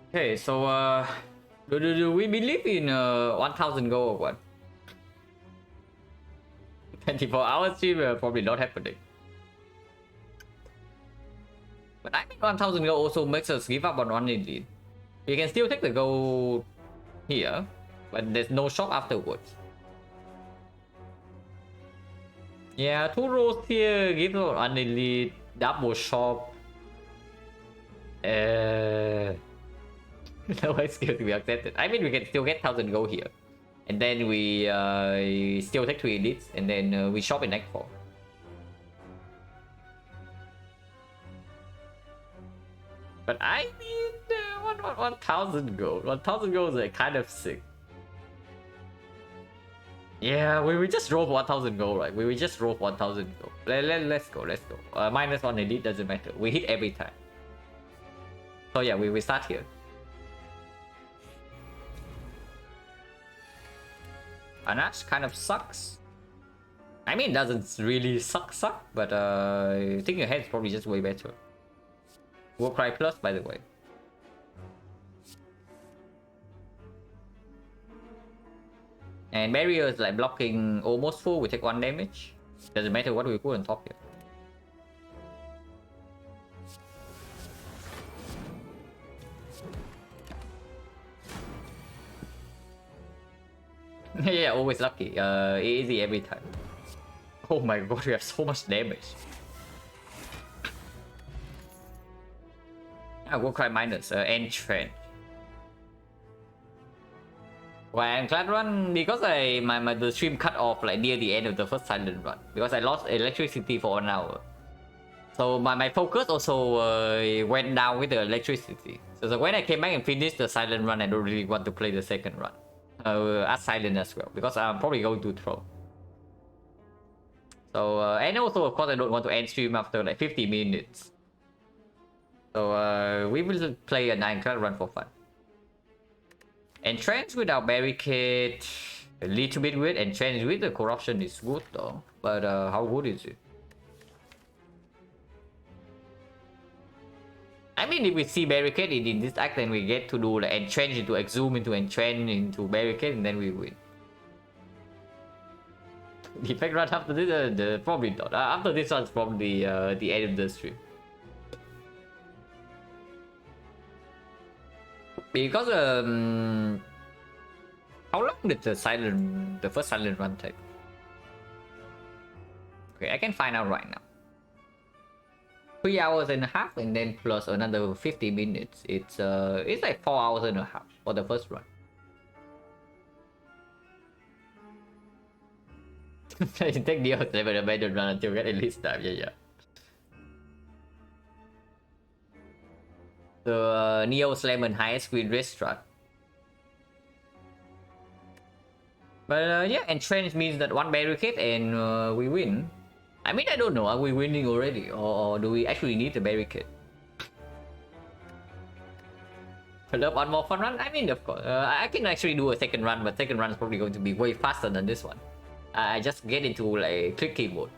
Okay, so do we believe in 1000 gold or what? 24 hours stream probably not happening. But I think 1000 gold also makes us give up on one elite. We can still take the gold here, but there's no shop afterwards. Yeah, 2 rolls here gives us one elite, double shop. No excuse to be accepted. I mean, we can still get 1000 gold here. And then we still take 3 elites, and then we shop in Nightfall. But I mean, 1000 gold. 1000 gold is kind of sick. Yeah, we just roll 1000 gold, right? We just roll 1000 gold. Let's go. Minus 1 elite doesn't matter. We hit every time. So yeah, we start here. Anash kind of sucks. I mean, it doesn't really suck, but thinking ahead is probably just way better. Warcry Plus, by the way. And barrier is like blocking almost full, we take 1 damage. Doesn't matter what we put on top here. Yeah, always lucky. Easy every time. Oh my god, we have so much damage. Warcry minus Entrench. Well, I'm glad run because the stream cut off like near the end of the first silent run because I lost electricity for 1 hour. So my focus also went down with the electricity. So when I came back and finished the silent run, I don't really want to play the second run. As silent as well because I'm probably going to throw. So and also of course I don't want to end stream after like 50 minutes. So we will play a 9-card run for fun. Entrench without barricade, a little bit weird. Entrench with the corruption is good though, but how good is it? I mean, if we see barricade in this act, then we get to do like entrench into exhume into entrench into barricade, and then we win. Defect run after this, probably not. After this one's probably the end of the stream. Because how long did the first silent run take? Okay, I can find out right now. 3 hours and a half, and then plus another 50 minutes. It's like 4 hours and a half for the first run. Take the level abandoned run until get at least time. Yeah. The Neo Slamon highest screen restaurant. But yeah, entrench means that 1 barricade and we win. I mean, I don't know, are we winning already or do we actually need the barricade? Put up 1 more fun run? I mean, of course, I can actually do a second run, but second run is probably going to be way faster than this one. I just get into like click keyboard.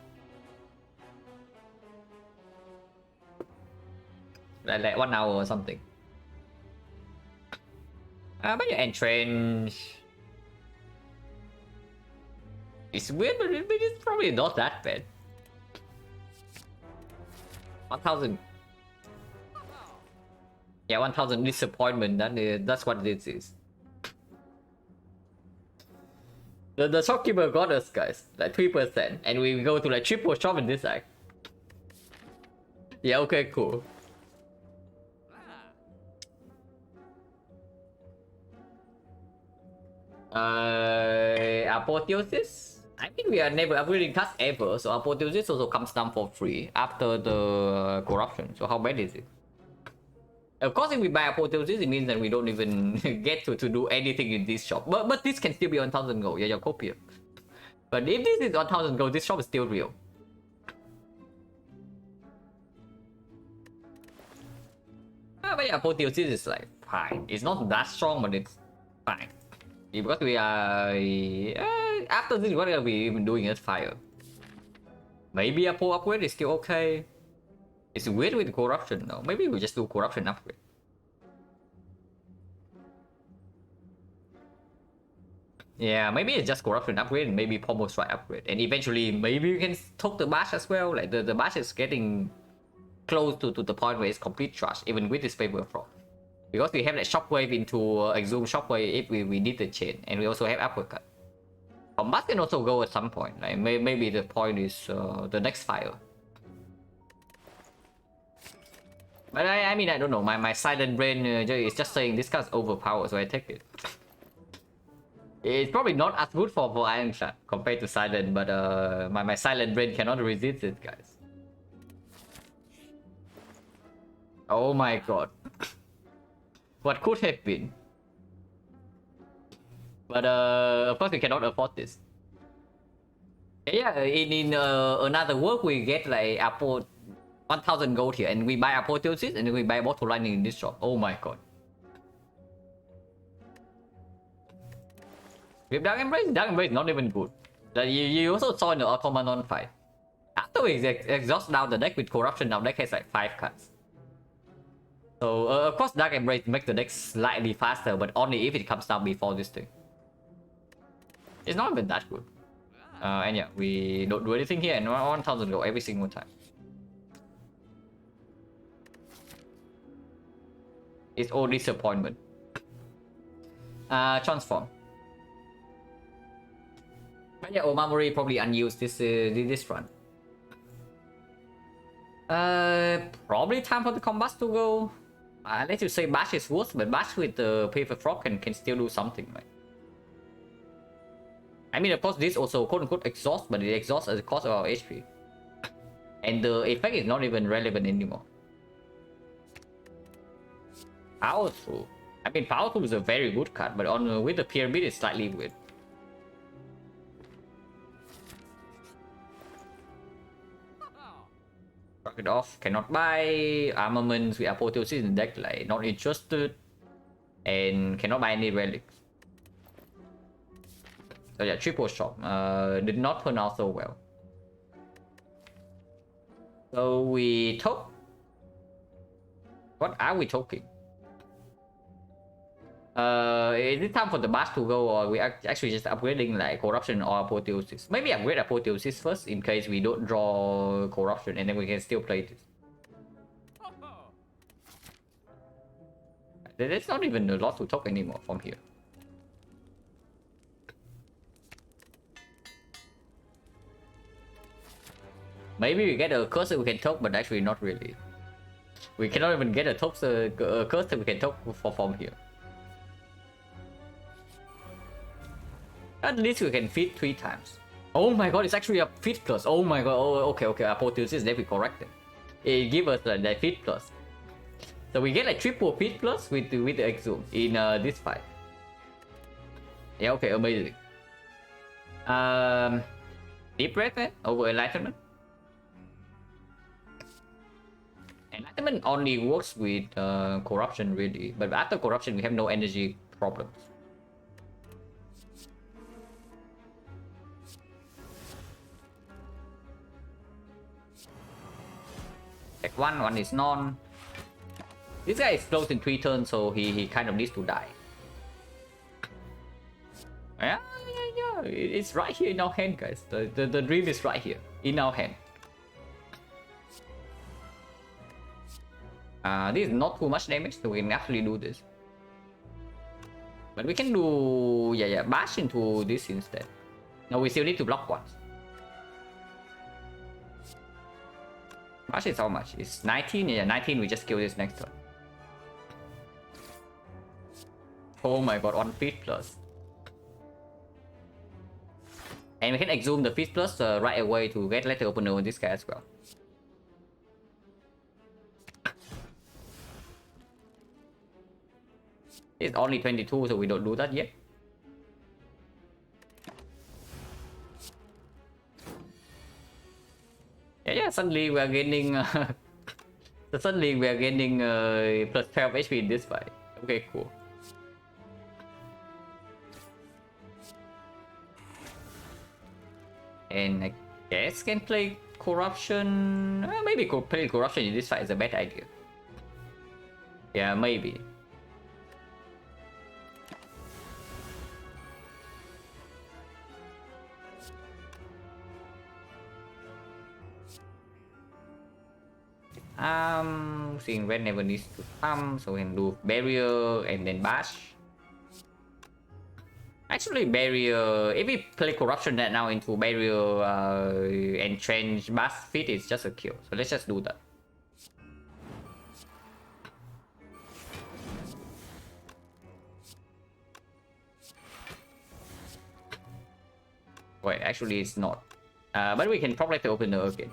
Like 1 hour or something. But yeah, entrench. It's weird, but it's probably not that bad. 1000. Yeah, 1000 disappointment. That's what this is. The shopkeeper got us, guys, like 3%, and we go to like triple shop in this act. Yeah, okay, cool. Apotheosis? I mean, we are never upgrading class ever, so Apotheosis also comes down for free after the corruption. So how bad is it? Of course, if we buy Apotheosis, it means that we don't even get to do anything in this shop. But this can still be 1000 gold. Yeah, copier. But if this is 1000 gold, this shop is still real. But yeah, Apotheosis is like fine. It's not that strong, but it's fine. Because we are after this, what are we even doing as fire? Maybe a pull upgrade is still okay. It's weird with corruption though. Maybe we just do corruption upgrade. Yeah, maybe it's just corruption upgrade and maybe pommel strike upgrade. And eventually maybe you can talk the bash as well. Like the bash is getting close to the point where it's complete trash, even with this paper frog. Because we have like shockwave into exhume shockwave if we need the chain, and we also have uppercut. Combat can also go at some point. Like maybe the point is the next fire. But I mean I don't know. My silent brain is just saying this guy's overpowered, so I take it. It's probably not as good for Iron Shot compared to silent, but my silent brain cannot resist it, guys. Oh my god. What could have been? But of course we cannot afford this. Yeah, in another work we get like Apple 1000 gold here, and we buy apotheosis and then we buy bottle lightning in this shop. Oh my god. With Dark Embrace is not even good. Like you also saw in the Automaton fight. After we exhaust down the deck with corruption, now deck has like 5 cards. So of course Dark Embrace makes the deck slightly faster, but only if it comes down before this thing. It's not even that good. And yeah, we don't do anything here and 1000 gold every single time. It's all disappointment. Transform. But yeah, Omamori probably unused this run. Probably time for the combats to go. Let's just say Bash is worse, but Bash with the Paper Frog can still do something, right? I mean, of course, this also quote-unquote exhaust, but it exhausts at the cost of our HP. And the effect is not even relevant anymore. Power Through. I mean, Power Through is a very good card, but on with the Pyramid, it's slightly weird. Rock it off, cannot buy armaments with apotheosis in the deck, like not interested, and cannot buy any relics. So yeah, triple shot did not turn out so well. So we took. What are we talking? Is it time for the bash to go, or we are actually just upgrading like corruption or apotheosis? Maybe upgrade apotheosis first in case we don't draw corruption, and then we can still play this. There's not even a lot to talk anymore from here. Maybe we get a curse that we can talk, but actually not really. We cannot even get a curse that we can talk from here. At least we can feed 3 times. Oh my god, it's actually a feed plus. Oh my god. Oh, okay. Apotheosis, then we corrected. It gives us the feed plus. So we get a triple feed plus with the exhume in this fight. Yeah, okay, amazing. Deep breath over enlightenment. Enlightenment only works with corruption really, but after corruption we have no energy problems. Like one is non. This guy explodes in 3 turns, so he kind of needs to die. Yeah, it's right here in our hand, guys. The dream is right here in our hand. This is not too much damage, so we can actually do this. But we can do bash into this instead. No, we still need to block once. Bash is how much? It's 19? Yeah, 19, we just kill this next turn. Oh my god, on feed plus. And we can exhume the feed plus right away to get letter opener on this guy as well. It's only 22, so we don't do that yet. Yeah, suddenly we are gaining suddenly we are gaining plus 12 HP in this fight. Okay, cool. And I guess can play corruption. Maybe play corruption in this fight is a bad idea. Yeah, maybe. Seeing red never needs to come, so we can do barrier and then bash. Actually, barrier, if we play corruption that now into barrier and change bash fit, it's just a kill. So let's just do that. Wait, actually it's not. But we can probably open the again.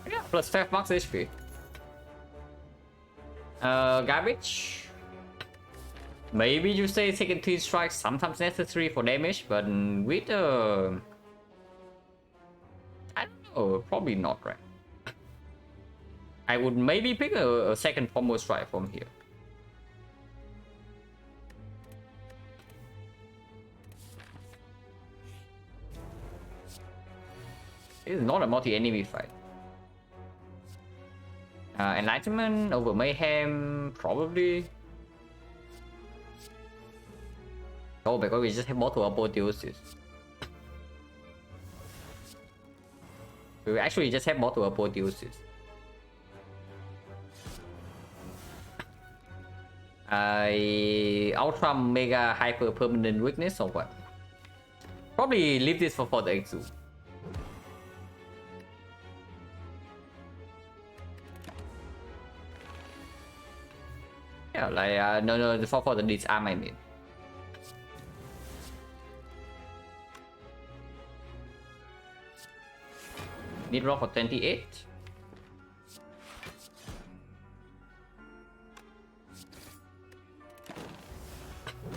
Yeah, plus 5 max HP. Garbage. Maybe you say second 3 strikes sometimes necessary for damage, but with I don't know, probably not, right? I would maybe pick a second combo strike from here. This is not a multi-enemy fight. Enlightenment over Mayhem, probably. Oh my god, we just have multiple apotheosis. We actually just have multiple apotheosis. Ultra Mega Hyper Permanent Weakness or what? Probably leave this for the Exu. Yeah, like no, for the disarm I mean. Need roll for 28.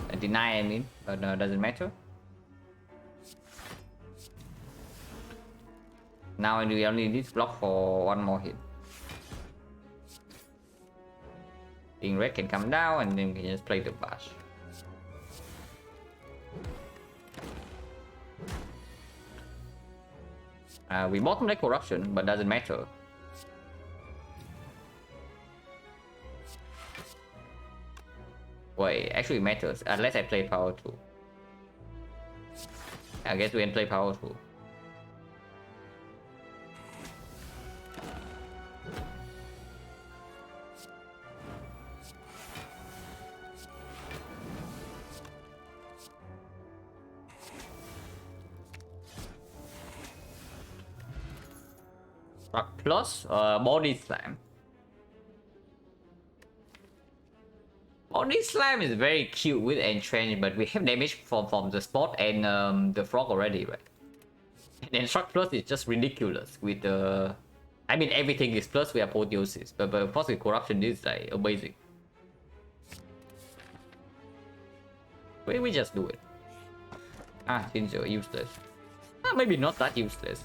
And deny I mean, but doesn't matter. Now we only need to block for one more hit. Being red can come down and then we can just play the bash. We bottom deck corruption, but doesn't matter. Wait, actually matters unless I play power 2. I guess we can play power 2. Plus body slam. Body slam is very cute with entrench, but we have damage from the spot and the frog already, right? And then shock plus is just ridiculous with the. I mean everything is plus with apotheosis, but of course with corruption this is like amazing. We just do it. Since you're useless. Maybe not that useless.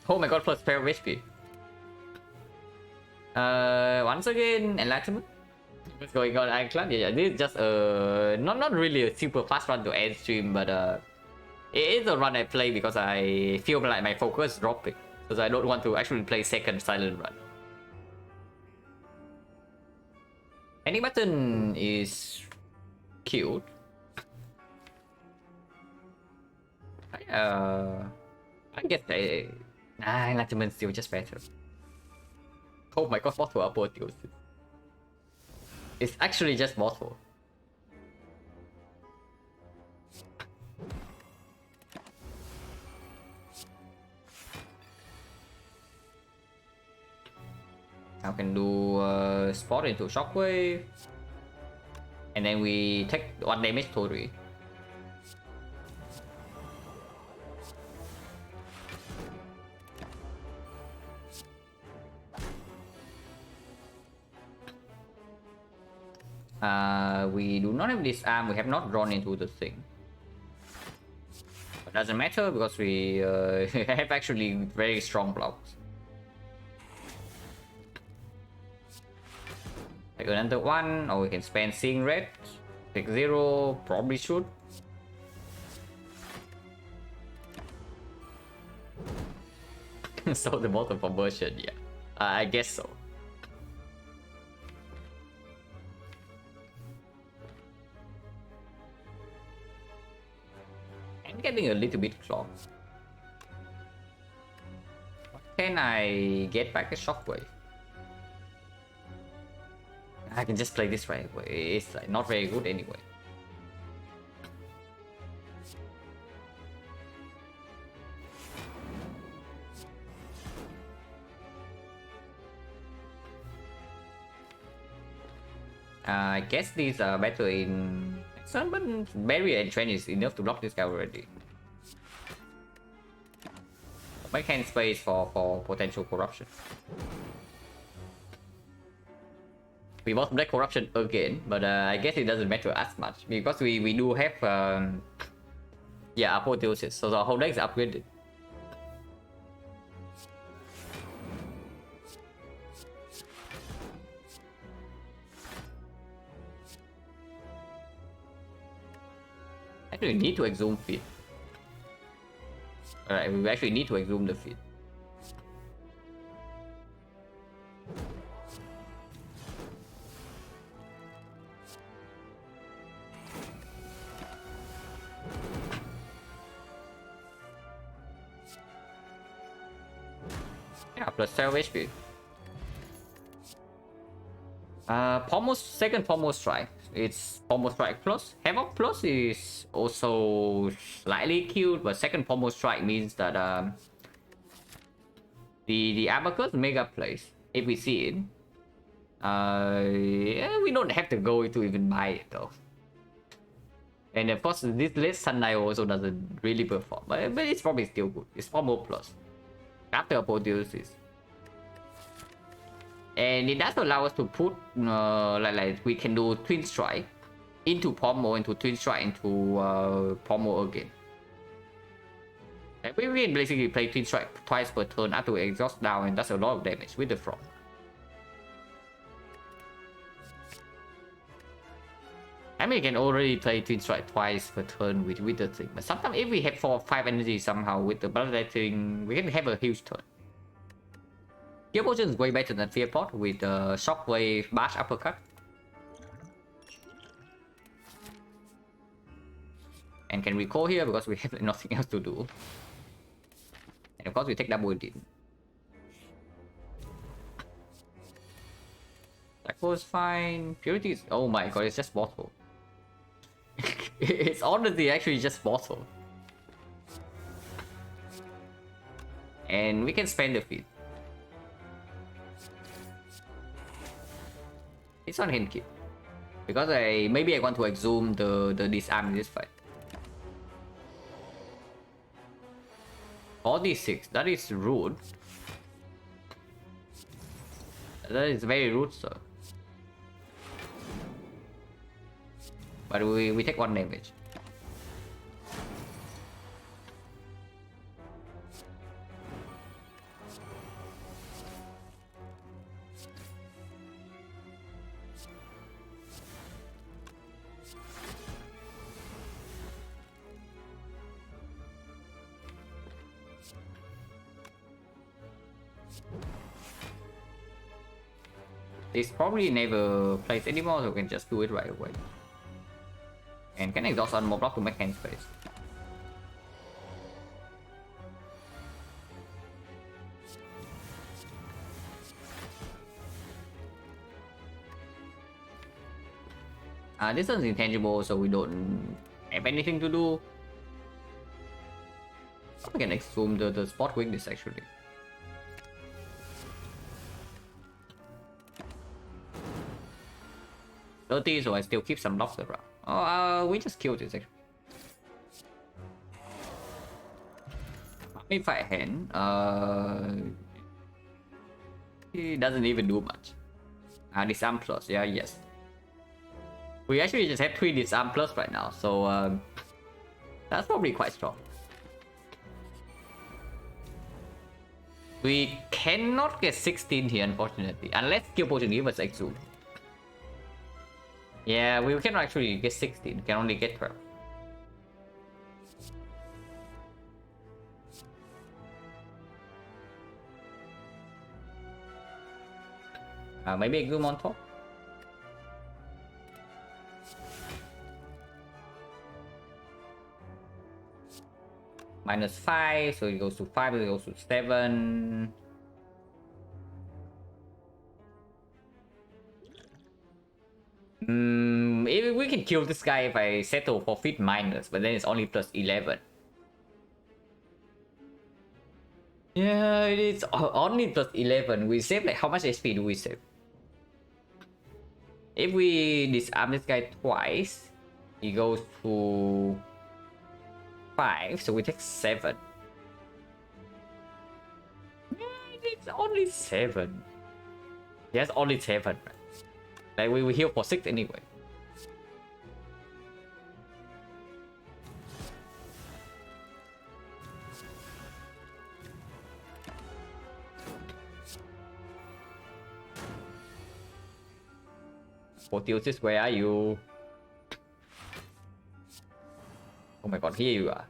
Oh my god, plus 12 HP. Once again, Enlightenment. What's going on, Icon? Yeah, this is just not really a super fast run to end stream, but it is a run I play because I feel like my focus is dropping. Because I don't want to actually play second silent run. Any button is cute. I guess Enlightenment still just better. Oh my god, bottle apotheosis. It's actually just bottle. Now can do spot into shockwave. And then we take 1 damage totally. We do not have this arm, we have not drawn into the thing. But doesn't matter because we have actually very strong blocks. Take another one, or we can spend Seeing Red. Take 0, probably should. So the bottom for version, yeah. I guess so. I'm getting a little bit close. Can I get back a shockwave? I can just play this right away. It's like not very good anyway. I guess these are better in Sun, but barrier and train is enough to block this guy already. Make hand space for potential corruption. We must break corruption again, but I guess it doesn't matter as much because we do have yeah, apotheosis, so the whole deck is upgraded. Actually, we need to exhume feed. Alright, we actually need to exhume the feed. Yeah, plus 12 HP. Pommel, second Pommel Strike. It's Pommel Strike plus. Havoc plus is also slightly cute, but second Pommel Strike means that the Abacus Mega Place, if we see it, yeah, we don't have to go to even buy it though. And of course, this list Sunlight also doesn't really perform, but it's probably still good. It's Pommel plus after Apotheosis. And it does allow us to put like we can do Twin Strike into Pommel, into Twin Strike into Pommel again. Like we can basically play Twin Strike twice per turn after we exhaust down, and that's a lot of damage with the Frog. I mean, you can already play Twin Strike twice per turn with the thing, but sometimes if we have 4 or 5 energy somehow with the bloodletting, we can have a huge turn. Gear Potion is way better than Fear Pot with Shockwave, Bash, Uppercut. And can recall here because we have nothing else to do. And of course we take double indeed. That goes fine. Purity is... oh my god, it's just bottle. It's honestly actually just bottle. And we can spend the feed. It's on hand keep. Because maybe I want to exhume the disarm in this fight. 46, that is rude. That is very rude, sir. But we take 1 damage. This probably never plays anymore, so we can just do it right away. And can exhaust on more block to make hand space. This one's intangible, so we don't have anything to do. We can exhume the spot weakness actually. So I still keep some blocks around. Oh, we just killed this actually. If I hand, it doesn't even do much. Disarm plus, yeah, yes. We actually just have 3 disarm plus right now, so that's probably quite strong. We cannot get 16 here, unfortunately, unless Skill Potion gives us exhume. Yeah, we cannot actually get 16, we can only get 12. Maybe exhume on top. -5, so it goes to 5, it goes to 7. If we can kill this guy if I settle for fit minus, but then it's only +11. Yeah, it is only +11. We save like how much HP do we save? If we disarm this guy twice, he goes to 5, so we take 7. It's only 7. Yes, only 7. Like we will heal for 6 anyway. Fortusis, where are you? Oh my god, here you are.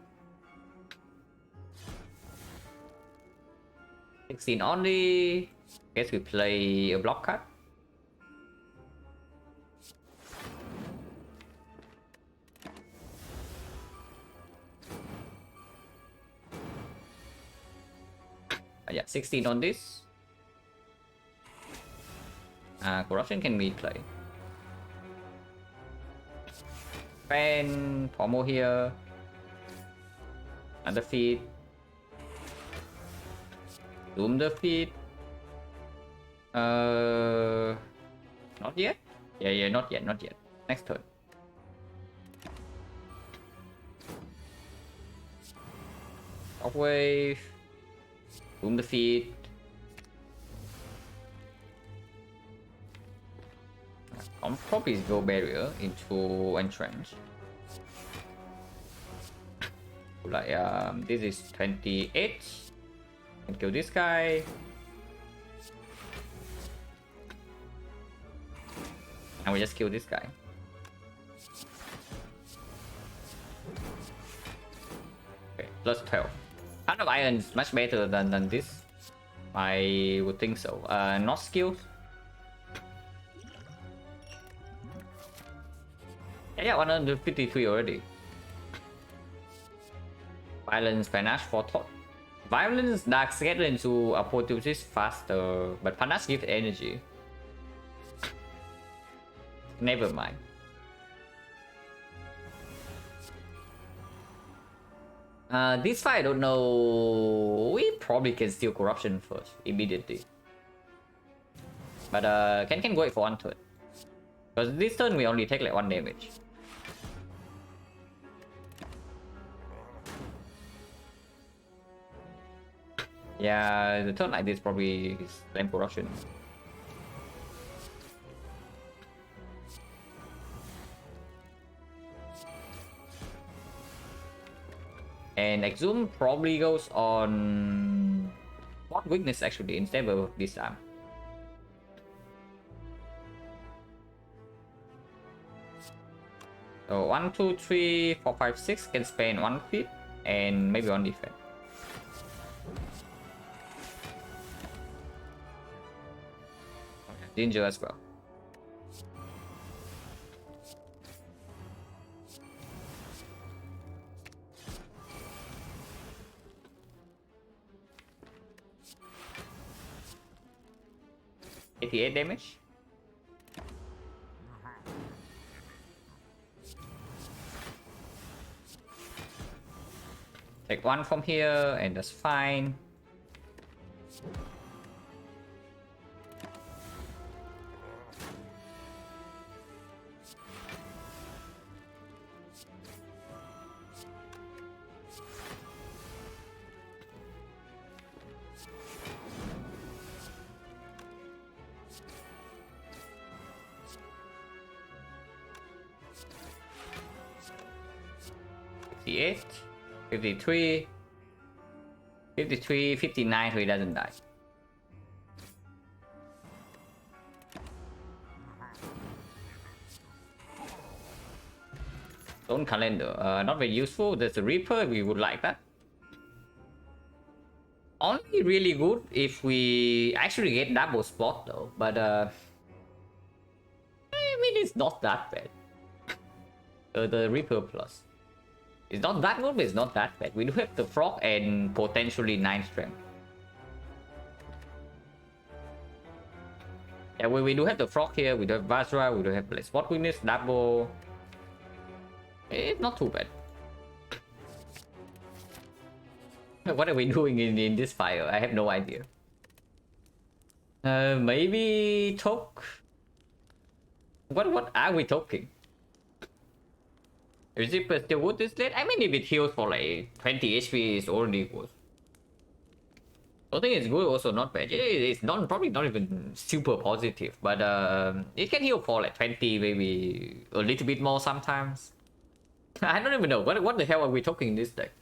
16 only. Guess we play a block card. Yeah, 16 on this. Corruption can be played. Fan, Pommel here. Another feed. Zoom the feed. Not yet? Yeah, not yet. Next turn. Shockwave. Zoom the feed. I'll probably go barrier into entrench. Like this is 28. And kill this guy. And we just kill this guy. Okay, +12. Heart of Iron is much better than this. I would think so. Not skills. Yeah, 153 already. Violence, Panache for thought. Violence, Dark Scatter into Apotheosis faster, but Panache gives energy. Never mind. This fight, I don't know. We probably can steal Corruption first, immediately. But can go it for one turn. Because this turn we only take like 1 damage. Yeah, the turn like this probably is Slam Corruption. And Exhume probably goes on what weakness actually instead of this time. So 1, 2, 3, 4, 5, 6 can spend 1 feet and maybe 1 defense. Danger as well. $88 damage. Take 1 from here and that's fine. $58, 53, 53, 59, so he doesn't die. Stone Calendar, not very useful. There's a Reaper, we would like that. Only really good if we actually get double spot though, but I mean it's not that bad. The Reaper plus. It's not that good, but it's not that bad. We do have the frog and potentially 9 strength. Yeah, we do have the frog here, we do have Vajra, we do have spot weakness, double. It's not too bad. What are we doing in this fire? I have no idea. Maybe talk. What are we talking? Is it still good this late? I mean, if it heals for like 20 HP, it's already good. I think it's good, also not bad. It's not probably not even super positive, but it can heal for like 20, maybe a little bit more sometimes. I don't even know what the hell are we talking in this deck.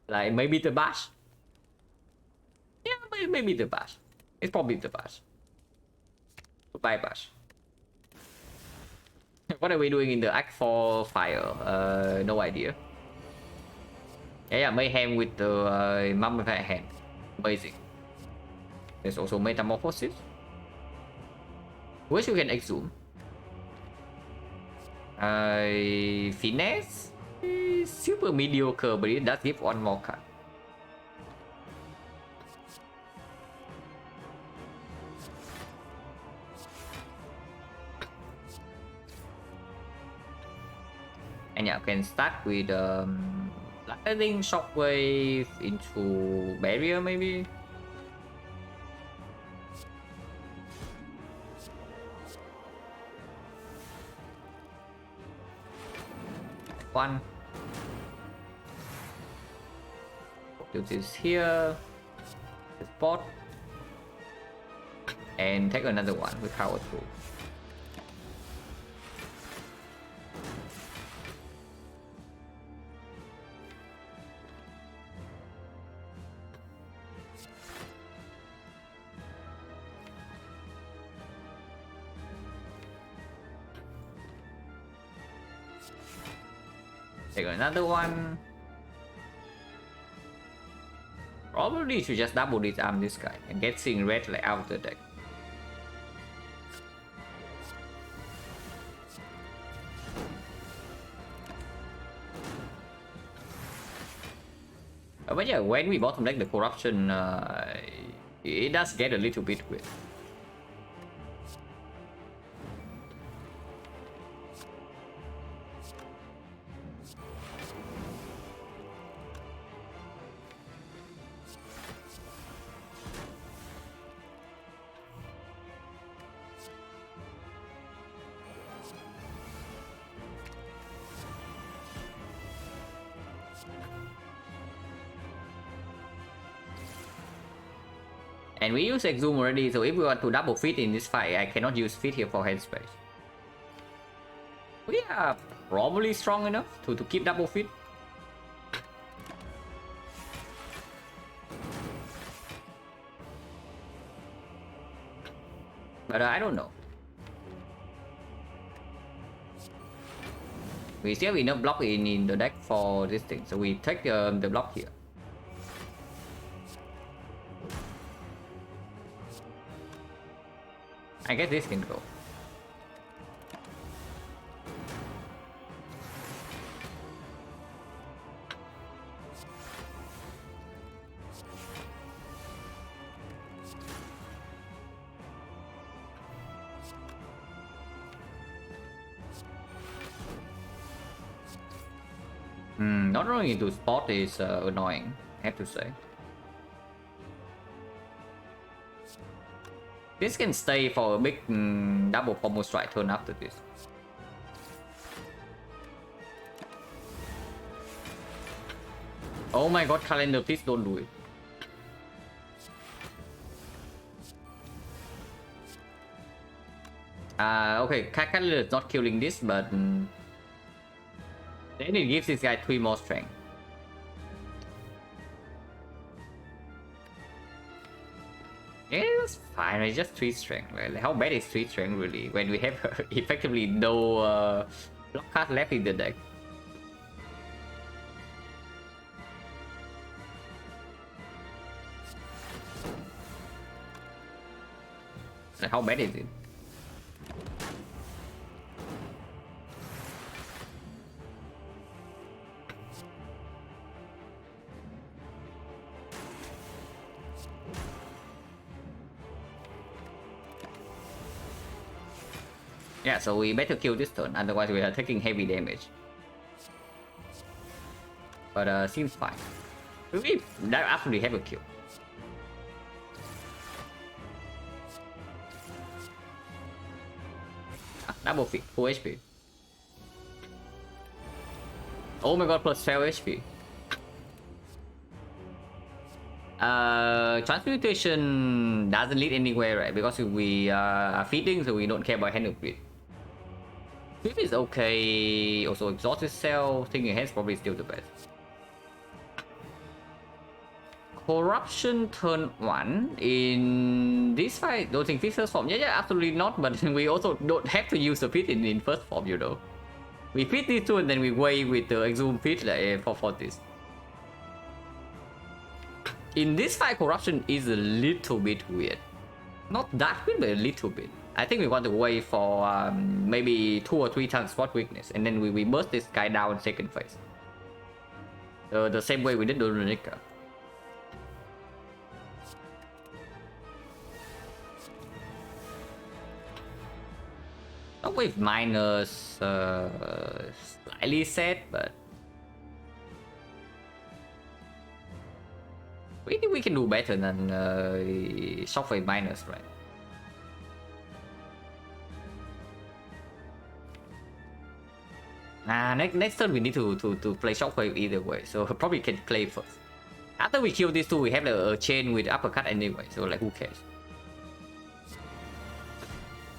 Like maybe the bash. Yeah, maybe the bash. It's probably the bash. Goodbye bash. What are we doing in the Act 4 fire? No idea. Yeah, mayhem with the mummified hand. Amazing. There's also metamorphosis. Wish you can exhume. Finesse is super mediocre, but it does give one more card. And yeah, can start with lightning shockwave into barrier maybe. One. Do this here. The spot. And take another one with power 2. Take another one. Probably should just double disarm this guy and get seeing red like out of the deck. But yeah, when we bottom deck the corruption, it does get a little bit weird. And we use Exhume already, so if we want to double fit in this fight, I cannot use fit here for headspace. We are probably strong enough to keep double fit. But I don't know. We still have enough block in the deck for this thing, so we take the block here. I guess this can go. Not running into spot is annoying, I have to say. This can stay for a big double combo strike turn after this. Oh my god, calendar, please don't do it. Okay, calendar is not killing this, but then it gives this guy 3 more strength. Yeah, it's fine. It's just 3 strength. Well, how bad is 3 strength really when we have effectively no block card left in the deck? So how bad is it? Yeah, so we better kill this turn, otherwise we are taking heavy damage. But seems fine. We that absolutely have a kill. Double feed, full HP. Oh my god, plus 12 HP. Transmutation doesn't lead anywhere, right? Because we are feeding, so we don't care about handle grid. Sweep is okay. Also, exhaust itself. Thinking ahead is probably still the best. Corruption turn 1 in this fight. Don't think first form. Yeah, absolutely not. But we also don't have to use the pit in first form, you know. We pit these two and then we wait with the exhume pit like, for this. In this fight, corruption is a little bit weird. Not that weird, but a little bit. I think we want to wait for maybe 2 or 3 times spot weakness, and then we burst this guy down second phase. The same way we did Dominica. Not with minus slightly set, but we think we can do better than Shockwave minus, right? Next turn we need to play Shockwave either way, so probably can play first. After we kill these two, we have a chain with uppercut anyway, so like who cares?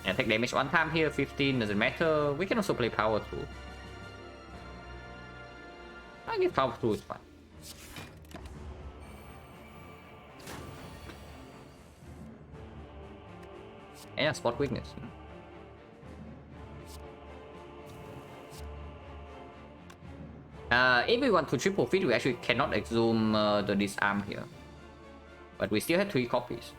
Yeah, take damage one time here, 15, doesn't matter. We can also play power too. I guess power 2 is fine. Yeah, spot weakness. If we want to triple feed, we actually cannot exhume the disarm here. But we still have 3 copies.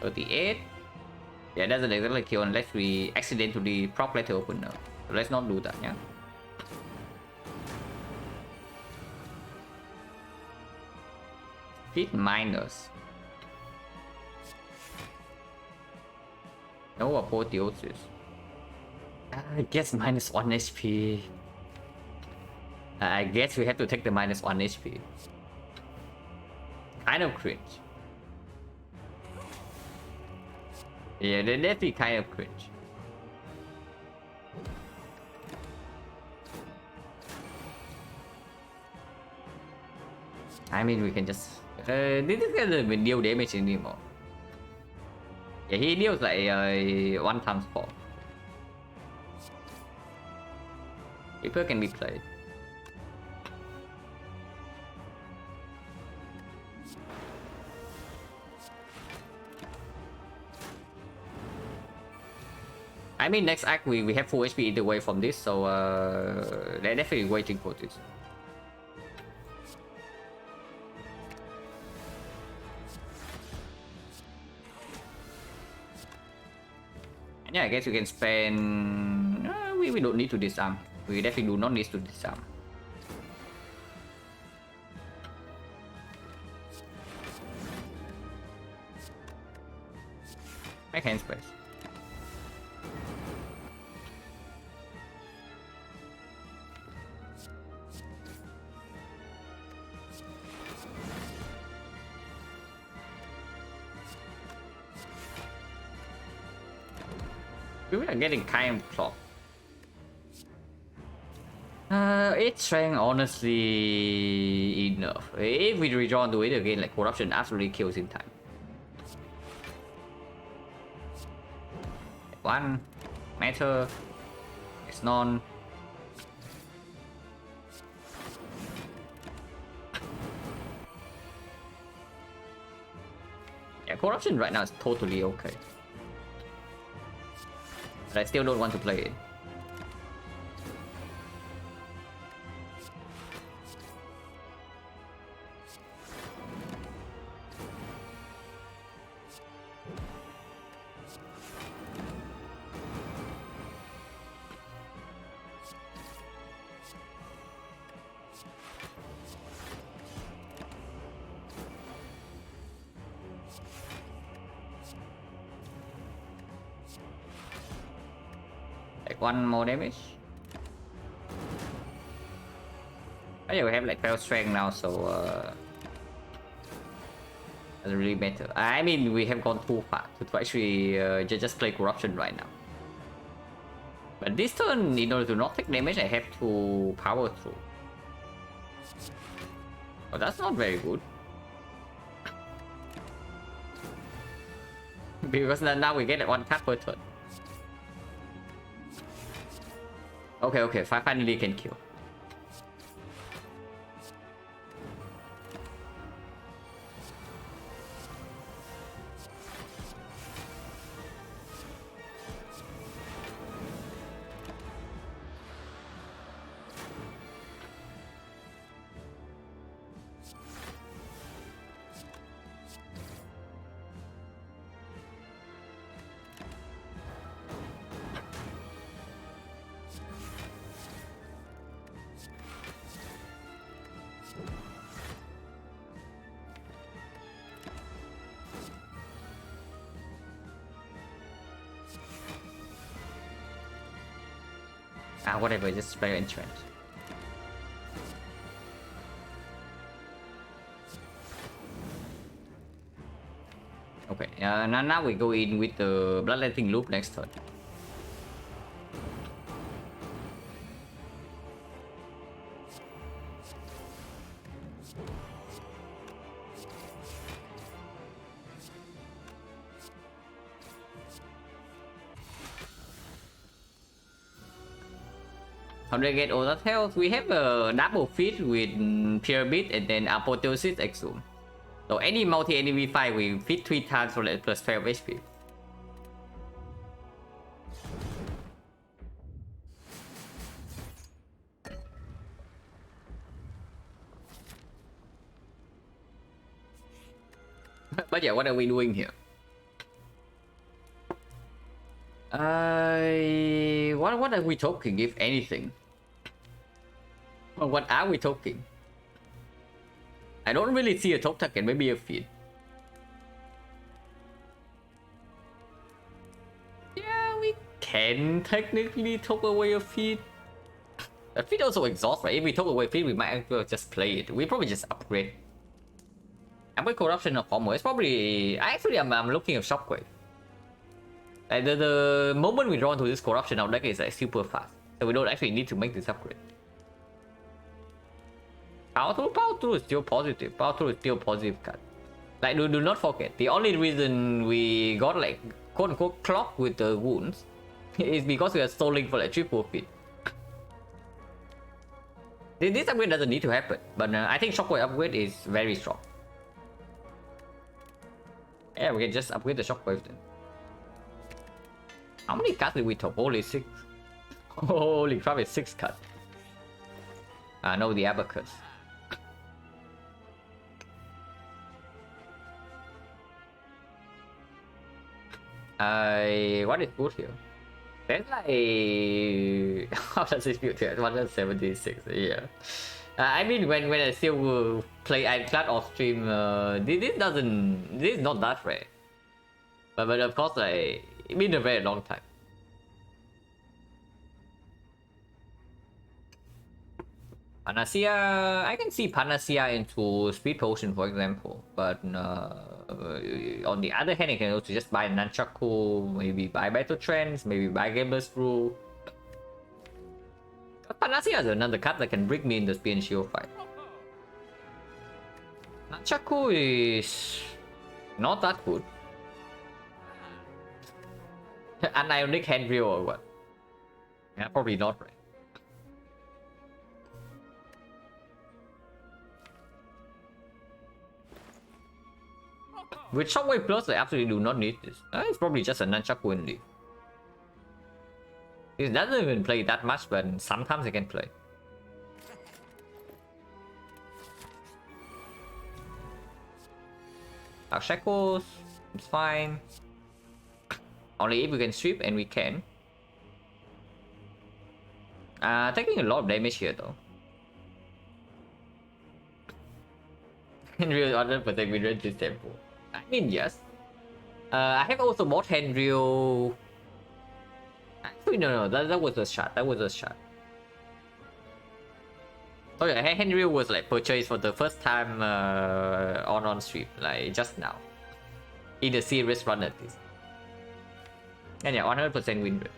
$38. Yeah, doesn't exactly kill unless we accidentally proc letter opener. So let's not do that, yeah. Hit minus. No apotheosis. I guess minus 1 HP. I guess we have to take the minus 1 HP. Kind of cringe. Yeah, they're definitely kind of cringe. I mean, we can just... this doesn't even deal damage anymore. Yeah, he deals like 1 times 4. Reaper can be played. I mean, next act we have full HP either way from this, so they're definitely waiting for this. And yeah, I guess we can spend... we don't need to disarm. We definitely do not need to disarm. Make hand space. We are getting kind of clocked. It's strength honestly enough. If we redraw to it again, like corruption absolutely kills in time. 1 matter. It's none. Yeah, corruption right now is totally okay. But I still don't want to play it. 1 more damage. Oh yeah, we have like 12 strength now, so doesn't really matter. I mean, we have gone too far to actually just play corruption right now. But this turn, in order to not take damage, I have to power through. Oh, that's not very good. Because now we get like 1 card per turn. Okay, finally can kill. Whatever, just play entrant. Okay, now we go in with the bloodletting loop next turn. How do I get all that health? We have a double feed with pyramid and then apotheosis exhume. So any multi-enemy fight, we feed 3 times for like plus 12 HP. But yeah, what are we doing here? What are we talking, if anything? What are we talking? I don't really see a top target, maybe a feed. Yeah, we can technically take away a feed. A feed also exhausts, right? If we take away a feed, we might as well just play it. We probably just upgrade. Upgrade corruption of armor. It's probably... Actually, I'm looking at shockwave. Like the moment we draw into this corruption, our deck is like super fast. So we don't actually need to make this upgrade. Power through is still positive. Power through is still positive card. Like do not forget, the only reason we got like quote unquote clock with the wounds is because we are stalling for like triple feet. This upgrade doesn't need to happen, but I think shockwave upgrade is very strong. Yeah, we can just upgrade the shockwave then. How many cards did we top? Holy 6. Holy crap, it's 6 cards. No, the abacus. What is good here? There's like... How does it feel here? 176, yeah. I mean, when I still play Ironclad off stream, this is not that rare. But of course, like, it's been a very long time. Panacea, I can see Panacea into Speed Potion, for example. But on the other hand, you can also just buy Nunchaku, maybe buy Battle Trends, maybe buy Gambler's Brew. But Panacea is another card that can bring me in the Spear and Shield fight. Nunchaku is not that good. An Ionic Handreel or what? Yeah, probably not, right? With Shockwave Plus, I absolutely do not need this. It's probably just a Nunchaku only. It doesn't even play that much, but sometimes it can play. Our Shackles, it's fine. Only if we can sweep, and we can. Taking a lot of damage here though. In real order, but we read this tempo. I mean, yes. I have also bought Handreel Actually, no, that was a shot. That was a shot. Oh yeah, Henry was like purchased for the first time on stream, like just now. In the serious run at least. And yeah, 100% win rate.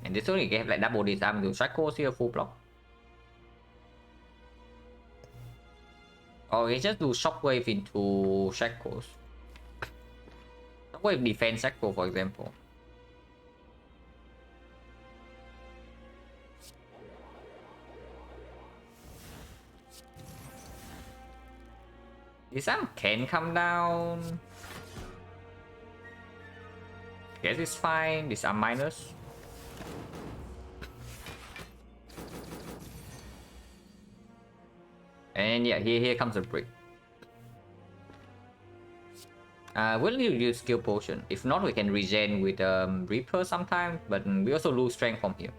And this only have like double disarm to Shackles here full block. Or we just do Shockwave into Shackles. Shockwave defense Shackle, for example. Disarm can come down. Guess it's fine. Disarm minus. And yeah, here comes a break. We'll need to use skill potion. If not, we can regen with Reaper sometime, but we also lose strength from here.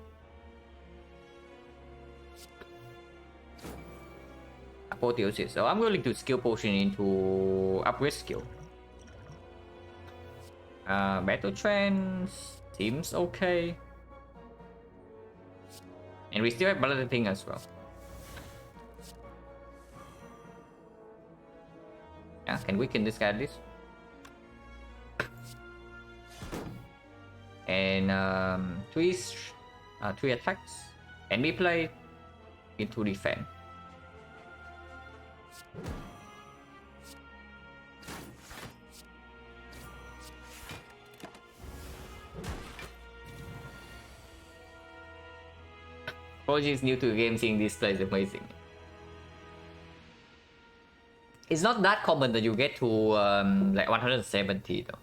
Apotheosis. So I'm willing to skill potion into upgrade skill. Battle trends seems okay. And we still have balloting as well. Yeah, can weaken this guy at least. And three attacks. And we play into defense. Roji is new to the game, seeing this play is amazing. It's not that common that you get to like 170 though.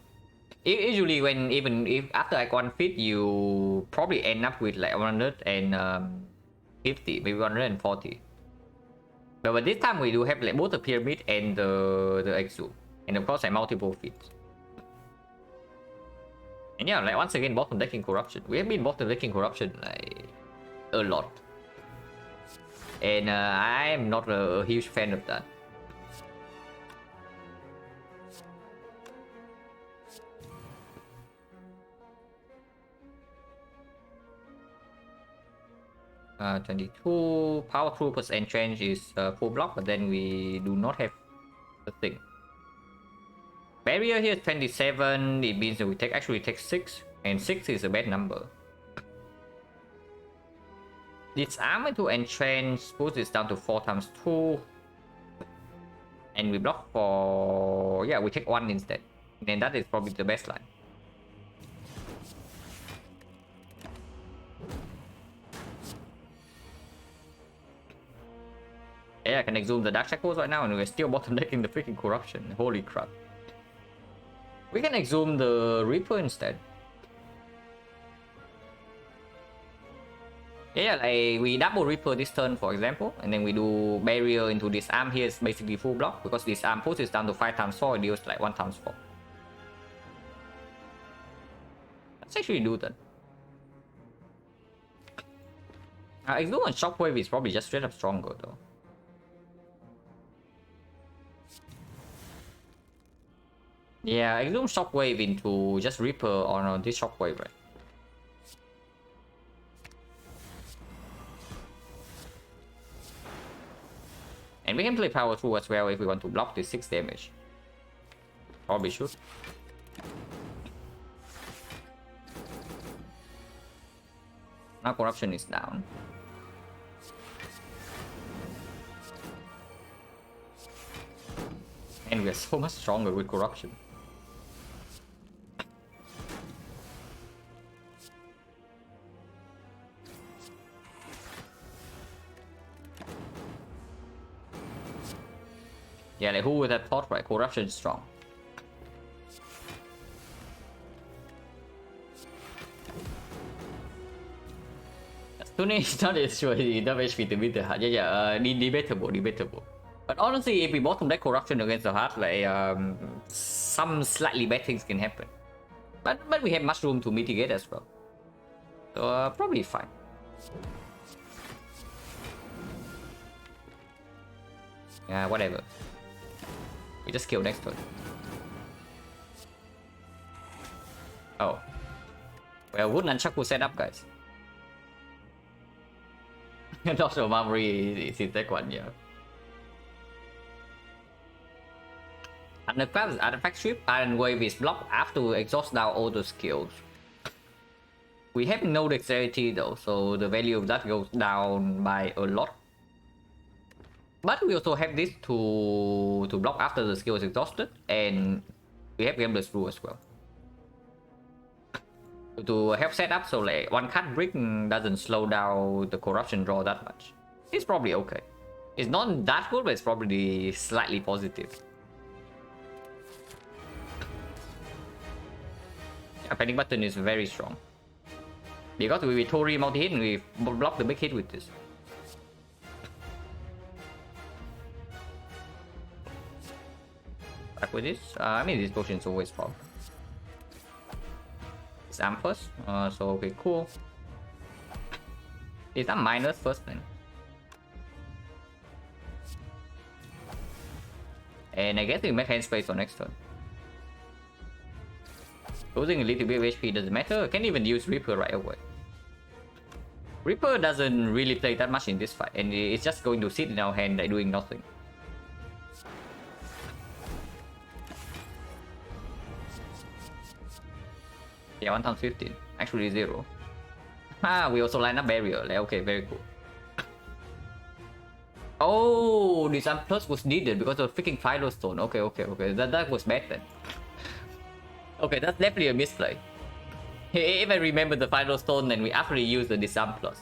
Usually when even if after like 1 feet you probably end up with like 150, maybe 140. But this time we do have like both the pyramid and the exo, and of course like multiple feats. And yeah, like once again bottom decking corruption. We have been bottom decking corruption like a lot. And I am not a huge fan of that. Uh, 22 power troopers entrench is full block, but then we do not have the thing. Barrier here is 27. It means that we actually take 6, and 6 is a bad number. Disarm to entrench puts this down to 4 times 2, and we block for, yeah, we take 1 instead. Then that is probably the best line. Yeah, I can exhume the Dark Shackles right now, and we're still bottom decking the freaking corruption. Holy crap. We can exhume the Reaper instead. Yeah, like we double Reaper this turn, for example, and then we do barrier into this arm here is basically full block, because this arm pushes down to 5 times 4, it deals like 1 times 4. Let's actually do that. Exhume and Shockwave is probably just straight up stronger though. Yeah, Exhume Shockwave into just Reaper on this Shockwave, right? And we can play Power Through as well if we want to block this 6 damage. Probably should. Now corruption is down. And we are so much stronger with corruption. Yeah, like who would have thought, right? Corruption is strong. Tune is not as sure enough HP to beat the heart. Yeah, debatable. But honestly, if we bottom deck corruption against the heart, like some slightly bad things can happen. But we have much room to mitigate as well. So probably fine. Yeah, whatever. We just kill next turn. Oh. Well, wood nunchaku set up, guys. Not sure Mamory is that one, yeah. Undercraft artifact strip, Iron Wave is blocked after we exhaust down all the skills. We have no dexterity though, so the value of that goes down by a lot. But we also have this to block after the skill is exhausted, and we have Gambler's Brew as well. To help set up so like one card brick doesn't slow down the corruption draw that much. It's probably okay. It's not that good, but it's probably slightly positive. Yeah, panic button is very strong. Because we Tori multi-hit and we block the big hit with this. Back with this. I mean, this potion is always strong. It's arm first. So okay, cool. Is that minus first then? And I guess we make hand space for next turn. Losing a little bit of HP doesn't matter. I can even use Reaper right away. Reaper doesn't really play that much in this fight, and it's just going to sit in our hand like doing nothing. Yeah, 1 times 15. Actually 0. Ah, we also line up barrier. Like, okay, very cool. Oh, this plus was needed because of freaking Philostone. Okay. That was bad then. Okay, that's definitely a misplay. If I remember the Philostone, then we actually used the disarm plus.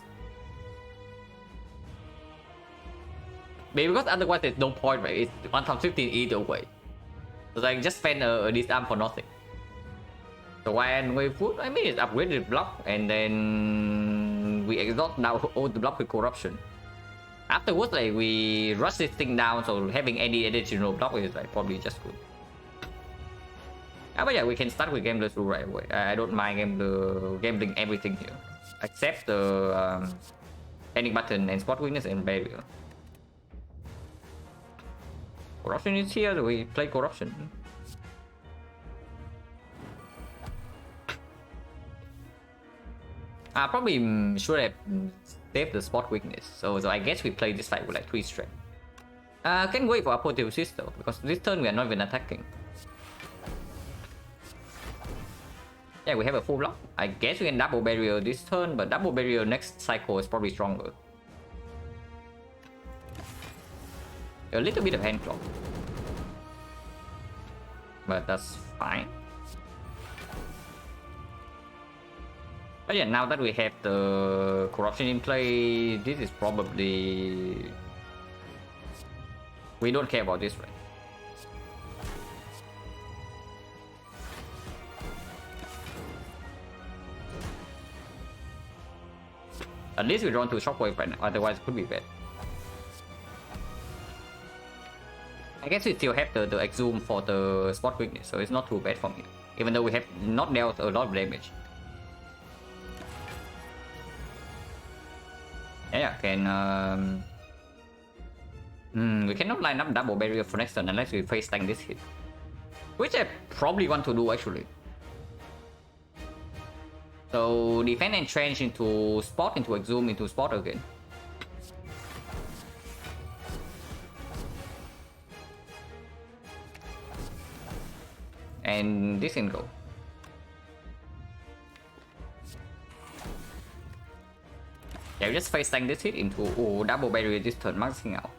Maybe because otherwise there's no point, right? It's 1 times 15 either way. So I just spend a disarm for nothing. So why and wave food? I mean, it's upgraded block, and then we exhaust now all the block with corruption. Afterwards, like we rush this thing down, so having any additional block is like probably just good. But yeah, we can start with Gambler's Rule right away. I don't mind gambling everything here, except the panic button and spot weakness and barrier. Corruption is here, so we play corruption. I probably should have saved the spot weakness, so I guess we play this fight with like 3 strength. Can wait for apotheosis though, because this turn we are not even attacking. Yeah, we have a full block. I guess we can double barrier this turn, but double barrier next cycle is probably stronger. A little bit of hand clock, but that's fine. But yeah, now that we have the corruption in play, this is probably... We don't care about this, right? At least we drawn to shockwave right now, otherwise it could be bad. I guess we still have the exhume for the spot weakness, so it's not too bad for me. Even though we have not dealt a lot of damage. Yeah, can we cannot line up double barrier for next turn unless we face tank this hit, which I probably want to do actually. So defend and trench into spot, into exhume, into spot again. And this can go. Yeah, we just face tank this hit into double barrier this turn, maxing out.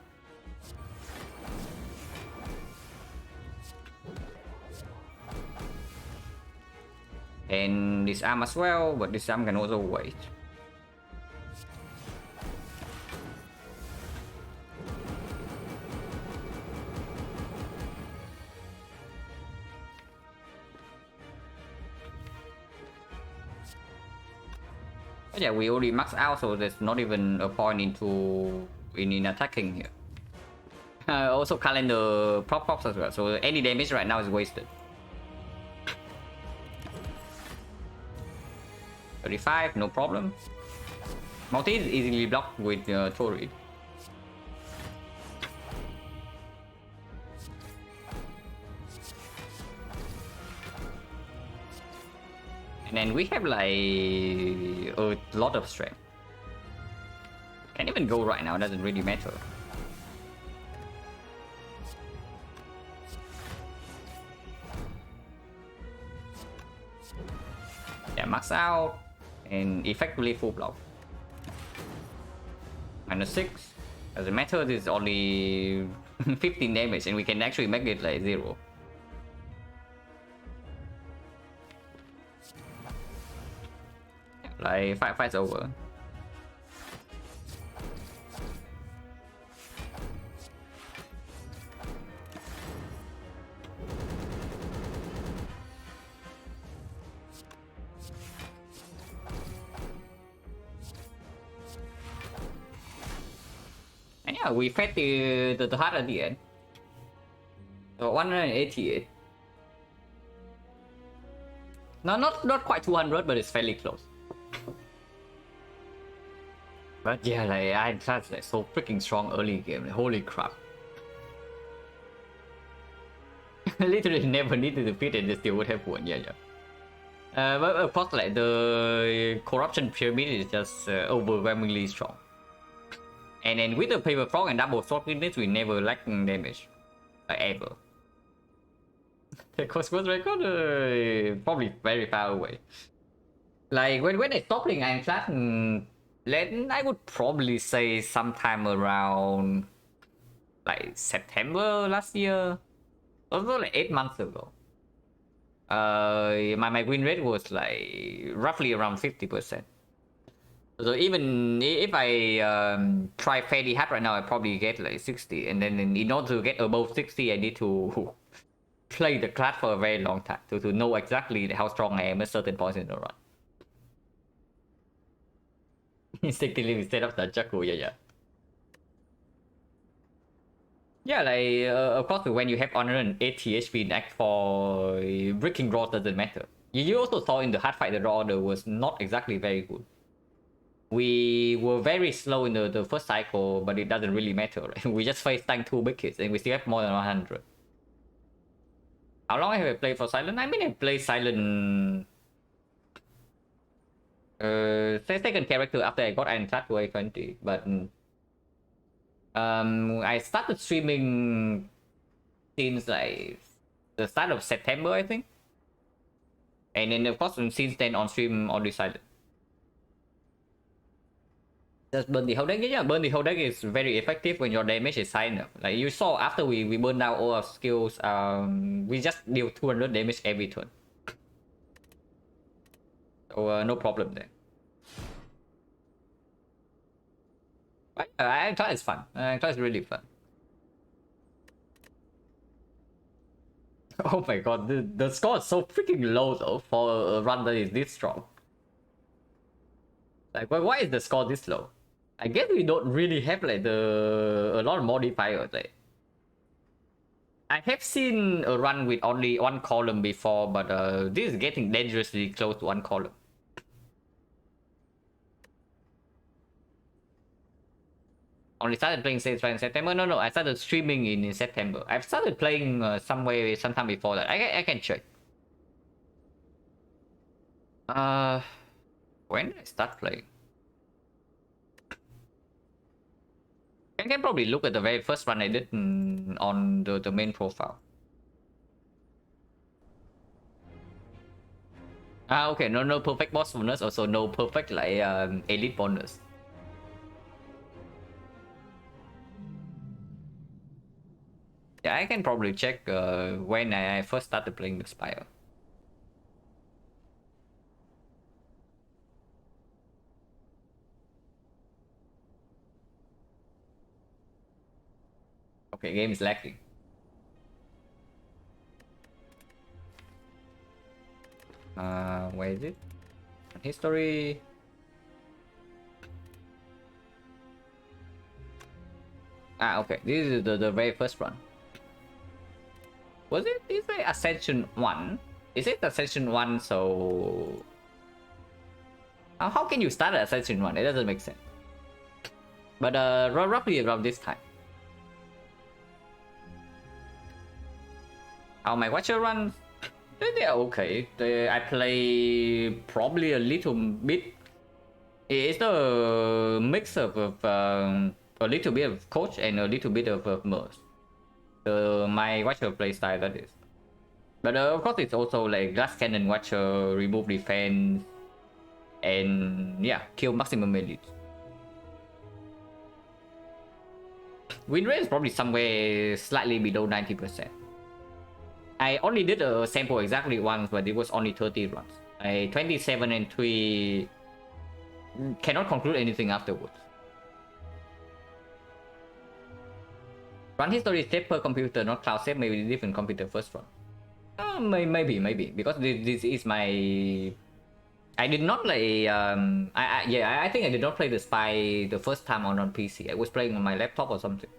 And disarm as well, but disarm can also wait. But yeah, we already maxed out, so there's not even a point in attacking here. Also calendar props as well, so any damage right now is wasted. 35, no problem. Multi is easily blocked with Tori. then we have like a lot of strength. Can even go right now, doesn't really matter. Yeah, max out and effectively full block. -6. Doesn't matter, this is only 15 damage and we can actually make it like 0. Like fight's over. And yeah, we fed the heart at the end. So 188. No, not quite 200, but it's fairly close. But yeah, like I that's like so freaking strong early game. Like, holy crap! Literally never needed to defeat it. They still would have won. Yeah. But of course, like the corruption pyramid is just overwhelmingly strong. And then with the paper frog and double sword fitness, we never lacking damage, ever. The Cosmos record probably very far away. Like when I stopped playing Ironclad, I would probably say sometime around like September last year, also like 8 months ago. My win rate was like roughly around 50%. So even if I try fairly hard right now, I probably get like 60, and then in order to get above 60, I need to play the class for a very long time to know exactly how strong I am at certain points in the run. Instinctively instead of the Jakku, yeah. Yeah, like of course when you have 180 HP in Act 4, breaking draw doesn't matter. You also saw in the hard fight the draw order was not exactly very good. We were very slow in the first cycle, but it doesn't really matter, right? We just faced tank 2 big hits and we still have more than 100. How long have I played for Silent? I mean, I played Silent second character after I got Ironclad to A20, but I started streaming since like the start of September, I think. And then of course since then on stream only Silent. Just burn the whole deck. Yeah, burn the whole deck is very effective when your damage is high enough. Like you saw after we burn down all our skills, we just deal 200 damage every turn. So no problem there. But I thought it's fun. I thought it's really fun. Oh my god, the score is so freaking low though for a run that is this strong. Like, why is the score this low? I guess we don't really have like a lot of modifiers. Like, I have seen a run with only 1 column before, but this is getting dangerously close to 1 column. Only started playing Saints in September. No, I started streaming in September. I've started playing sometime before that. I can check. When did I start playing? I can probably look at the very first one I did on the main profile. Okay, no perfect boss bonus, also no perfect like elite bonus. Yeah, I can probably check when I first started playing the Spire. Okay, game is lagging. Where is it? History. Okay, this is the very first one. Was it? Is it Ascension 1? Is it Ascension 1? So how can you start at Ascension 1? It doesn't make sense. But roughly around this time. How my Watcher runs? They're okay. I play probably a little bit. It's a mix of a little bit of coach and a little bit of merge. My Watcher playstyle, that is. But of course, it's also like Glass Cannon Watcher, remove defense, and yeah, kill maximum elites. Win rate is probably somewhere slightly below 90%. I only did a sample exactly once, but it was only 30 runs. 27 and 3 cannot conclude anything afterwards. Run history is saved per computer, not cloud save. Maybe different computer first run. Maybe because this is my. I did not play. I think I did not play the spy the first time on PC. I was playing on my laptop or something.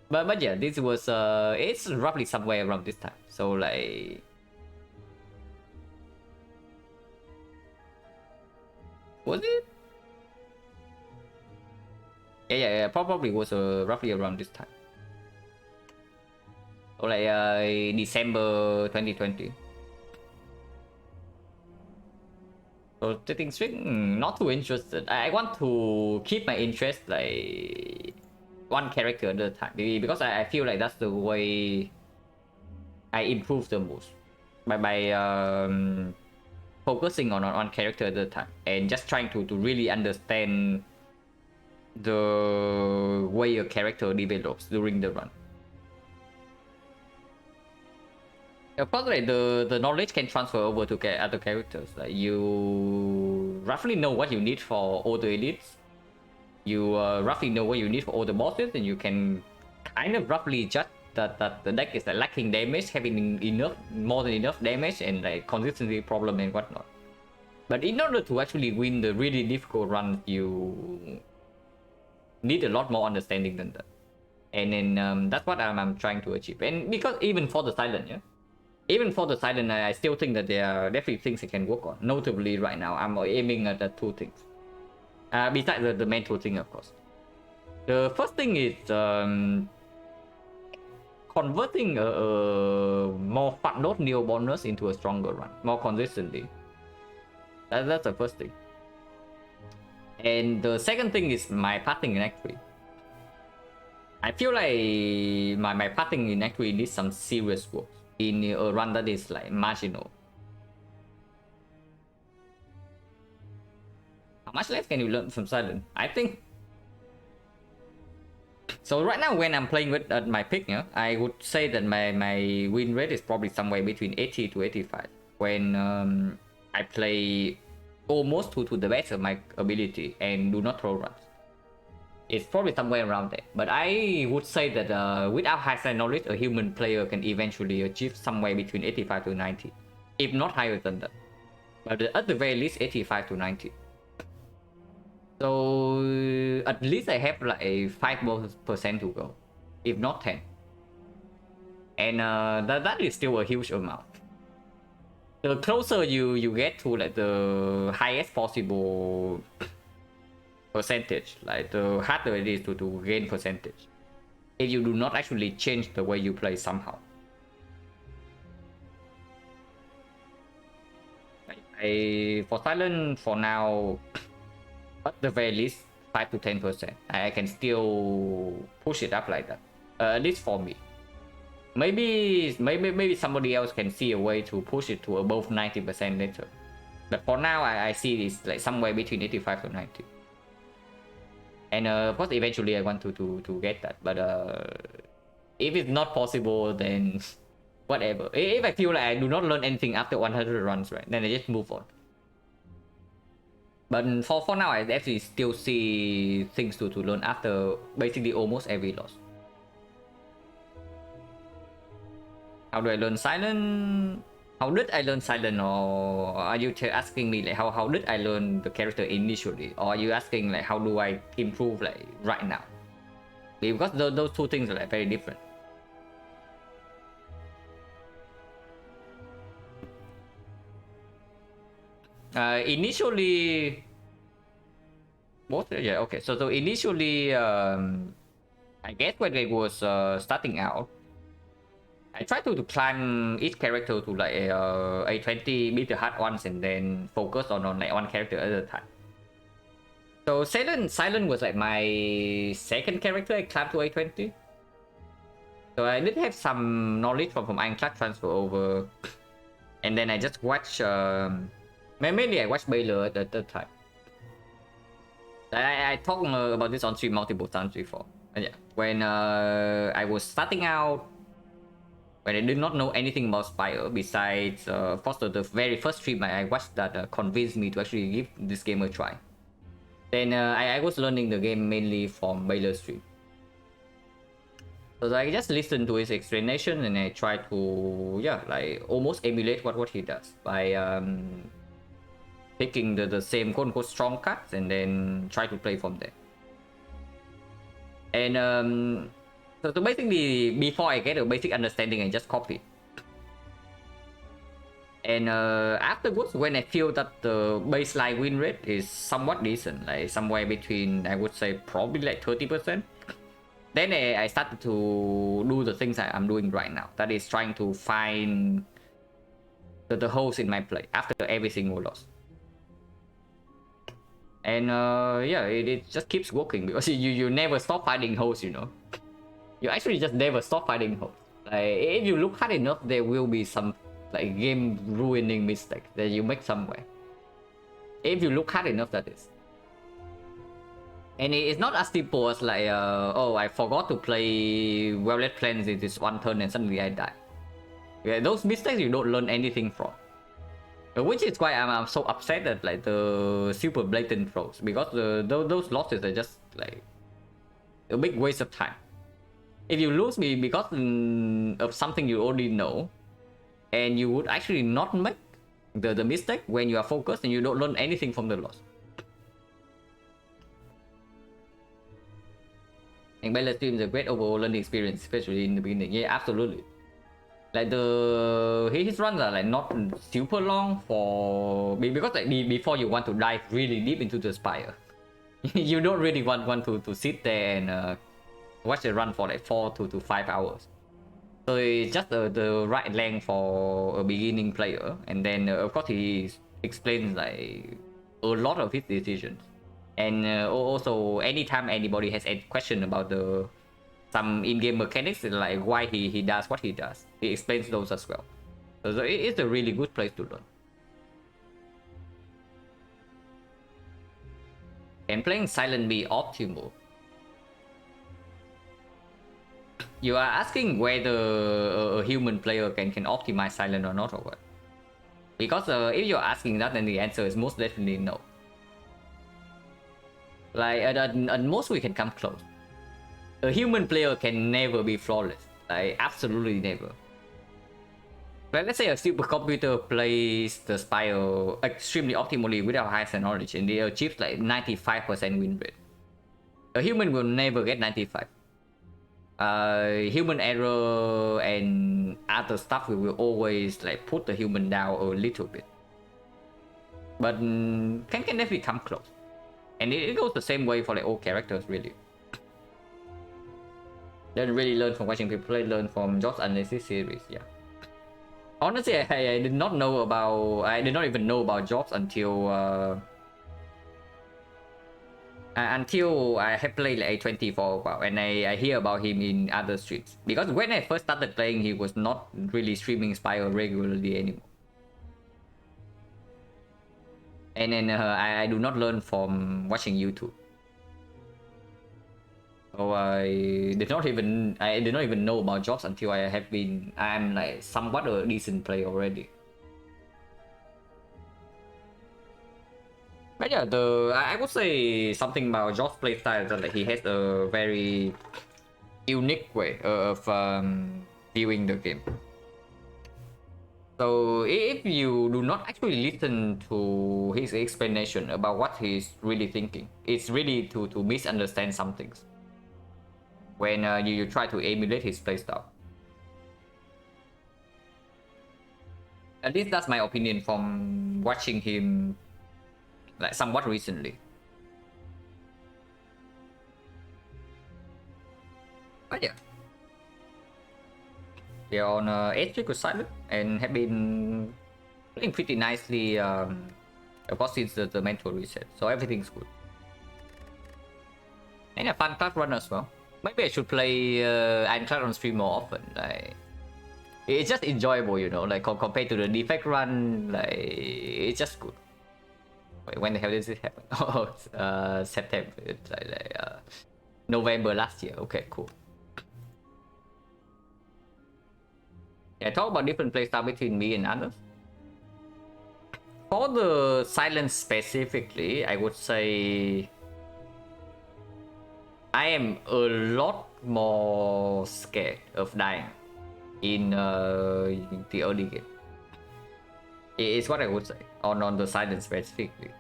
But yeah, this was it's roughly somewhere around this time. So like, was it? Yeah, probably was roughly around this time. So like December 2020. So setting string, not too interested. I want to keep my interest like one character at a time, because I feel like that's the way I improve the most by focusing on one character at a time and just trying to really understand the way your character develops during the run. Of course, like the knowledge can transfer over to other characters. Like you roughly know what you need for all the elites. You roughly know what you need for all the bosses, and you can kind of roughly judge that the deck is like lacking damage, having more than enough damage, and like consistency problem and whatnot. But in order to actually win the really difficult runs, you need a lot more understanding than that. And then that's what I'm trying to achieve. And because even for the silent, yeah. Even for the silent, I still think that there are definitely things I can work on. Notably, right now, I'm aiming at the two things. Besides the mental thing, of course. The first thing is converting a more fat load neo bonus into a stronger run, more consistently. That's the first thing. And the second thing is my pathing in Act 3. I feel like my pathing in Act 3 needs some serious work in a run that is like marginal. How much less can you learn from Silent? I think so. Right now, when I'm playing with my pick, yeah, I would say that my win rate is probably somewhere between 80 to 85 when I play almost to the best of my ability and do not throw runs. It's probably somewhere around there. But I would say that without high side knowledge, a human player can eventually achieve somewhere between 85 to 90, if not higher than that. But at the very least, 85 to 90. So at least I have like 5% to go, if not 10. And that is still a huge amount. The closer you get to like the highest possible percentage, like the harder it is to gain percentage if you do not actually change the way you play somehow. For Silent, for now, at the very least 5 to 10%. I can still push it up like that, at least for me. Maybe somebody else can see a way to push it to above 90% later. But for now, I see it's like somewhere between 85 to 90. And of course, eventually I want to get that. But if it's not possible, then whatever. If I feel like I do not learn anything after 100 runs, right, then I just move on. But for now, I actually still see things to learn after basically almost every loss. How do I learn Silent? How did I learn Silent? Or are you asking me like how did I learn the character initially? Or are you asking like how do I improve like right now? Because those two things are like very different. Initially, both, yeah, okay. So initially, I guess when I was starting out, I try to climb each character to like A20, beat the hard ones, and then focus on like one character at a time. So Silent was like my second character I climbed to A20. So I did have some knowledge from Ironclad transfer over, and then I just watched. Mainly I watched Baylor at the third time. I talked about this on stream multiple times before. And yeah, when I was starting out, when I did not know anything about Spire besides Foster, the very first stream I watched that convinced me to actually give this game a try. Then I was learning the game mainly from Baylor's stream. So I just listened to his explanation and I try to, yeah, like almost emulate what he does by picking the same quote-unquote strong cards and then try to play from there. And so basically, before I get a basic understanding, I just copy. And afterwards, when I feel that the baseline win rate is somewhat decent, like somewhere between, I would say, probably like 30%, then I started to do the things I'm doing right now. That is trying to find the holes in my play after every single loss. And yeah, it just keeps working because you never stop finding holes, you know. You actually just never stop finding holes. Like if you look hard enough, there will be some like game ruining mistake that you make somewhere. If you look hard enough, that is. And it's not as simple as like, oh, I forgot to play well-led plans in this one turn and suddenly I die. Yeah, those mistakes you don't learn anything from. Which is why I'm so upset at like the super blatant throws, because those losses are just like a big waste of time. If you lose me because of something you already know, and you would actually not make the mistake when you are focused and you don't learn anything from the loss. And Baylor stream is a great overall learning experience, especially in the beginning. Yeah, absolutely. Like his runs are like not super long for, because like before you want to dive really deep into the Spire, you don't really want to sit there and watch it run for like 4 to 5 hours. So it's just the right length for a beginning player, and then of course he explains like a lot of his decisions, and also anytime anybody has a question about some in-game mechanics, like why he does what he does, he explains those as well. So it's a really good place to learn. Can playing Silent be optimal? You are asking whether a human player can optimize Silent or not, or what? Because if you're asking that, then the answer is most definitely no. Like at most we can come close. A human player can never be flawless, like absolutely never. But let's say a supercomputer plays the Spire extremely optimally without highest knowledge and they achieve like 95% win rate. A human will never get 95. Human error and other stuff will always like put the human down a little bit. But can definitely come close. And it goes the same way for like all characters, really. Don't really learn from watching people play, learn from Jobs Analysis series, yeah. Honestly, I did not know about, I did not even know about Jobs until I have played like A20 for a while, and I hear about him in other streams. Because when I first started playing, he was not really streaming Spire regularly anymore. And then I do not learn from watching YouTube. So I did not even know about Jobs until I'm like somewhat a decent player already. But yeah, I would say something about Jobs' playstyle is that like, he has a very unique way of viewing the game. So if you do not actually listen to his explanation about what he's really thinking, it's really to misunderstand some things when you try to emulate his playstyle. At least that's my opinion from watching him like somewhat recently. But yeah. We are on A20H Silent and have been playing pretty nicely. Of course, since the mental reset, so everything's good. And a fun class run as well. Maybe I should play Iron Class on stream more often. Like, it's just enjoyable, you know. Like compared to the defect run, like it's just good. Wait, when the hell did this happen? Oh, September. It's like November last year. Okay, cool. Yeah, talk about different playstyle between me and others. For the silence specifically, I would say I am a lot more scared of dying in the early game. It's what I would say on the silence specifically.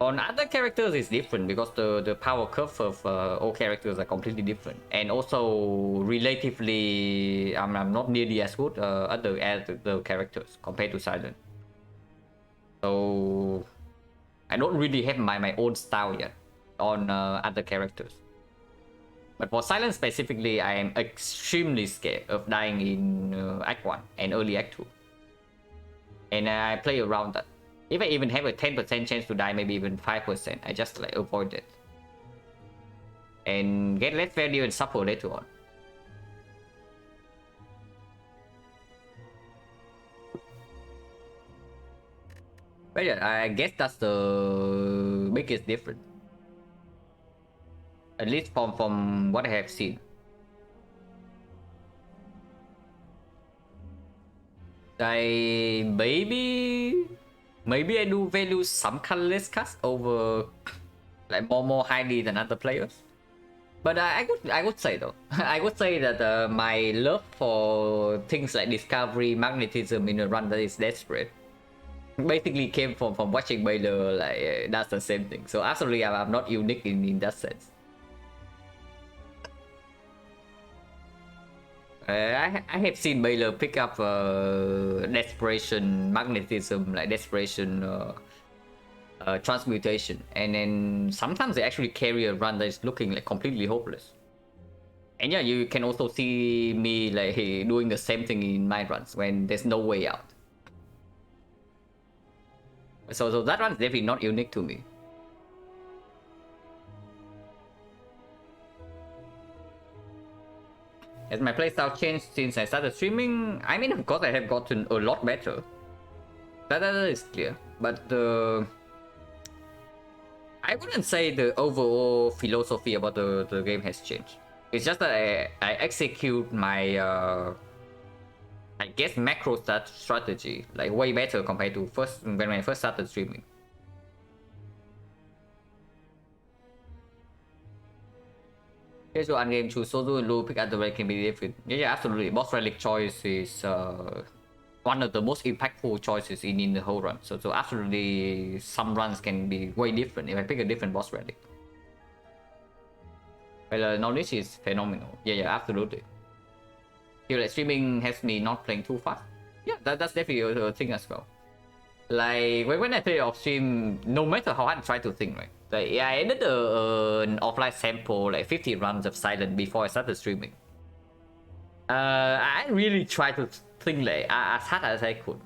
On other characters, it's different because the power curve of all characters are completely different, and also relatively, I'm not nearly as good as the characters compared to silent. So I don't really have my own style yet on other characters. But for silent specifically, I am extremely scared of dying in Act 1 and early Act 2. And I play around that. If I even have a 10% chance to die, maybe even 5%, I just like avoid it. And get less value and suffer later on. But yeah, I guess that's the biggest difference. At least from what I have seen. Maybe I do value some colorless cards over like more highly than other players. But I would say though, I would say that my love for things like discovery, magnetism in a run that is desperate basically came from watching Baylor. Like that's the same thing. So absolutely, I'm not unique in that sense. I have seen Baylor pick up desperation, magnetism, like desperation, transmutation, and then sometimes they actually carry a run that is looking like completely hopeless. And yeah, you can also see me like doing the same thing in my runs when there's no way out. So that one's definitely not unique to me. Has my playstyle changed since I started streaming? I mean, of course, I have gotten a lot better. That is clear. But I wouldn't say the overall philosophy about the game has changed. It's just that I execute my, I guess, macro strategy like way better compared to when I first started streaming. Here's your game, choose Sozu and Lu, pick out the relic can be different. Yeah, absolutely. Boss relic choice is one of the most impactful choices in the whole run. So absolutely, some runs can be way different if I pick a different boss relic. Well, knowledge is phenomenal. Yeah, absolutely. Here, like, streaming has me not playing too fast. Yeah, that's definitely a thing as well. Like when I play off stream, no matter how hard I try to think, right? Like yeah, I did an offline sample, like 50 runs of Silent before I started streaming. I really tried to think like as hard as I could.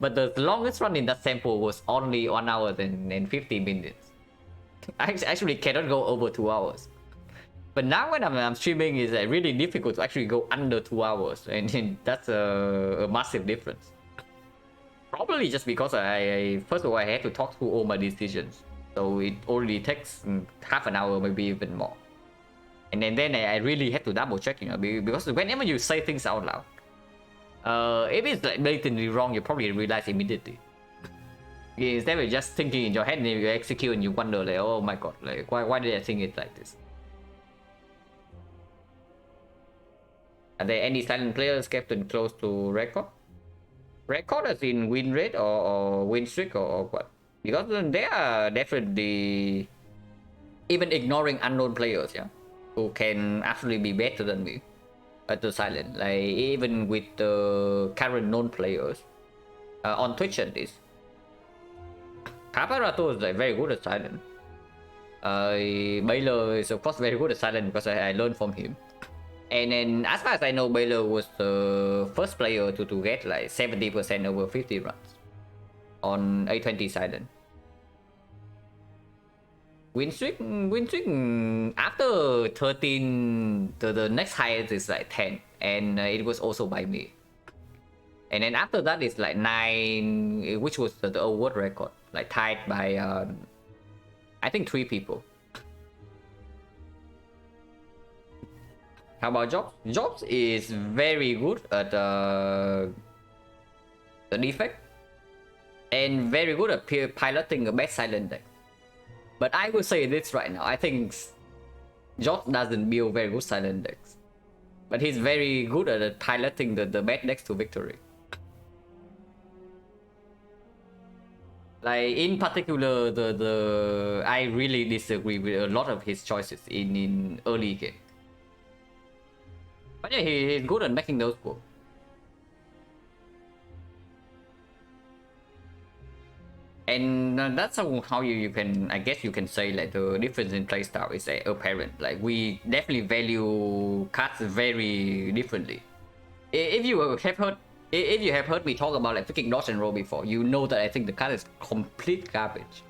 But the longest run in that sample was only 1 hour and 50 minutes. I actually cannot go over 2 hours. But now when I'm streaming, it's really difficult to actually go under 2 hours, and that's a massive difference. Probably just because first of all, I had to talk through all my decisions. So it only takes half an hour, maybe even more. And then I really had to double check, you know, because whenever you say things out loud, if it's like blatantly wrong, you probably realize immediately. Instead of just thinking in your head and you execute and you wonder like, oh my god, like why did I think it like this? Are there any silent players kept close to record? Record as in win rate or win streak or what? Because they are definitely, even ignoring unknown players, yeah, who can actually be better than me at the silent. Like even with the current known players on Twitch at least, XecnaR-2 is like very good at silent. Baylor is of course very good at silent because I learned from him. And then as far as I know, Baylor was the first player to get like 70% over 50 runs on A20 Silent. Win streak after 13, the next highest is like 10, and it was also by me. And then after that is like 9, which was the award record, like tied by I think 3 people. How about Jobs? Jobs is very good at the defect and very good at piloting a best silent deck. But I will say this right now, I think Jobs doesn't build very good silent decks. But he's very good at piloting the bad decks to victory. Like in particular, I really disagree with a lot of his choices in early game. But yeah, he's good at making those work. And that's how you can, I guess you can say, like the difference in playstyle is apparent. Like we definitely value cards very differently. If you have heard me talk about like freaking dodge and roll before, you know that I think the card is complete garbage.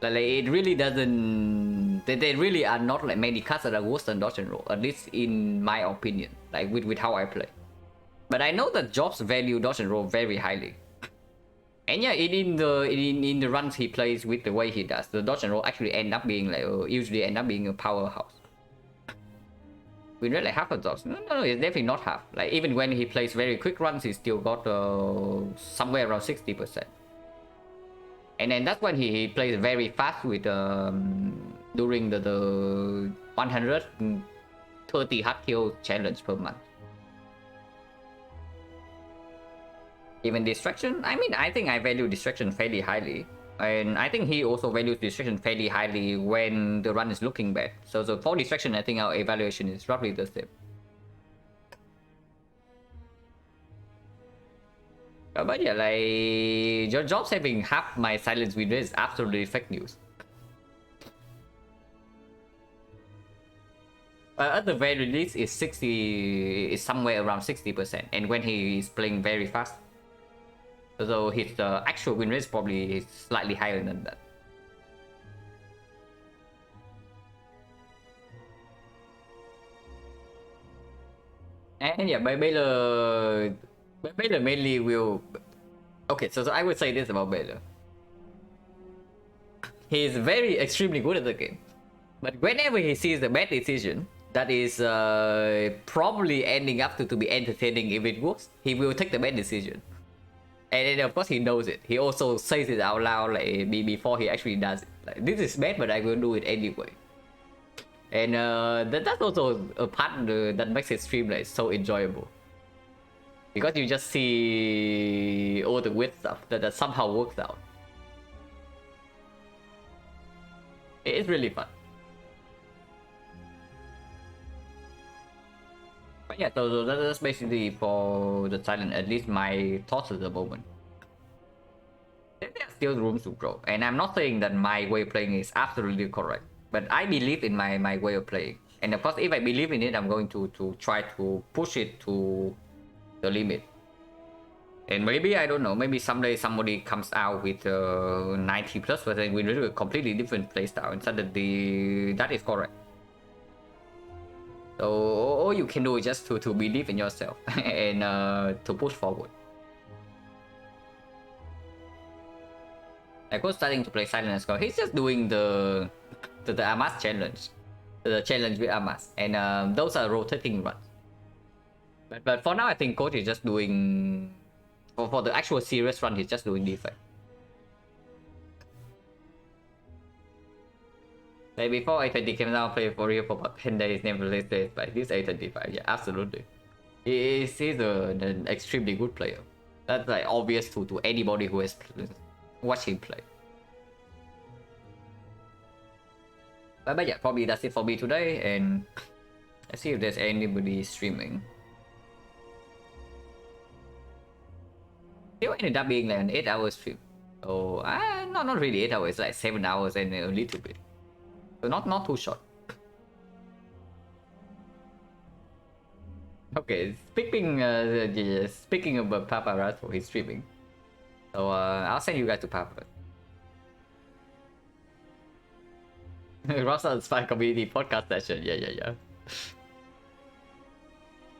Like it really doesn't. There really are not like many cards that are worse than dodge and roll, at least in my opinion. Like with how I play. But I know that Jobs value dodge and roll very highly. And yeah, in the runs he plays with the way he does, the dodge and roll actually end up being like usually end up being a powerhouse. We read like half of those. No, it's definitely not half. Like even when he plays very quick runs, he still got somewhere around 60%. And then that's when he plays very fast with during the 130 hard kill challenge per month. Even distraction, I mean, I think I value distraction fairly highly. And I think he also values distraction fairly highly when the run is looking bad. So for distraction, I think our evaluation is roughly the same. But yeah, like your Jobs having half my silence win rate is absolutely fake news. At the very least, is somewhere around 60%, and when he is playing very fast. So his actual win rate is probably slightly higher than that. And yeah, Baylor mainly will. Okay, so I would say this about Baylor. He's very extremely good at the game, but whenever he sees a bad decision that is probably ending up to be entertaining if it works, he will take the bad decision. And then of course he knows it. He also says it out loud like before he actually does it. Like, this is bad, but I will do it anyway. And that's also a part that makes his stream like so enjoyable. Because you just see all the weird stuff that somehow works out. It's really fun. But yeah, so that's basically for the silent, at least my thoughts at the moment. There are still rooms to grow, and I'm not saying that my way of playing is absolutely correct, but I believe in my way of playing. And of course, if I believe in it, I'm going to try to push it to the limit. And maybe, I don't know, maybe someday somebody comes out with 90+% with a completely different playstyle, and suddenly that is correct. So all you can do is just to believe in yourself and to push forward. Like, starting to play Silent as well. He's just doing the Amas challenge, the challenge with Amas, and those are rotating runs. But for now, I think Coach is just doing for the actual serious run. He's just doing defense. Like before A20 came down, played for real for about 10 days, never played this, but this A25, yeah, absolutely. He's an extremely good player. That's like obvious to anybody who has watched him play. But yeah, probably that's it for me today, and let's see if there's anybody streaming. Still ended up being like an 8-hour stream. So not really 8 hours, like 7 hours and a little bit. So not too short. Okay, speaking of Papa Rato, he's streaming. So I'll send you guys to Papa. Russell Spy Community podcast session. Yeah.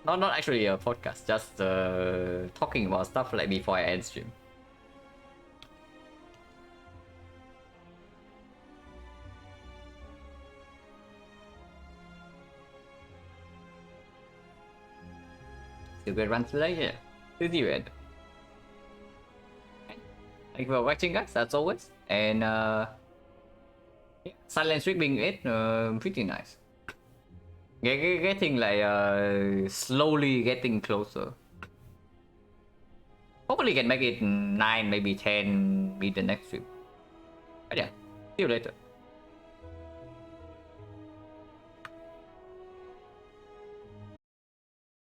Not actually a podcast, just talking about stuff like before I end stream. Still good run today, yeah. With you, Ed. Thank you for watching, guys, as always. And yeah, Silent streaming it pretty nice. Getting like slowly getting closer. Hopefully can make it 9, maybe 10, be the next stream. But yeah, see you later.